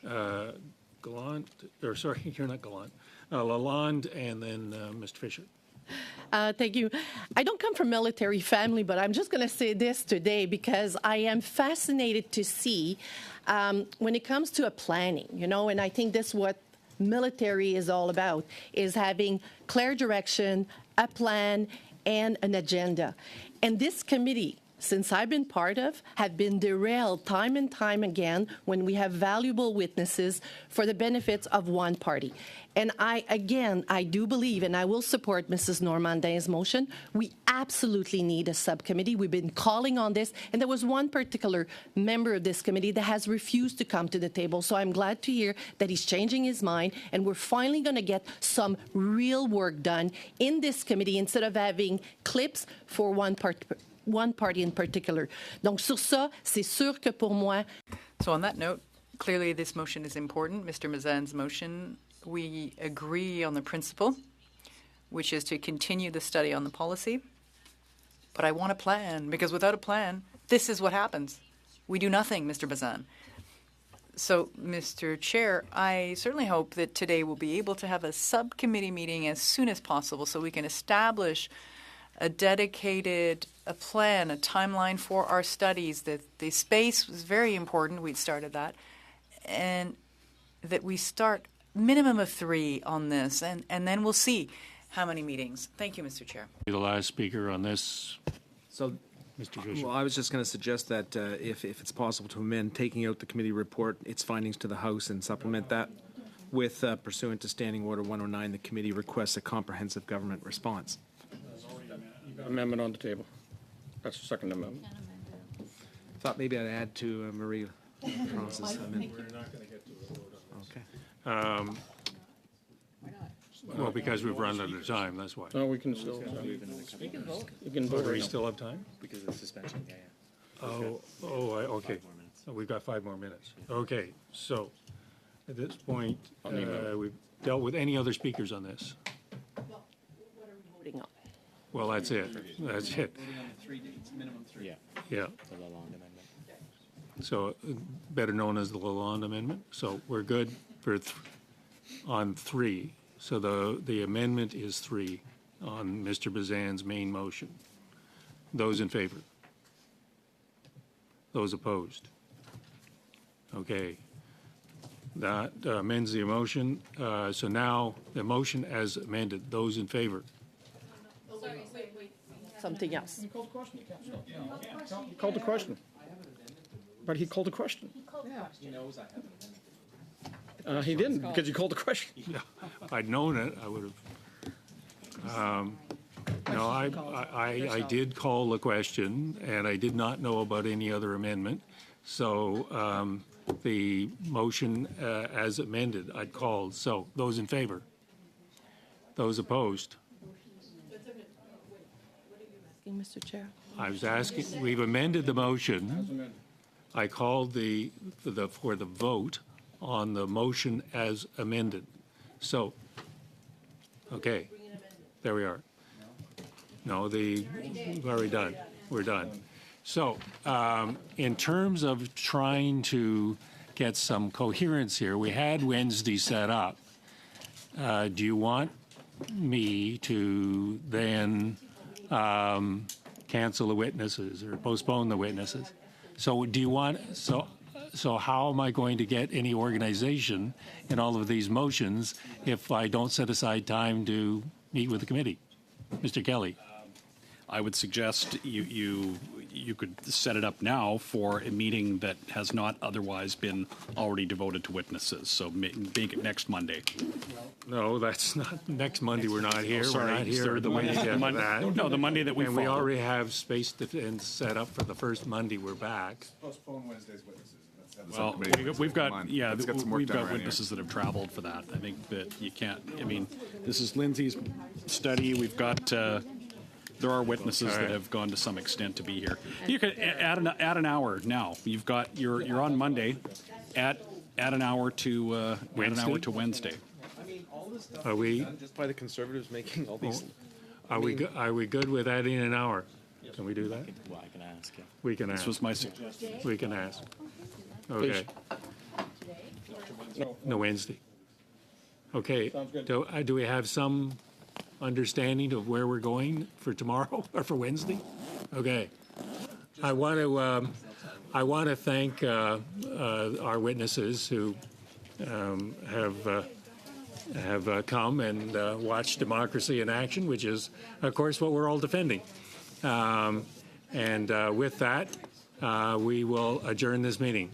[SPEAKER 1] Gallant, or sorry, you're not Gallant. Lalonde, and then Mr. Fisher.
[SPEAKER 18] Thank you. I don't come from military family, but I'm just going to say this today because I am fascinated to see when it comes to a planning, and I think that's what military is all about, is having clear direction, a plan, and an agenda. And this committee, since I've been part of, have been derailed time and time again when we have valuable witnesses for the benefits of one party. And I do believe, and I will support Mrs. Normandin's motion, we absolutely need a subcommittee. We've been calling on this, and there was one particular member of this committee that has refused to come to the table. So I'm glad to hear that he's changing his mind, and we're finally going to get some real work done in this committee instead of having clips for one party in particular. Donc sur ça, c'est sûr que pour moi.
[SPEAKER 6] So on that note, clearly this motion is important. Mr. Mazan's motion, we agree on the principle, which is to continue the study on the policy. But I want a plan, because without a plan, this is what happens. We do nothing, Mr. Bazan. So, Mr. Chair, I certainly hope that today we'll be able to have a subcommittee meeting as soon as possible so we can establish a dedicated plan, a timeline for our studies, that the space was very important. We'd started that. And that we start minimum of 3 on this, and then we'll see how many meetings. Thank you, Mr. Chair.
[SPEAKER 1] The last speaker on this.
[SPEAKER 16] So,
[SPEAKER 1] Mr. Fisher.
[SPEAKER 16] Well, I was just going to suggest that if it's possible to amend taking out the committee report, its findings to the House, and supplement that with pursuant to Standing Order 109, the committee requests a comprehensive government response.
[SPEAKER 3] Amendment on the table. That's the second amendment.
[SPEAKER 16] Thought maybe I'd add to Marie France's amendment.
[SPEAKER 1] We're not going to get to a vote on this.
[SPEAKER 16] Okay.
[SPEAKER 1] Well, because we've run out of time, that's why.
[SPEAKER 3] No, we can still.
[SPEAKER 6] We can vote.
[SPEAKER 3] You can
[SPEAKER 1] Do
[SPEAKER 3] vote
[SPEAKER 1] we
[SPEAKER 3] right now.
[SPEAKER 1] still have time?
[SPEAKER 19] Because of the suspension, yeah.
[SPEAKER 1] Okay. So we've got 5 more minutes. Okay, so at this point, we've dealt with any other speakers on this?
[SPEAKER 18] Voting on.
[SPEAKER 1] Well, that's it. That's it.
[SPEAKER 19] Voting on the 3 dates, minimum 3. Yeah.
[SPEAKER 1] Yeah.
[SPEAKER 19] The Lalonde amendment.
[SPEAKER 1] So better known as the Lalonde Amendment. So we're good for on 3. So the amendment is 3 on Mr. Bazan's main motion. Those in favor? Those opposed? Okay. That amends the motion. So now the motion as amended. Those in favor?
[SPEAKER 18] Something else.
[SPEAKER 3] He called the question. But he called the question.
[SPEAKER 19] He knows I have an
[SPEAKER 3] He didn't, because you called the question.
[SPEAKER 1] Yeah. If I'd known it, I would have. No, I did call the question, and I did not know about any other amendment. So the motion as amended, I'd called. So those in favor? Those opposed?
[SPEAKER 18] Mr. Chair.
[SPEAKER 1] I was asking, we've amended the motion. I called for the vote on the motion as amended. So, okay, there we are. No, we've already done. We're done. So, in terms of trying to get some coherence here, we had Wednesday set up. Do you want me to then cancel the witnesses or postpone the witnesses? So do you want, so how am I going to get any organization in all of these motions if I don't set aside time to meet with the committee? Mr. Kelly.
[SPEAKER 10] I would suggest you could set it up now for a meeting that has not otherwise been already devoted to witnesses. So make it next Monday.
[SPEAKER 1] No, that's not, next Monday we're not here.
[SPEAKER 10] Sorry,
[SPEAKER 1] we're not here
[SPEAKER 10] sorry,
[SPEAKER 1] the Monday after that.
[SPEAKER 10] No, the Monday that we
[SPEAKER 1] And we
[SPEAKER 10] follow.
[SPEAKER 1] already have space and set up for the first Monday we're back.
[SPEAKER 11] Postpone Wednesday's witnesses.
[SPEAKER 10] Well, we've got witnesses that have traveled for that. I think that you can't. I mean, this is Lindsay's study. We've got. There are witnesses that have gone to some extent to be here. You could add an hour now. You've got you're on Monday. Add an hour to Wednesday.
[SPEAKER 16] I mean, all this stuff
[SPEAKER 1] Are we?
[SPEAKER 16] is done just by the Conservatives making all these.
[SPEAKER 1] Are we good with adding an hour? Can we do that?
[SPEAKER 19] Well, I can ask. Yeah.
[SPEAKER 1] We can ask.
[SPEAKER 10] This was my suggestion.
[SPEAKER 1] We can ask. Okay. No, Wednesday. Okay. Do we have some understanding of where we're going for tomorrow or for Wednesday? Okay. I want to thank our witnesses who have come and watched democracy in action, which is, of course, what we're all defending. And with that, we will adjourn this meeting.